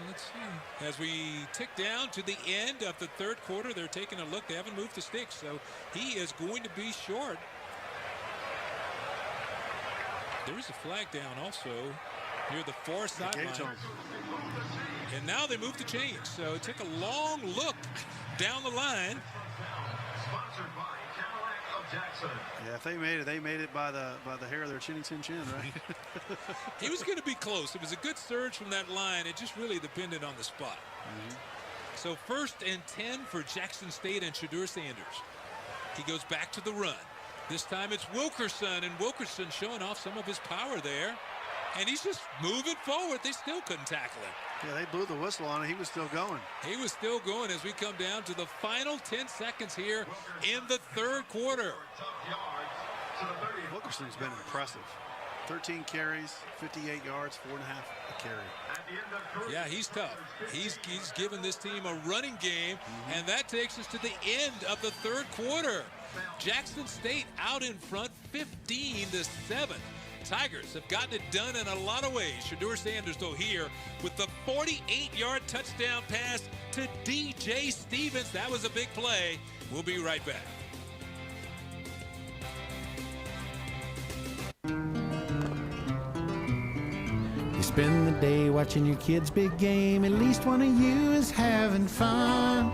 Let's see. As we tick down to the end of the third quarter, they're taking a look. They haven't moved the sticks, so he is going to be short. There is a flag down also near the far sideline. And now they move the chains. So take a long look down the line. Yeah, if they made it by the hair of their chin, right? He was going to be close. It was a good surge from that line. It just really depended on the spot. So 1st and 10 for Jackson State and Shedeur Sanders. He goes back to the run. This time it's Wilkerson, and Wilkerson showing off some of his power there. And he's just moving forward. They still couldn't tackle him. Yeah, they blew the whistle on it. He was still going. He was still going as we come down to the final 10 seconds here in the third quarter. Wilkerson's been impressive. 13 carries, 58 yards, 4.5 a carry. Yeah, he's tough. He's given this team a running game, and that takes us to the end of the third quarter. Jackson State out in front, 15-7. Tigers have gotten it done in a lot of ways. Shedeur Sanders, though, here with the 48-yard touchdown pass to DJ Stevens. That was a big play. We'll be right back. You spend the day watching your kid's big game. At least one of you is having fun.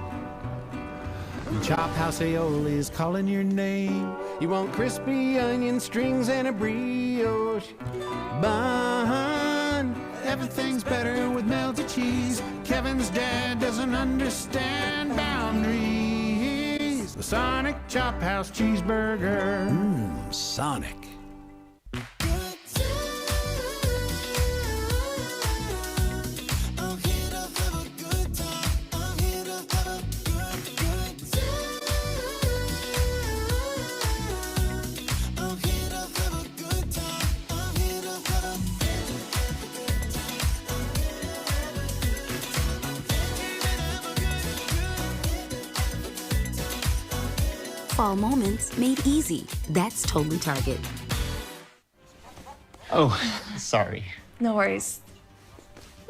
And Chop House Aioli is calling your name. You want crispy onion strings and a brioche bun. Everything's better with melted cheese. Kevin's dad doesn't understand boundaries. The Sonic Chop House cheeseburger. Sonic. Fall moments made easy. That's totally Target. Oh, sorry. No worries.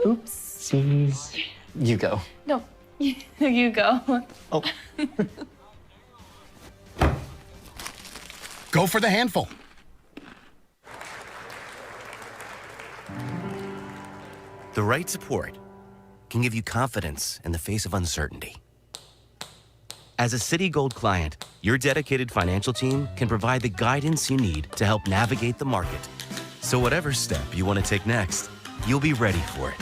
Oopsies. You go. No, you go. Oh. Go for the handful. The right support can give you confidence in the face of uncertainty. As a Citi Gold client, your dedicated financial team can provide the guidance you need to help navigate the market. So whatever step you want to take next, you'll be ready for it.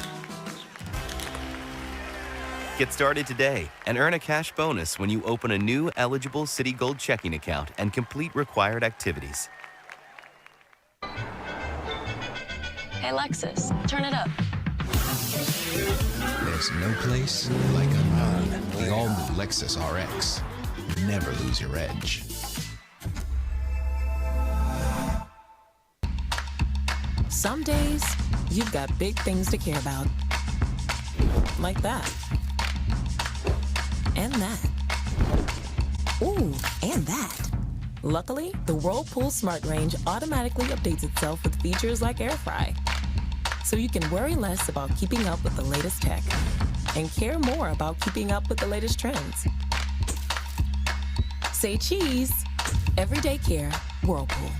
Get started today and earn a cash bonus when you open a new eligible Citi Gold checking account and complete required activities. Hey, Lexus, turn it up. There's no place like a run. The all-new Lexus RX. Never lose your edge. Some days, you've got big things to care about. Like that. And that. Ooh, and that. Luckily, the Whirlpool Smart Range automatically updates itself with features like air fry. So you can worry less about keeping up with the latest tech and care more about keeping up with the latest trends. Say cheese. Everyday care, Whirlpool.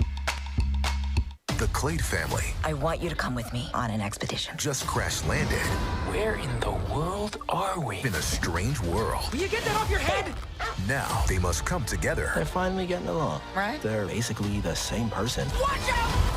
The Clade family I want you to come with me on an expedition. just crash landed Where in the world are we? in a strange world. Will you get that off your head? Now they must come together They're finally getting along. Right? They're basically the same person. Watch out!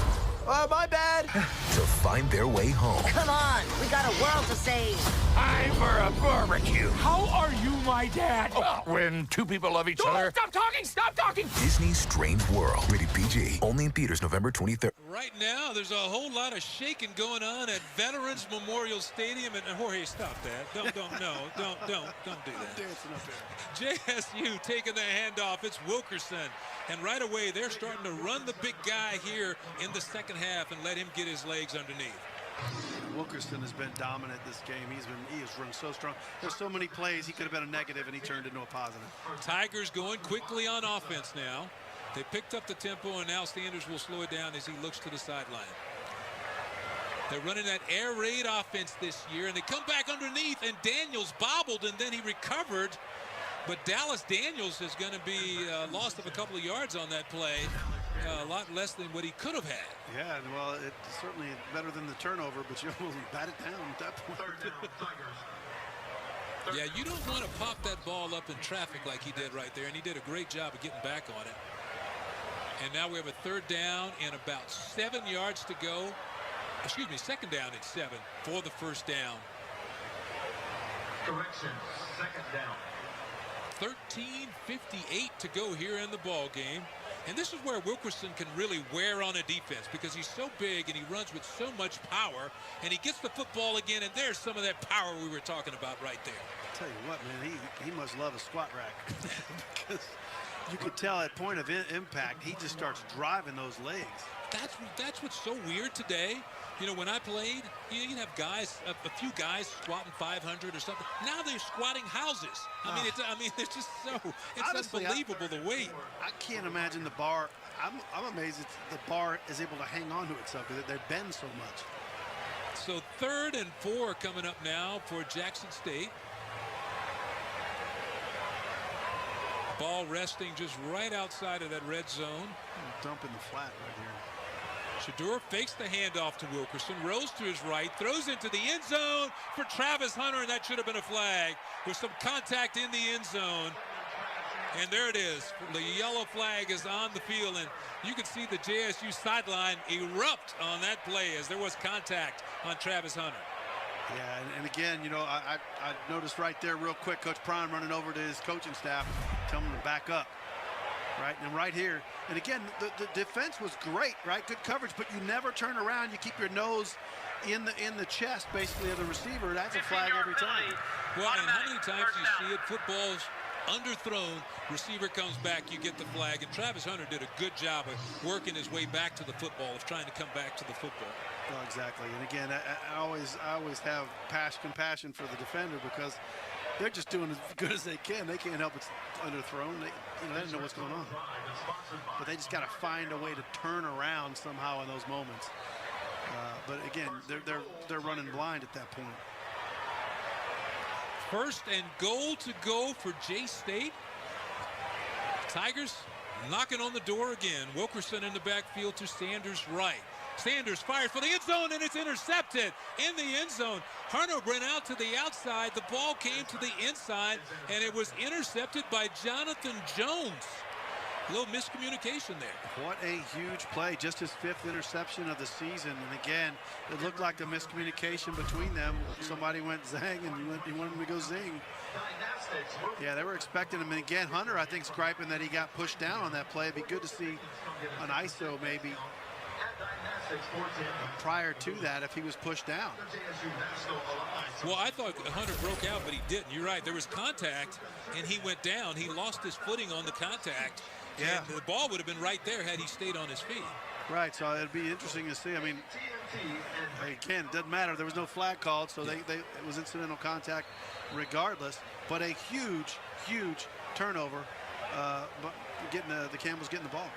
Oh, my bad. to find their way home. Come on, we got a world to save. Time for a barbecue. How are you my dad? When two people love each other. Stop talking! Stop talking! Disney's Strange World. Rated PG. Only in theaters November 23rd. Right now, there's a whole lot of shaking going on at Veterans Memorial Stadium. And Jorge, stop that. Don't do that. Dancing up there. JSU taking the handoff. It's Wilkerson. And right away, they're starting to run the big guy here in the second half and let him get his legs underneath. Wilkerson has been dominant this game. He has run so strong. There's so many plays he could have been a negative and he turned into a positive. Tigers going quickly on offense now. They picked up the tempo and now Sanders will slow it down as he looks to the sideline. They're running that air raid offense this year and they come back underneath and Daniels bobbled and then he recovered. But Dallas Daniels is going to be lost of a couple of yards on that play. A lot less than what he could have had. Yeah, well, it's certainly better than the turnover, but you almost bat it down at that point. Yeah, you don't want to pop that ball up in traffic like he did right there, and he did a great job of getting back on it. And now we have a third down and about 7 yards to go. Excuse me, second down and 7 for the first down. Correction, second down. 13:58 to go here in the ball game. And this is where Wilkerson can really wear on a defense because he's so big and he runs with so much power and he gets the football again and there's some of that power we were talking about right there. Tell you what, man, he must love a squat rack. Because you could tell at point of impact, he just starts driving those legs. That's what's so weird today. You know, when I played, you'd have guys, a few guys squatting 500 or something. Now they're squatting houses. I mean, it's just it's honestly, unbelievable the weight. I can't imagine the bar. I'm amazed the bar is able to hang on to itself because they bend so much. So 3rd and 4 coming up now for Jackson State. Ball resting just right outside of that red zone. Dumping the flat right here. Shedeur fakes the handoff to Wilkerson, rolls to his right, throws into the end zone for Travis Hunter, and that should have been a flag with some contact in the end zone. And there it is. The yellow flag is on the field, and you can see the JSU sideline erupt on that play as there was contact on Travis Hunter. Yeah, and again, you know, I noticed right there real quick, Coach Prime running over to his coaching staff, telling him to back up. Right, and right here, and again, the defense was great, right? Good coverage, but you never turn around. You keep your nose in the chest, basically, of the receiver. That's a flag every time. Well, and how many times do you see it? Football's underthrown, receiver comes back, you get the flag, and Travis Hunter did a good job of working his way back to the football, of trying to come back to the football. Well, exactly, and again, I always have compassion for the defender because they're just doing as good as they can. They can't help it's underthrown. They don't know what's going on. But they just got to find a way to turn around somehow in those moments. But again, they're running blind at that point. 1st and goal to go for J-State. Tigers knocking on the door again. Wilkerson in the backfield to Sanders' right. Sanders fires for the end zone, and it's intercepted in the end zone. Hunter ran out to the outside. The ball came to the inside, and it was intercepted by Jonathan Jones. A little miscommunication there. What a huge play. Just his 5th interception of the season. And again, it looked like a miscommunication between them. Somebody went zang, and he wanted him to go zing. Yeah, they were expecting him. And again, Hunter, I think, is griping that he got pushed down on that play. It'd be good to see an ISO maybe prior to that if he was pushed down. Well, I thought Hunter broke out, but he didn't. You're right. There was contact, and he went down. He lost his footing on the contact. Yeah. And the ball would have been right there had he stayed on his feet. Right, so it'd be interesting to see. I mean, again, it doesn't matter. There was no flag called, so it was incidental contact regardless. But a huge, huge turnover. But the Campbell's getting the ball.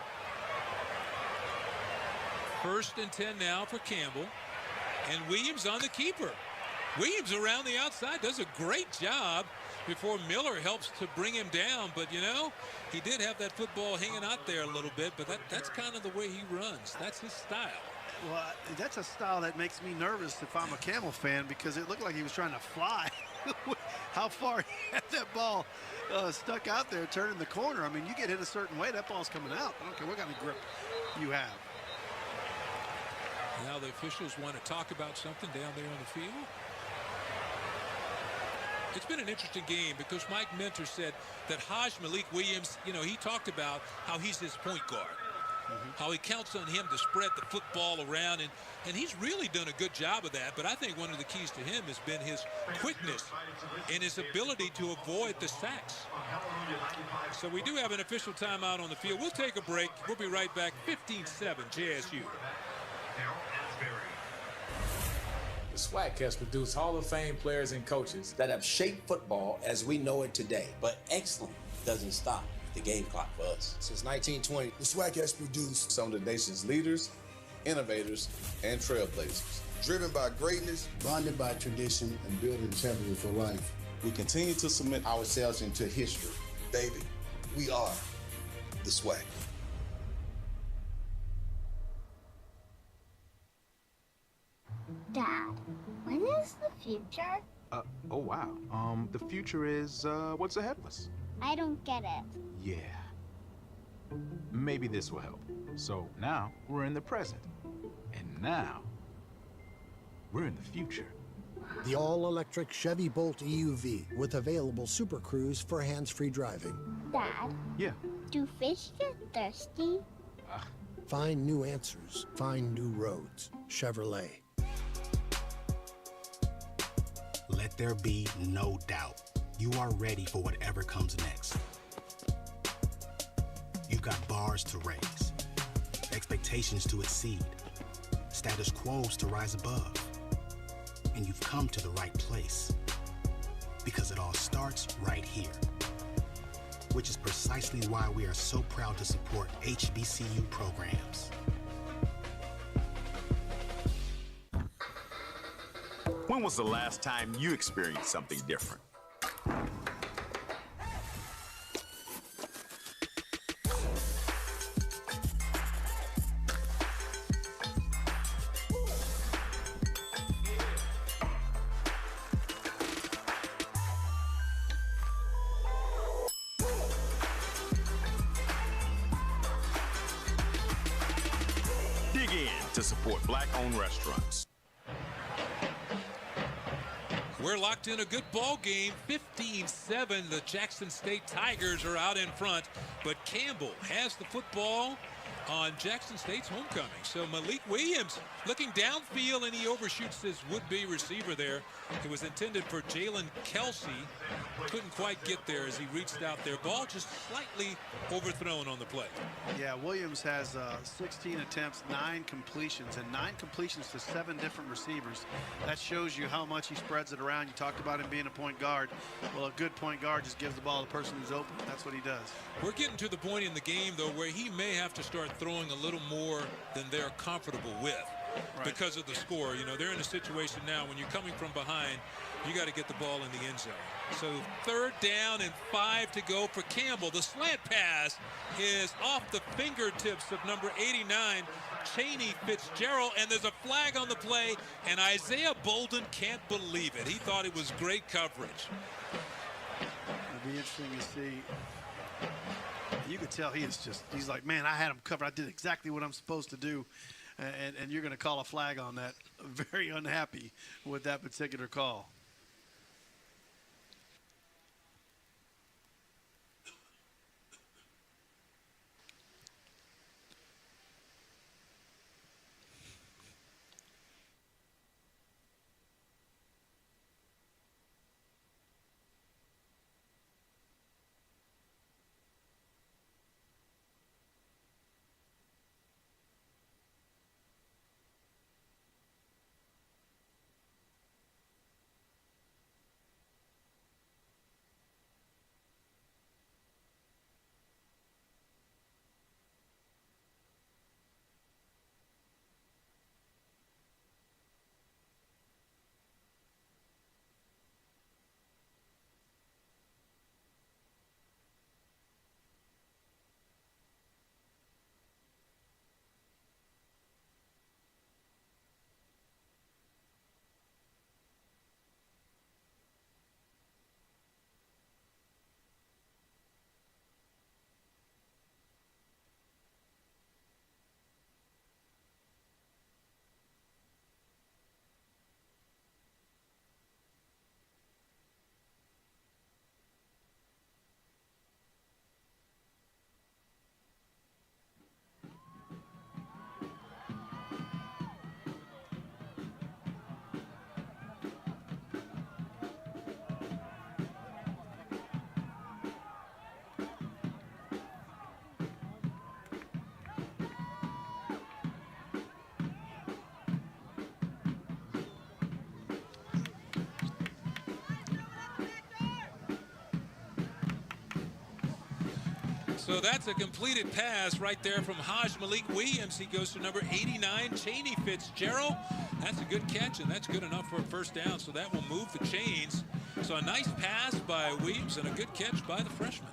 1st and 10 now for Campbell. And Williams on the keeper. Williams around the outside does a great job before Miller helps to bring him down. But, you know, he did have that football hanging out there a little bit, but that's kind of the way he runs. That's his style. Well, that's a style that makes me nervous if I'm a Campbell fan because it looked like he was trying to fly. How far he had that ball stuck out there turning the corner. I mean, you get hit a certain way, that ball's coming out. I don't care what kind of grip you have. Now the officials want to talk about something down there on the field. It's been an interesting game because Mike Mentor said that Malik Williams, you know, he talked about how he's his point guard, how he counts on him to spread the football around, and he's really done a good job of that. But I think one of the keys to him has been his quickness and his ability to avoid the sacks. So we do have an official timeout on the field. We'll take a break. We'll be right back. 15-7 JSU. The SWAC has produced Hall of Fame players and coaches that have shaped football as we know it today. But excellence doesn't stop the game clock for us. Since 1920, the SWAC has produced some of the nation's leaders, innovators, and trailblazers. Driven by greatness, bonded by tradition, and building champions for life. We continue to submit ourselves into history. Baby, we are the SWAC. Dad, when is the future? Oh wow. The future is, what's ahead of us? I don't get it. Yeah. Maybe this will help. So now we're in the present. And now we're in the future. The all-electric Chevy Bolt EUV with available Super Cruise for hands-free driving. Dad? Yeah? Do fish get thirsty? Find new answers. Find new roads. Chevrolet. Let there be no doubt. you are ready for whatever comes next. You've got bars to raise, expectations to exceed, status quos to rise above. And you've come to the right place, because it all starts right here. Which is precisely why we are so proud to support HBCU programs. When was the last time you experienced something different? Dig in to support Black-owned restaurants. We're locked in a good ball game. 15-7. The Jackson State Tigers are out in front, but Campbell has the football on Jackson State's homecoming. So Malik Williams looking downfield, and he overshoots his would-be receiver there. It was intended for Jalen Kelsey. Couldn't quite get there as he reached out there. Ball just slightly overthrown on the play. Yeah, Williams has 16 attempts, 9 completions, and 9 completions to 7 different receivers. That shows you how much he spreads it around. You talked about him being a point guard. Well, a good point guard just gives the ball to the person who's open. That's what he does. We're getting to the point in the game, though, where he may have to start throwing a little more than they're comfortable with. Right. Because of the score. You know, they're in a situation now when you're coming from behind, you got to get the ball in the end zone. So 3rd down and 5 to go for Campbell. The slant pass is off the fingertips of number 89, Cheney Fitzgerald, and there's a flag on the play, and Isaiah Bolden can't believe it. He thought it was great coverage. It'll be interesting to see. You could tell he's like, man, I had him covered. I did exactly what I'm supposed to do. And you're going to call a flag on that. Very unhappy with that particular call. So that's a completed pass right there from Malik Williams. He goes to number 89, Cheney Fitzgerald. That's a good catch, and that's good enough for a first down, so that will move the chains. So a nice pass by Williams and a good catch by the freshman.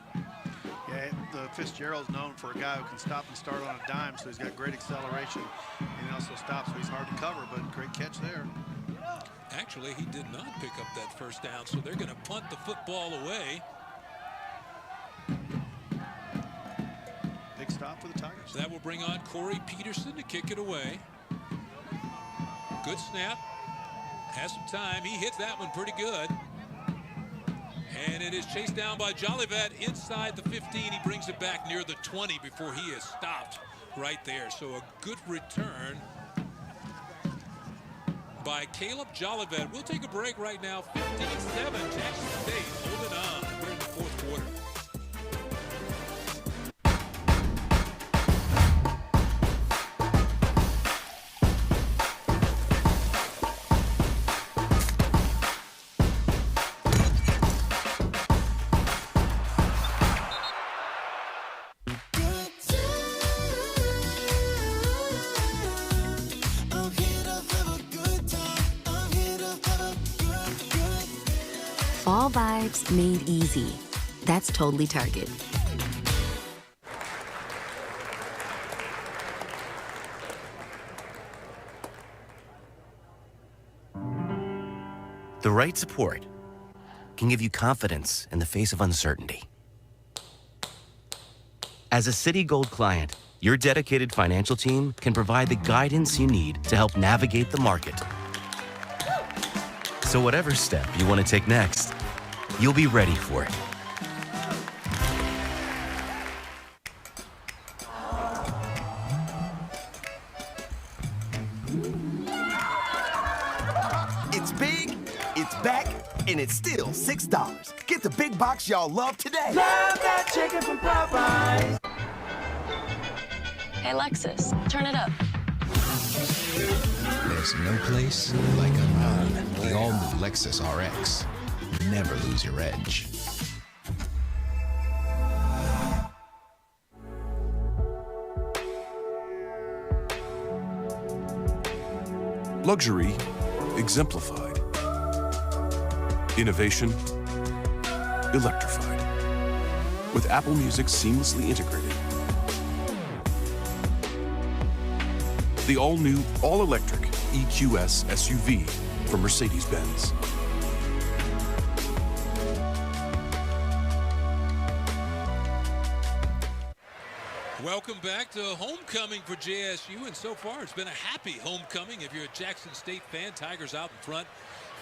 Yeah, the Fitzgerald's known for a guy who can stop and start on a dime, so he's got great acceleration. And he also stops, so he's hard to cover, but great catch there. Actually, he did not pick up that first down, so they're going to punt the football away. Big stop for the Tigers. So that will bring on Corey Peterson to kick it away. Good snap. Has some time. He hits that one pretty good. And it is chased down by Jolivet inside the 15. He brings it back near the 20 before he is stopped right there. So a good return by Caleb Jolivet. We'll take a break right now. 15-7, Jackson State holding on. We're in the fourth quarter. Fall vibes made easy. That's totally Target. The right support can give you confidence in the face of uncertainty. As a Citi Gold client, your dedicated financial team can provide the guidance you need to help navigate the market. So whatever step you want to take next, you'll be ready for it. It's big, it's back, and it's still $6. Get the big box y'all love today. Love that chicken from Popeyes. Hey, Lexus, turn it up. There's no place like a run. The all-new Lexus RX. Never lose your edge. Luxury exemplified. Innovation electrified. With Apple Music seamlessly integrated. The all-new, all-electric EQS SUV from Mercedes-Benz. Welcome back to homecoming for JSU, and so far it's been a happy homecoming. If you're a Jackson State fan, Tigers out in front,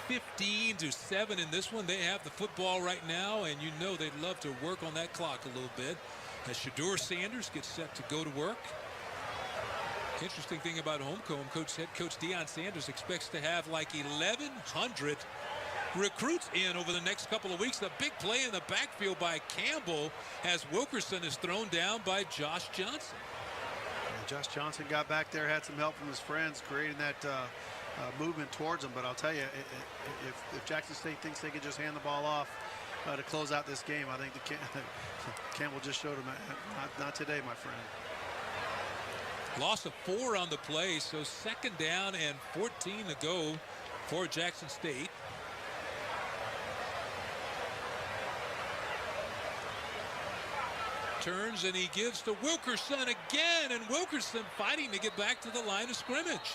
15-7 in this one. They have the football right now, and you know they'd love to work on that clock a little bit as Shedeur Sanders gets set to go to work. Interesting thing about homecoming, head coach Deion Sanders expects to have like 1,100 recruits in over the next couple of weeks. The big play in the backfield by Campbell as Wilkerson is thrown down by Josh Johnson. Yeah, Josh Johnson got back there, had some help from his friends, creating that movement towards him. But I'll tell you, if Jackson State thinks they can just hand the ball off to close out this game, I think Campbell just showed him not today, my friend. Loss of 4 on the play, so second down and 14 to go for Jackson State. Turns and he gives to Wilkerson again, and Wilkerson fighting to get back to the line of scrimmage.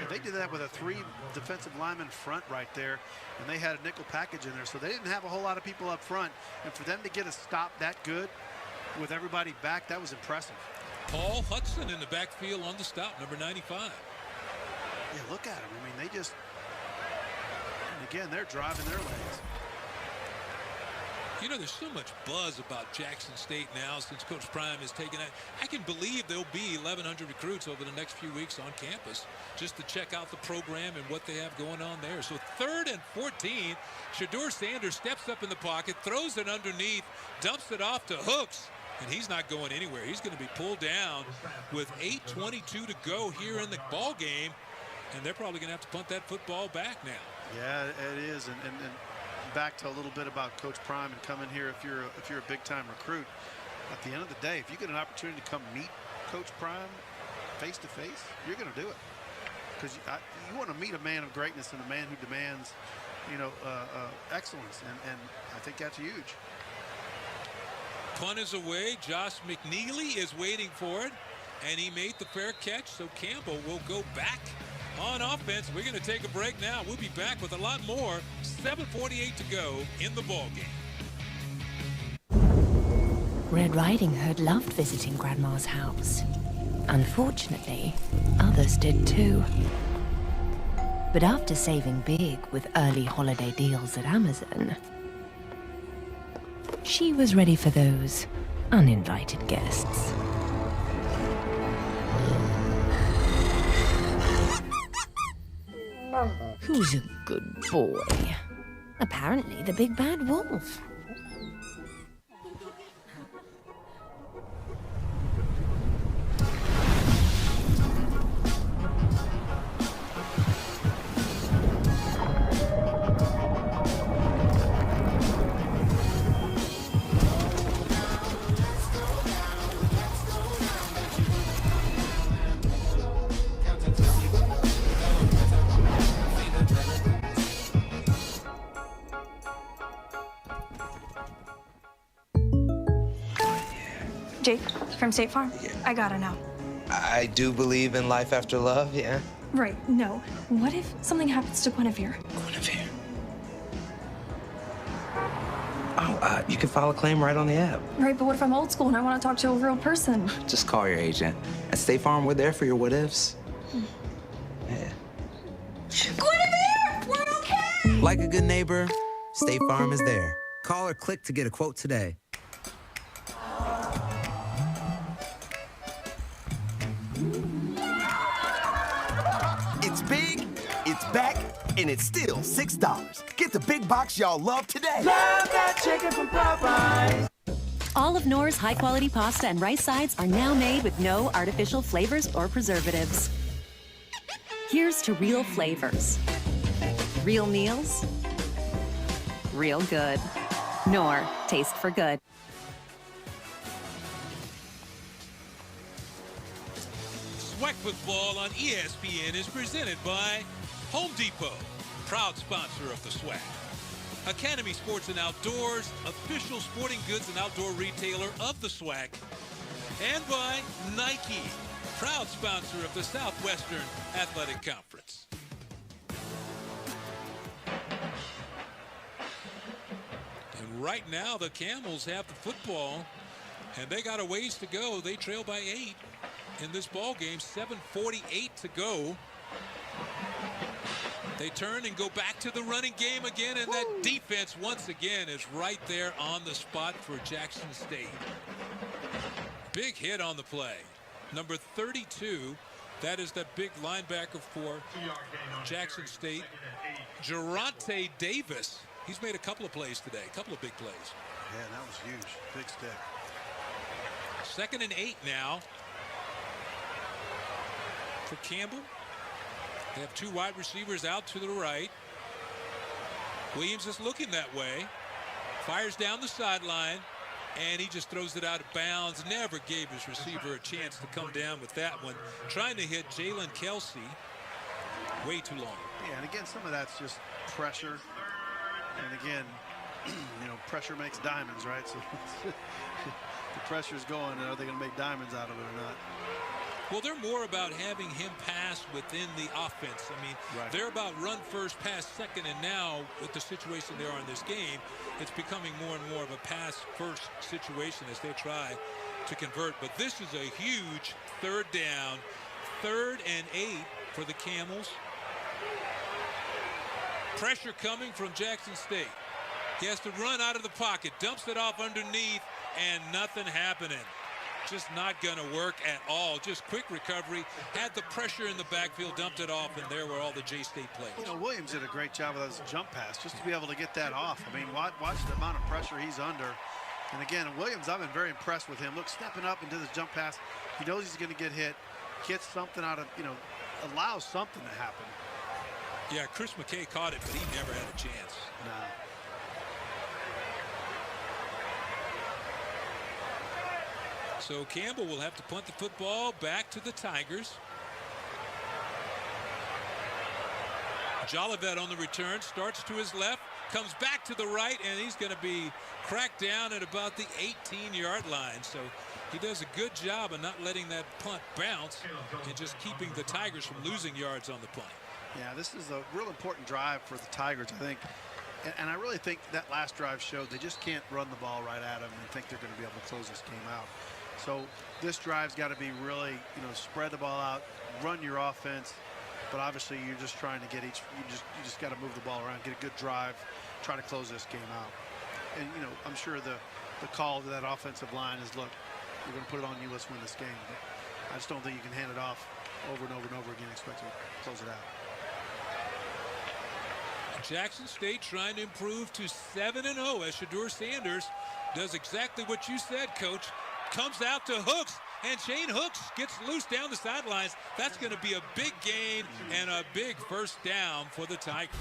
They did that with a 3 defensive lineman front right there, and they had a nickel package in there, so they didn't have a whole lot of people up front, and for them to get a stop that good with everybody back, that was impressive. Paul Hudson in the backfield on the stop, number 95. Yeah, look at him. I mean, they just, and again, they're driving their legs. You know, there's so much buzz about Jackson State now since Coach Prime has taken it. I can believe there'll be 1,100 recruits over the next few weeks on campus just to check out the program and what they have going on there. So 3rd and 14, Shedeur Sanders steps up in the pocket, throws it underneath, dumps it off to Hooks, and he's not going anywhere. He's going to be pulled down with 8:22 to go here in the ball game, and they're probably going to have to punt that football back now. Yeah, it is, and back to a little bit about Coach Prime and coming here if you're a big-time recruit. At the end of the day, if you get an opportunity to come meet Coach Prime face to face, you're going to do it, because you want to meet a man of greatness and a man who demands, excellence, and I think that's huge. Punt is away. Josh McNeely is waiting for it, and he made the fair catch, so Campbell will go back on offense. We're going to take a break now. We'll be back with a lot more. 7:48 to go in the ball game. Red Riding Hood loved visiting Grandma's house. Unfortunately, others did too. But after saving big with early holiday deals at Amazon, she was ready for those uninvited guests. Who's a good boy? Apparently the big bad wolf. Jake, from State Farm. Yeah. I gotta know. I do believe in life after love, yeah. Right, no. What if something happens to Guinevere? Guinevere? Oh, you can file a claim right on the app. Right, but what if I'm old school and I want to talk to a real person? Just call your agent. At State Farm, we're there for your what ifs. Yeah. Guinevere! We're okay! Like a good neighbor, State Farm is there. Call or click to get a quote today. It's big, it's back, and it's still $6. Get the big box y'all love today. Love that chicken from Popeyes. All of Knorr's high-quality pasta and rice sides are now made with no artificial flavors or preservatives. Here's to real flavors. Real meals. Real good. Knorr, taste for good. SWAC football on ESPN is presented by Home Depot, proud sponsor of the SWAC. Academy Sports and Outdoors, official sporting goods and outdoor retailer of the SWAC. And by Nike, proud sponsor of the Southwestern Athletic Conference. And right now, the Camels have the football, and they got a ways to go. They trail by 8 in this ball game, 7:48 to go. They turn and go back to the running game again, and that defense once again is right there on the spot for Jackson State. Big hit on the play. Number 32, that is that big linebacker for Jackson State, Geronte Davis. He's made a couple of plays today, a couple of big plays. Yeah, that was huge. Big stick. 2nd and 8 now for Campbell. They have 2 wide receivers out to the right. Williams is looking that way. Fires down the sideline, and he just throws it out of bounds. Never gave his receiver a chance to come down with that one. Trying to hit Jalen Kelsey. Way too long. Yeah, and again, some of that's just pressure. And again, you know, pressure makes diamonds, right? So the pressure's going, and are they going to make diamonds out of it or not? Well, they're more about having him pass within the offense. I mean, they're about run first, pass second, and now with the situation they are in this game, it's becoming more and more of a pass first situation as they try to convert. But this is a huge 3rd down, 3rd and 8 for the Camels. Pressure coming from Jackson State. He has to run out of the pocket, dumps it off underneath, and nothing happening. Just not going to work at all. Just quick recovery. Had the pressure in the backfield, dumped it off, and there were all the J-State plays. You know, Williams did a great job with his jump pass just to be able to get that off. I mean, watch the amount of pressure he's under. And again, Williams, I've been very impressed with him. Look, stepping up into this jump pass. He knows he's going to get hit. Gets something out of, you know, allows something to happen. Yeah, Chris McKay caught it, but he never had a chance. No. So Campbell will have to punt the football back to the Tigers. Jolivet on the return, starts to his left, comes back to the right, and he's going to be cracked down at about the 18-yard line. So he does a good job of not letting that punt bounce and just keeping the Tigers from losing yards on the punt. Yeah, this is a real important drive for the Tigers, I think. And I really think that last drive showed they just can't run the ball right at them and think they're going to be able to close this game out. So this drive's got to be really, you know, spread the ball out, run your offense. But obviously you're just trying to get you just got to move the ball around, get a good drive, try to close this game out. And, you know, I'm sure the call to that offensive line is, look, we're going to put it on you, let's win this game. But I just don't think you can hand it off over and over and over again, expect to close it out. Jackson State trying to improve to 7-0 as Shedeur Sanders does exactly what you said, Coach. Comes out to Hooks, and Shane Hooks gets loose down the sidelines. That's going to be a big gain and a big first down for the Tigers.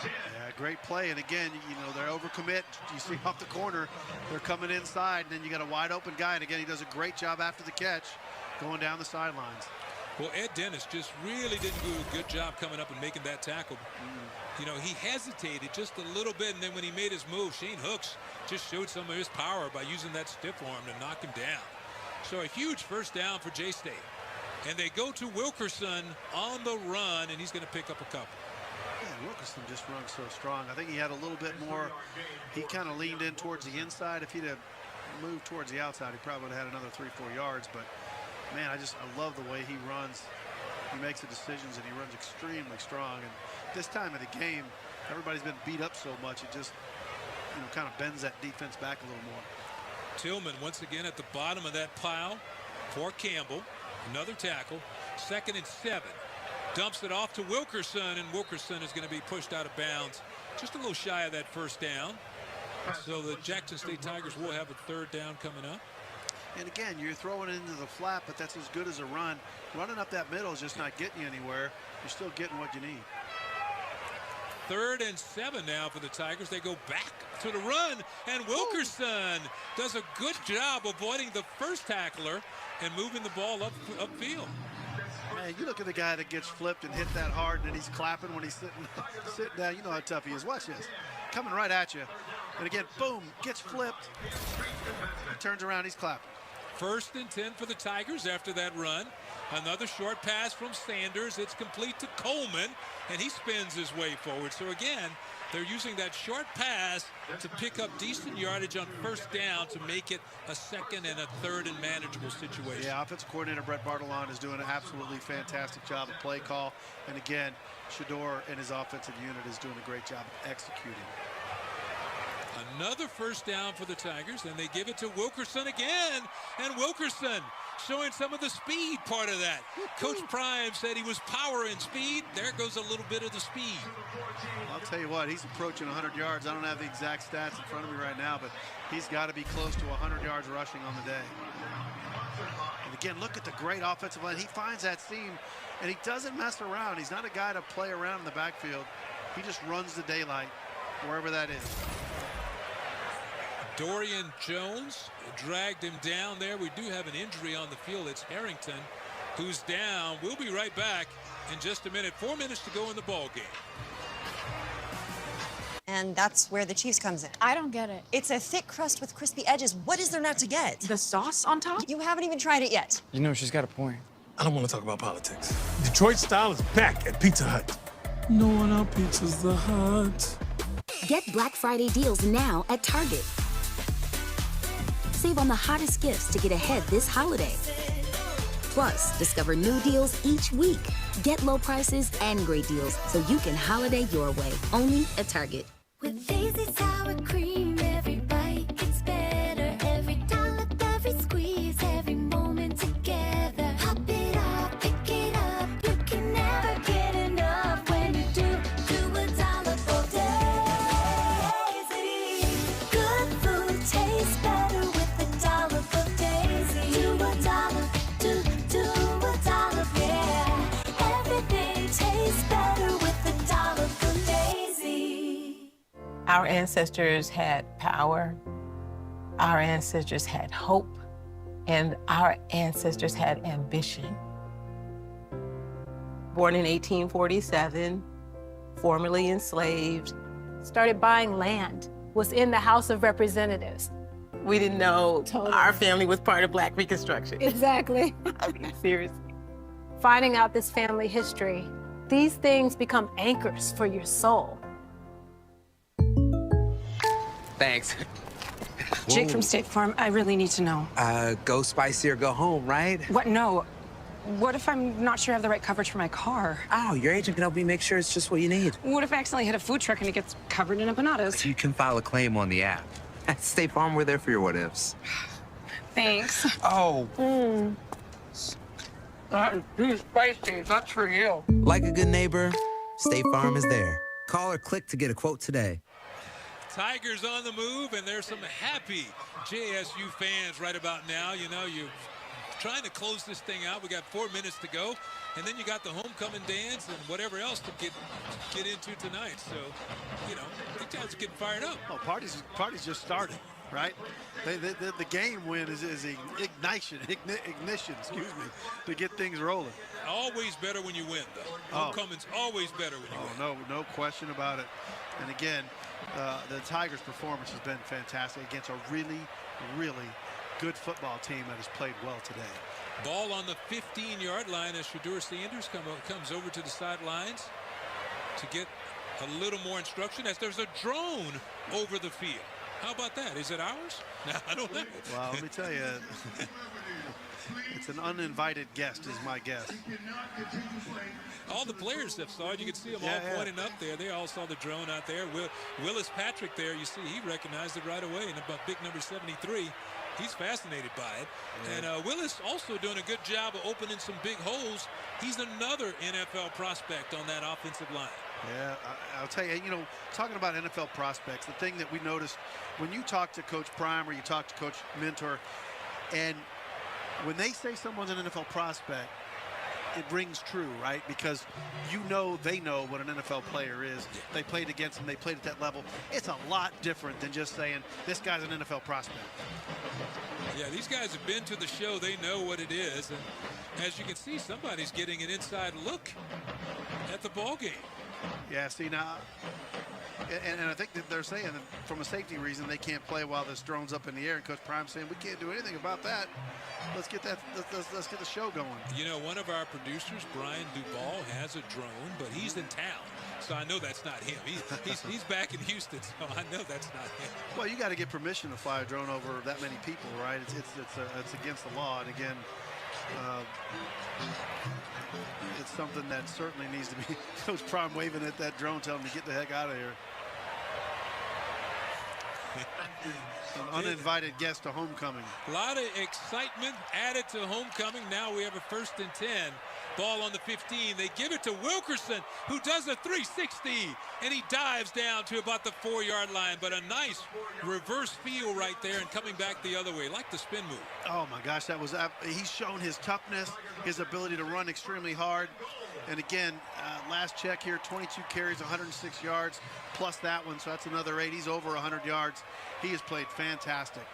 Yeah, great play. And again, you know, they're overcommit. You see off the corner, they're coming inside, and then you got a wide open guy. And again, he does a great job after the catch going down the sidelines. Well, Ed Dennis just really didn't do a good job coming up and making that tackle. You know, he hesitated just a little bit, and then when he made his move, Shane Hooks just showed some of his power by using that stiff arm to knock him down. So a huge first down for J-State. And they go to Wilkerson on the run, and he's going to pick up a couple. Yeah, Wilkerson just runs so strong. I think he had a little bit more. He kind of leaned in towards the inside. If he'd have moved towards the outside, he probably would have had another 3-4 yards. But, man, I love the way he runs. He makes the decisions, and he runs extremely strong. And this time of the game, everybody's been beat up so much, it just, you know, kind of bends that defense back a little more. Tillman once again at the bottom of that pile for Campbell. Another tackle. 2nd and 7. Dumps it off to Wilkerson, and Wilkerson is going to be pushed out of bounds. Just a little shy of that first down. So the Jackson State Tigers will have a 3rd down coming up. And again, you're throwing it into the flat, but that's as good as a run. Running up that middle is just not getting you anywhere. You're still getting what you need. 3rd and 7 now for the Tigers. They go back to the run, and Wilkerson does a good job avoiding the first tackler and moving the ball upfield. Man, you look at the guy that gets flipped and hit that hard, and then he's clapping when he's sitting down. You know how tough he is. Watch this. Coming right at you. And again, boom, gets flipped. He turns around, he's clapping. 1st and 10 for the Tigers after that run. Another short pass from Sanders. It's complete to Coleman, and he spins his way forward. So again, they're using that short pass to pick up decent yardage on first down to make it a 2nd and a 3rd and manageable situation. Yeah, offensive coordinator Brett Bartolon is doing an absolutely fantastic job of play call. And again, Shedeur and his offensive unit is doing a great job of executing. Another first down for the Tigers, and they give it to Wilkerson again. And Wilkerson showing some of the speed part of that. Coach Prime said he was power and speed. There goes a little bit of the speed. I'll tell you what, he's approaching 100 yards. I don't have the exact stats in front of me right now, but he's got to be close to 100 yards rushing on the day. And again, look at the great offensive line. He finds that seam, and he doesn't mess around. He's not a guy to play around in the backfield. He just runs the daylight, wherever that is. Dorian Jones dragged him down there. We do have an injury on the field. It's Harrington who's down. We'll be right back in just a minute. 4 minutes to go in the ball game. And that's where the cheese comes in. I don't get it. It's a thick crust with crispy edges. What is there not to get? The sauce on top? You haven't even tried it yet. You know, she's got a point. I don't want to talk about politics. Detroit style is back at Pizza Hut. No one out Pizza's the Hut. Get Black Friday deals now at Target. Save on the hottest gifts to get ahead this holiday. Plus, discover new deals each week. Get low prices and great deals so you can holiday your way. Only at Target. With Daisy sour cream, every bite gets better. Every dollop, every squeeze, every moment together. Pop it up, pick it up. You can never get enough when you do a dollar for Daisy. Good food tastes better with a dollar for Daisy. Do a dollar, do a dollar, yeah. Everything tastes better with a dollar for Daisy. Our ancestors had power, our ancestors had hope, and our ancestors had ambition. Born in 1847, formerly enslaved. Started buying land, was in the House of Representatives. We didn't know our family was part of Black Reconstruction. Exactly. I mean, seriously. Finding out this family history, these things become anchors for your soul. Thanks. Jake from State Farm, I really need to know. Go spicy or go home, right? What? No. What if I'm not sure I have the right coverage for my car? Oh, your agent can help me make sure it's just what you need. What if I accidentally hit a food truck and it gets covered in empanadas? You can file a claim on the app. At State Farm, we're there for your what-ifs. Thanks. Oh. That is too spicy. That's for you. Like a good neighbor, State Farm is there. Call or click to get a quote today. Tigers on the move, and there's some happy JSU fans right about now. You know, you're trying to close this thing out. We got 4 minutes to go, and then you got the homecoming dance and whatever else to get into tonight. So, you know, the guys are getting fired up. Oh, party's just started, right? The game win is ignition, excuse me, to get things rolling. Always better when you win, though. Homecoming's always better when you win. No question about it. And again, the Tigers' performance has been fantastic against a really, really good football team that has played well today. Ball on the 15-yard line as Shedeur Sanders comes over to the sidelines to get a little more instruction as there's a drone over the field. How about that? Is it ours? No, I don't know. Well, let me tell you, it's an uninvited guest is my guess. All the players have saw it. You can see them all pointing up there. They all saw the drone out there. Willis Patrick there, you see, he recognized it right away. And about big number 73, he's fascinated by it. Yeah. And Willis also doing a good job of opening some big holes. He's another NFL prospect on that offensive line. Yeah, I'll tell you, you know, talking about NFL prospects, the thing that we noticed when you talk to Coach Prime or you talk to Coach Mentor, and when they say someone's an NFL prospect, it rings true, right? Because you know they know what an NFL player is. They played against them. They played at that level. It's a lot different than just saying this guy's an NFL prospect. Yeah, these guys have been to the show. They know what it is. And as you can see, somebody's getting an inside look at the ball game. Yeah, see now, and I think that they're saying that from a safety reason they can't play while this drone's up in the air. And Coach Prime's saying we can't do anything about that. Let's get that. Let's get the show going. You know, one of our producers, Brian Duvall, has a drone, but he's in town, so I know that's not him. He's back in Houston, so I know that's not him. Well, you got to get permission to fly a drone over that many people, right? It's against the law, and again. It's something that certainly needs to be. Coach Prime waving at that drone, telling him to get the heck out of here. An uninvited guest to homecoming. A lot of excitement added to homecoming. Now we have a 1st and 10. Ball on the 15. They give it to Wilkerson, who does a 360, and he dives down to about the 4-yard line. But a nice reverse feel right there and coming back the other way, like the spin move. Oh, my gosh, that was he's shown his toughness, his ability to run extremely hard. And again, last check here, 22 carries, 106 yards, plus that one, so that's another 8. He's over 100 yards. He has played fantastic.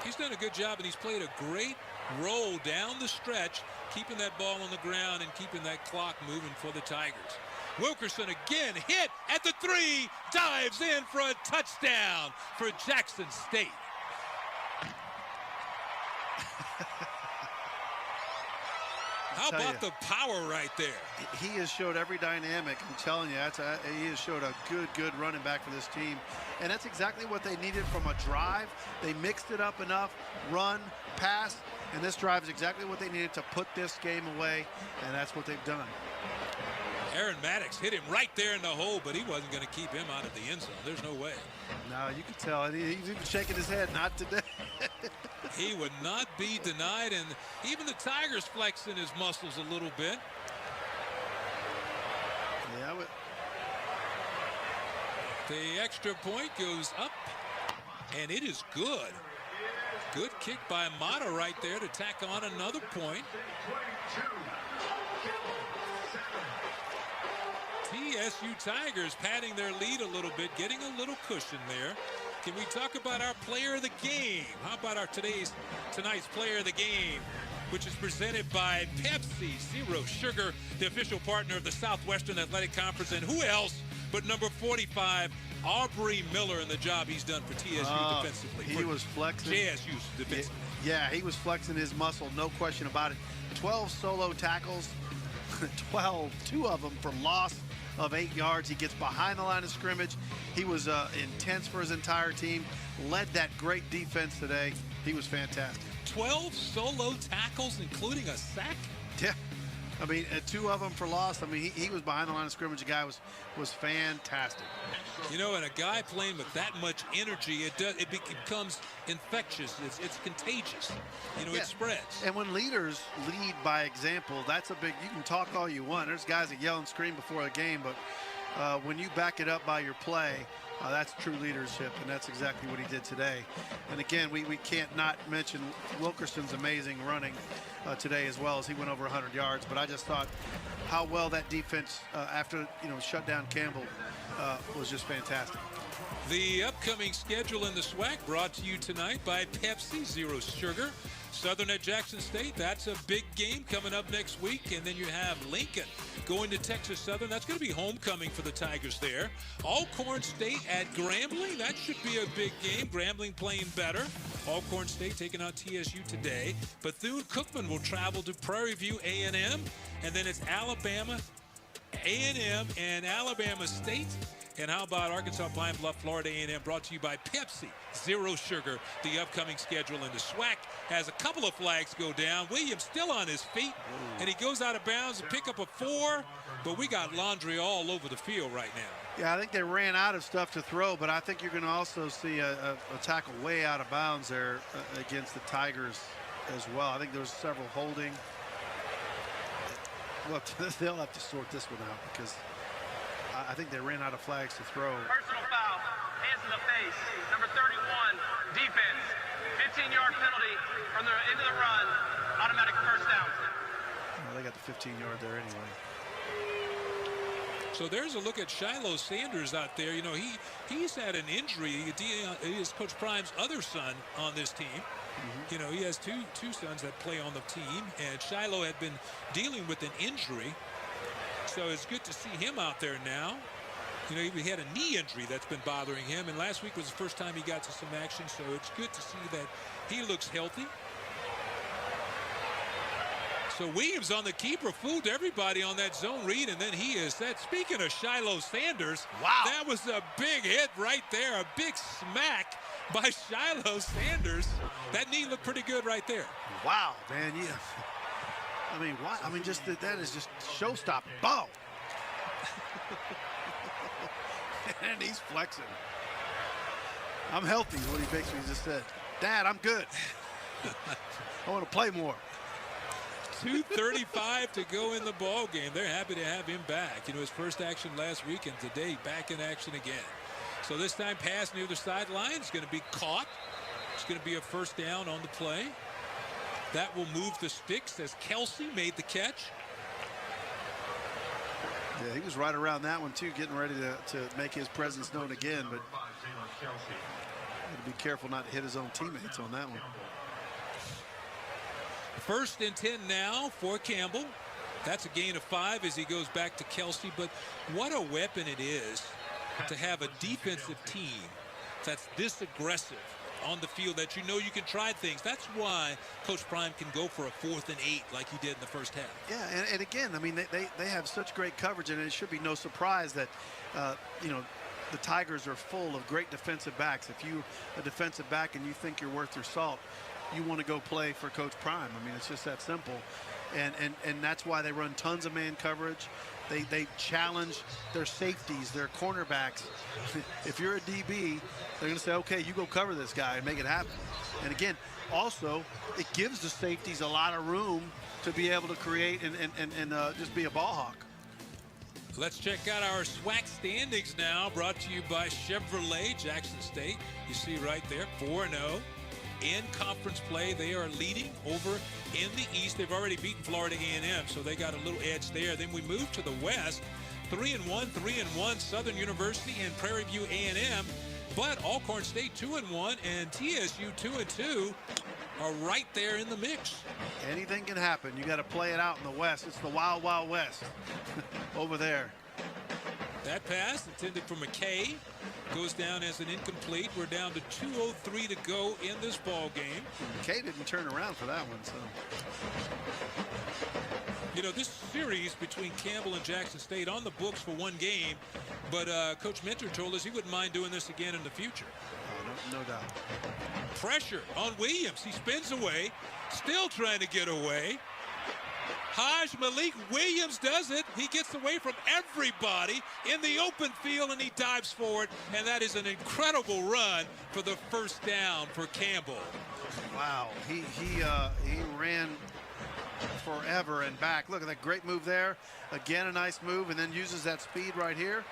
He's done a good job, and he's played a great roll down the stretch, keeping that ball on the ground and keeping that clock moving for the Tigers. Wilkerson again hit at the 3, dives in for a touchdown for Jackson State. How about the power right there? He has showed every dynamic. I'm telling you, he has showed a good running back for this team. And that's exactly what they needed from a drive. They mixed it up enough, run, pass, and this drive is exactly what they needed to put this game away, and that's what they've done. Aaron Maddox hit him right there in the hole, but he wasn't going to keep him out of the end zone. There's no way. No, you could tell. He's even shaking his head. Not today. He would not be denied, and even the Tigers flexing his muscles a little bit. Yeah, the extra point goes up, and it is good. Good kick by Mata right there to tack on another point. TSU Tigers padding their lead a little bit, getting a little cushion there. Can we talk about our player of the game? How about our tonight's player of the game, which is presented by Pepsi Zero Sugar, the official partner of the Southwestern Athletic Conference, and who else but number 45, Aubrey Miller, and the job he's done for TSU defensively. He was flexing. JSU's defensively. Yeah, he was flexing his muscle, no question about it. 12 solo tackles, 2 of them for loss of 8 yards. He gets behind the line of scrimmage. He was intense for his entire team, led that great defense today. He was fantastic. 12 solo tackles, including a sack? Yeah. I mean, 2 of them for loss. I mean, he was behind the line of scrimmage. The guy was fantastic. You know, and a guy playing with that much energy, it becomes infectious. It's contagious. You know, it spreads. And when leaders lead by example, that's a big. You can talk all you want. There's guys that yell and scream before a game, but when you back it up by your play, that's true leadership, and that's exactly what he did today. And again, we can't not mention Wilkerson's amazing running today as well, as he went over 100 yards. But I just thought how well that defense, after shut down Campbell, was just fantastic. The upcoming schedule in the SWAC brought to you tonight by Pepsi Zero Sugar. Southern at Jackson State, that's a big game coming up next week. And then you have Lincoln going to Texas Southern. That's going to be homecoming for the Tigers there. Alcorn State at Grambling. That should be a big game. Grambling playing better. Alcorn State taking on TSU today. Bethune-Cookman will travel to Prairie View A&M. And then it's Alabama, A&M, and Alabama State. And how about Arkansas Pine Bluff, Florida A&M, brought to you by Pepsi Zero Sugar. The upcoming schedule in the SWAC has a couple of flags go down. Williams still on his feet, and he goes out of bounds to pick up a 4, but we got laundry all over the field right now. Yeah, I think they ran out of stuff to throw, but I think you're going to also see a tackle way out of bounds there against the Tigers as well. I think there was several holding. Well, they'll have to sort this one out because I think they ran out of flags to throw. Personal foul, hands in the face, number 31, defense, 15-yard penalty from the end of the run, automatic first down. Well, they got the 15-yard there anyway. So there's a look at Shiloh Sanders out there. You know, he's had an injury. He is Coach Prime's other son on this team. You know, he has two sons that play on the team, and Shiloh had been dealing with an injury. So it's good to see him out there now. You know, he had a knee injury that's been bothering him, and last week was the first time he got to some action, so it's good to see that he looks healthy. So Williams on the keeper, fooled everybody on that zone read, and then he is set. Speaking of Shiloh Sanders, wow, that was a big hit right there, a big smack by Shiloh Sanders. That knee looked pretty good right there. Wow, man, yeah. I mean, what? I mean, just that is just showstopper. Boom! And he's flexing. I'm healthy, is what he basically just said. Dad, I'm good. I want to play more. 2:35 to go in the ball game. They're happy to have him back. You know, his first action last week, and today back in action again. So this time, pass near the sideline. It's going to be caught. It's going to be a first down on the play. That will move the sticks as Kelsey made the catch. Yeah, he was right around that one, too, getting ready to make his presence known again. But be careful not to hit his own teammates on that one. 1st and 10 now for Campbell. That's a gain of 5 as he goes back to Kelsey. But what a weapon it is to have a defensive team that's this aggressive on the field, that you know you can try things. That's why Coach Prime can go for a 4th and 8 like he did in the first half. Yeah, and again, I mean, they have such great coverage, and it should be no surprise that, you know, the Tigers are full of great defensive backs. If you're a defensive back and you think you're worth your salt, you want to go play for Coach Prime. I mean, it's just that simple. And that's why they run tons of man coverage. They challenge their safeties, their cornerbacks. If you're a DB, they're going to say, okay, you go cover this guy and make it happen. And again, also, it gives the safeties a lot of room to be able to create and just be a ball hawk. Let's check out our SWAC standings now, brought to you by Chevrolet Jackson State. You see right there, 4-0. In conference play, they are leading over in the East. They've already beaten Florida A&M, so they got a little edge there. Then we move to the West, 3-1, Southern University and Prairie View A&M. But Alcorn State 2-1 and TSU 2-2 are right there in the mix. Anything can happen. You got to play it out in the West. It's the Wild Wild West over there. That pass intended for McKay goes down as an incomplete. We're down to 2:03 to go in this ball game. McKay didn't turn around for that one, so. You know, this series between Campbell and Jackson State on the books for one game, but Coach Mentor told us he wouldn't mind doing this again in the future. No doubt. Pressure on Williams. He spins away, still trying to get away. Malik Williams does it. He gets away from everybody in the open field, and he dives forward, and that is an incredible run for the first down for Campbell. Wow, he ran forever and back. Look at that great move there. Again, a nice move, and then uses that speed right here.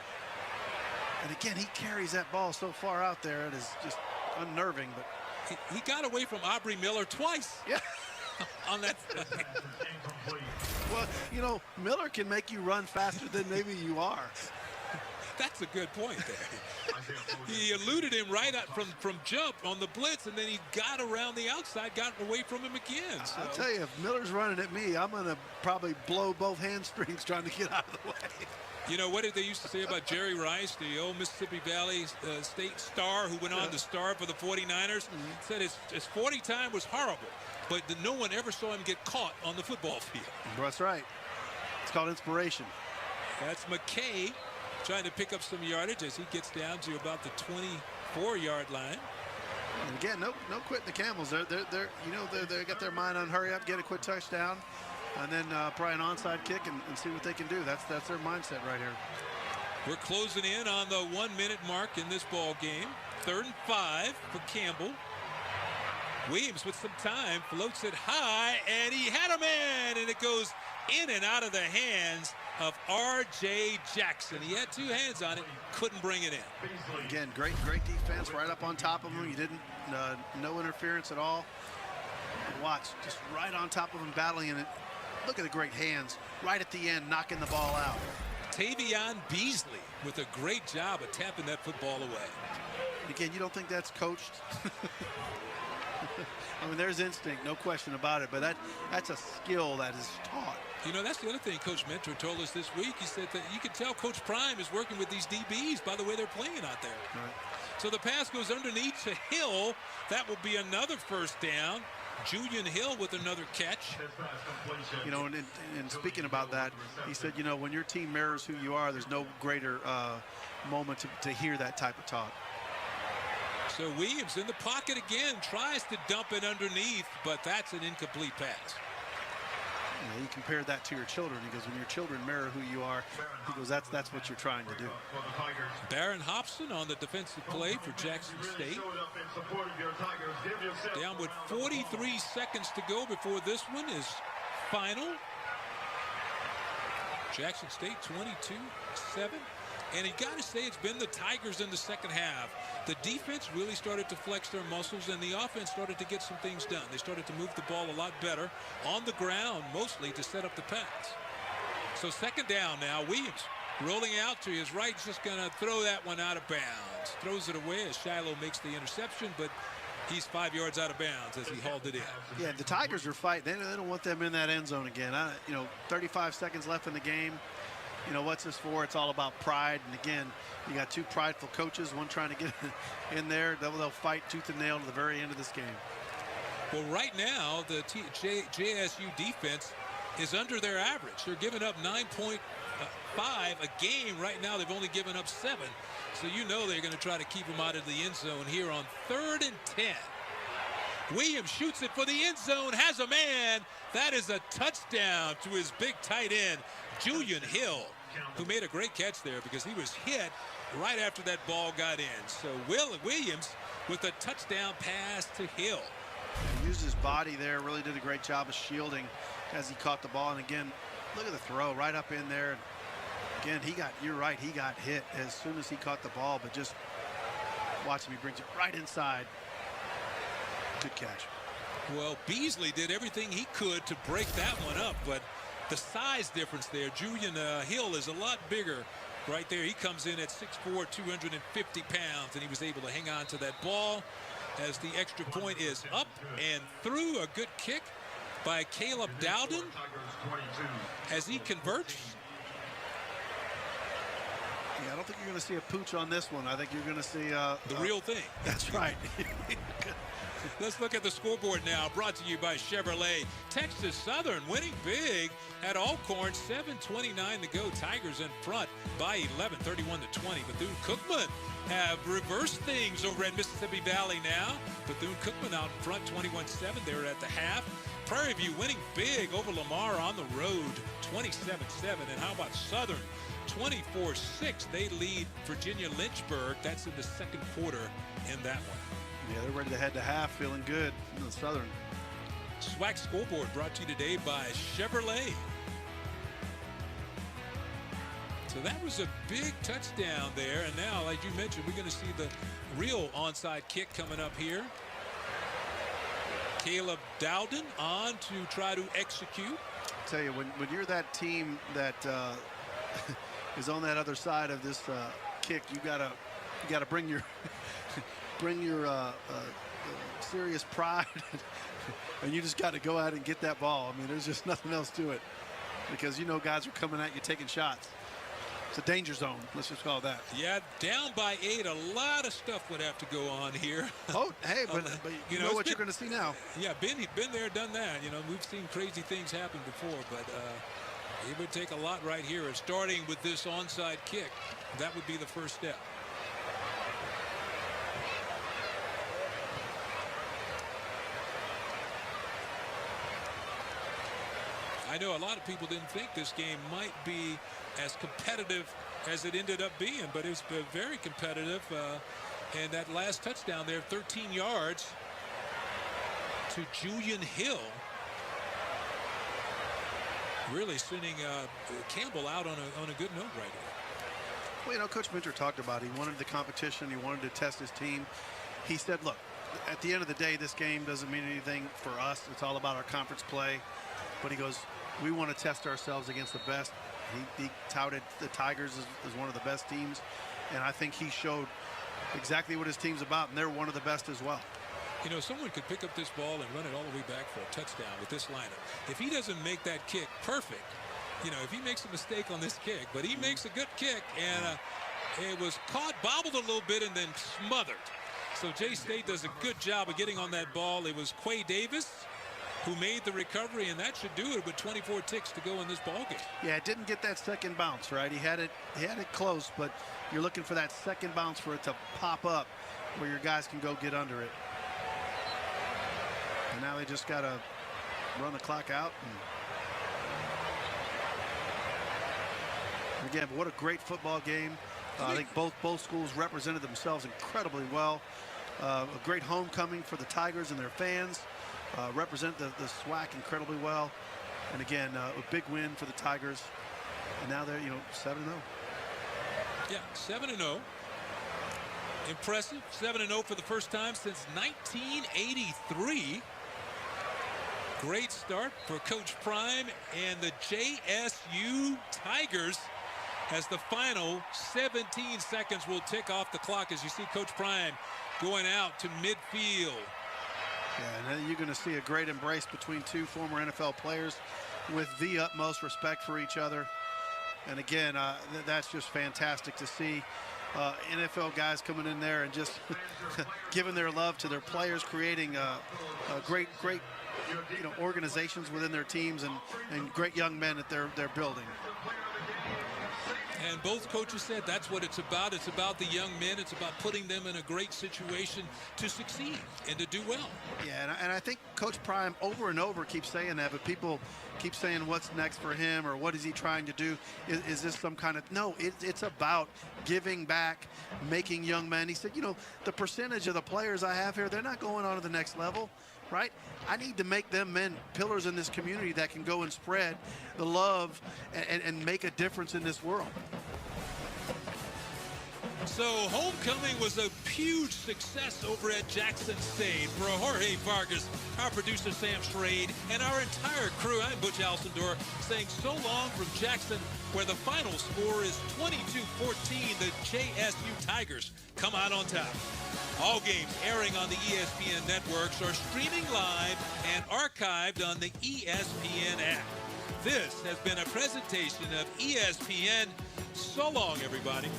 And again, he carries that ball so far out there. It is just unnerving. But he got away from Aubrey Miller twice. Yeah. On that play. Well, you know, Miller can make you run faster than maybe you are. That's a good point there. He eluded him right out from jump on the blitz, and then he got around the outside, got away from him again. So. I'll tell you, if Miller's running at me, I'm going to probably blow both hamstrings trying to get out of the way. You know, what did they used to say about Jerry Rice, the old Mississippi Valley State star who went on to star for the 49ers? Said his 40 time was horrible, but no one ever saw him get caught on the football field. That's right. It's called inspiration. That's McKay trying to pick up some yardage as he gets down to about the 24-yard line. And again, no quitting the Camels. They got their mind on hurry up, get a quick touchdown, and then probably an onside kick and see what they can do. That's their mindset right here. We're closing in on the 1 minute mark in this ball game. 3rd and 5 for Campbell. Williams with some time floats it high, and he had a man, and it goes in and out of the hands of R.J. Jackson. He had 2 hands on it, couldn't bring it in. Again, great defense right up on top of him. You didn't, no interference at all. And watch, just right on top of him battling, and look at the great hands right at the end, knocking the ball out. Tavion Beasley with a great job of tapping that football away. Again, you don't think that's coached? I mean, there's instinct, no question about it, but that's a skill that is taught. You know, that's the other thing Coach Mentor told us this week. He said that you can tell Coach Prime is working with these DBs by the way they're playing out there. Right. So the pass goes underneath to Hill. That will be another first down. Julian Hill with another catch. You know, and speaking about that, he said, you know, when your team mirrors who you are, there's no greater moment to hear that type of talk. So Williams in the pocket again, tries to dump it underneath, but that's an incomplete pass. You know, you compared that to your children. He goes, when your children mirror who you are, he goes, that's what you're trying to do. Barron Hobson on the defensive play for Jackson State. Down with 43 seconds to go before this one is final. Jackson State 22-7. And you got to say it's been the Tigers in the second half. The defense really started to flex their muscles, and the offense started to get some things done. They started to move the ball a lot better on the ground, mostly to set up the pass. So 2nd down now. Williams rolling out to his right, just going to throw that one out of bounds. Throws it away as Shiloh makes the interception, but he's 5 yards out of bounds as he hauled it in. Yeah, the Tigers are fighting. They don't want them in that end zone again. 35 seconds left in the game. You know, what's this for? It's all about pride. And again, you got 2 prideful coaches, one trying to get in there. They'll fight tooth and nail to the very end of this game. Well, right now, the JSU defense is under their average. They're giving up 9.5 a game. Right now, they've only given up 7. So you know they're going to try to keep them out of the end zone here on 3rd and 10. Williams shoots it for the end zone, has a man. That is a touchdown to his big tight end, Julian Hill, who made a great catch there because he was hit right after that ball got in. So Williams with a touchdown pass to Hill. He used his body there, really did a great job of shielding as he caught the ball. And again, look at the throw right up in there. Again, you're right, he got hit as soon as he caught the ball, but just watch him, he brings it right inside. Good catch. Well, Beasley did everything he could to break that one up, but the size difference there, Julian Hill is a lot bigger right there. He comes in at 6'4", 250 pounds, and he was able to hang on to that ball as the extra point is up and through. A good kick by Caleb Dowden as he converts. Yeah, I don't think you're going to see a pooch on this one. I think you're going to see the real thing. That's right. Let's look at the scoreboard now, brought to you by Chevrolet. Texas Southern winning big at Alcorn, 7:29 to go. Tigers in front by 11, 31-20. Bethune-Cookman have reversed things over at Mississippi Valley now. Bethune-Cookman out in front, 21-7. They're at the half. Prairie View winning big over Lamar on the road, 27-7. And how about Southern? 24-6. They lead Virginia Lynchburg. That's in the second quarter in that one. Yeah, they're ready to head to half, feeling good in the Southern. SWAC scoreboard brought to you today by Chevrolet. So that was a big touchdown there. And now, like you mentioned, we're going to see the real onside kick coming up here. Caleb Dowden on to try to execute. I tell you, when you're that team that is on that other side of this kick, you gotta bring your serious pride, and you just got to go out and get that ball. I mean, there's just nothing else to it, because you know guys are coming at you taking shots. It's a danger zone. Let's just call it that. Yeah, down by 8. A lot of stuff would have to go on here. Oh, hey, but you know what you're going to see now. Yeah, been there, done that. You know, we've seen crazy things happen before, but it would take a lot right here. And starting with this onside kick, that would be the first step. I know a lot of people didn't think this game might be as competitive as it ended up being, but it was very competitive. And that last touchdown there, 13 yards to Julian Hill, really sending Campbell out on a good note right here. Well, you know, Coach Minter talked about it. He wanted the competition. He wanted to test his team. He said, look, at the end of the day, this game doesn't mean anything for us. It's all about our conference play. But he goes, we want to test ourselves against the best. He touted the Tigers as one of the best teams, and I think he showed exactly what his team's about, and they're one of the best as well. You know, someone could pick up this ball and run it all the way back for a touchdown with this lineup. If he doesn't make that kick perfect, you know, if he makes a mistake on this kick, but he makes a good kick, and it was caught, bobbled a little bit, and then smothered. So J-State does a good job of getting on that ball. It was Quay Davis who made the recovery, and that should do it with 24 ticks to go in this ball game. Yeah, it didn't get that second bounce, right? He had it close, but you're looking for that second bounce for it to pop up where your guys can go get under it. And now they just got to run the clock out. And again, what a great football game. I think both schools represented themselves incredibly well. A great homecoming for the Tigers and their fans. Represent the SWAC incredibly well, and again a big win for the Tigers, and now they're 7-0. Yeah, 7-0. Impressive. 7-0 for the first time since 1983. Great start for Coach Prime and the JSU Tigers, as the final 17 seconds will tick off the clock as you see Coach Prime going out to midfield. Yeah, and you're going to see a great embrace between two former NFL players with the utmost respect for each other. And again, that's just fantastic to see. NFL guys coming in there and just giving their love to their players, creating great organizations within their teams, and great young men that they're building. And both coaches said that's what it's about. It's about the young men. It's about putting them in a great situation to succeed and to do well. Yeah, and I think Coach Prime over and over keeps saying that, but people keep saying what's next for him or what is he trying to do? Is this some kind of – no, it's about giving back, making young men. He said, the percentage of the players I have here, they're not going on to the next level. Right? I need to make them men pillars in this community that can go and spread the love and make a difference in this world. So homecoming was a huge success over at Jackson State. For Jorge Vargas, our producer Sam Schrade, and our entire crew, I'm Butch Alcindor, saying so long from Jackson, where the final score is 22-14. The JSU Tigers come out on top. All games airing on the ESPN networks are streaming live and archived on the ESPN app. This has been a presentation of ESPN. So long, everybody.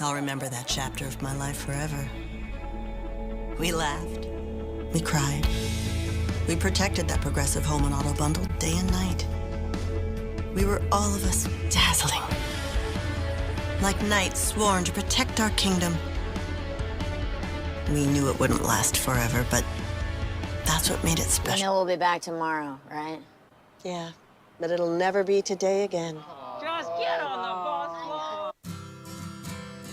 I'll remember that chapter of my life forever. We laughed. We cried. We protected that Progressive home and auto bundle day and night. We were all of us dazzling. Like knights sworn to protect our kingdom. We knew it wouldn't last forever, but that's what made it special. You know we'll be back tomorrow, right? Yeah, but it'll never be today again. Just get on the bus floor.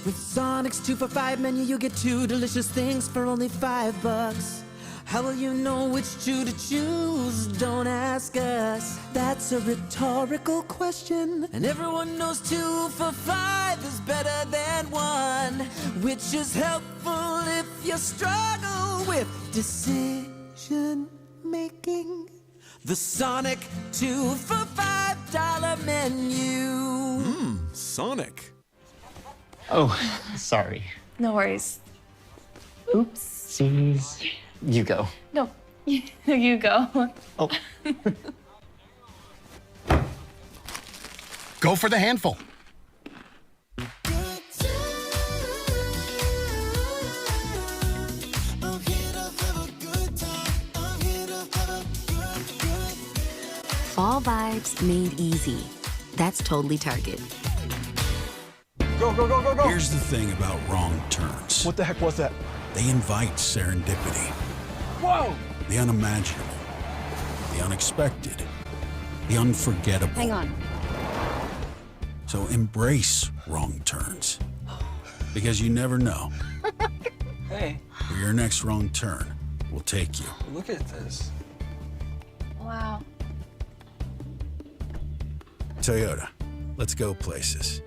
With Sonic's 2 for $5 menu, you get 2 delicious things for only $5. How will you know which 2 to choose? Don't ask us. That's a rhetorical question. And everyone knows 2 for $5 is better than 1, which is helpful if you struggle with decision making. The Sonic 2 for $5 menu. Sonic. Oh, sorry. No worries. Oopsies. You go. No, you go. Oh. Go for the handful. Fall vibes made easy. That's totally Target. Go, go, go, go, go. Here's the thing about wrong turns. What the heck was that? They invite serendipity. Whoa! The unimaginable. The unexpected. The unforgettable. Hang on. So embrace wrong turns. Because you never know Hey, where your next wrong turn will take you. look at this. Wow. Toyota, let's go places.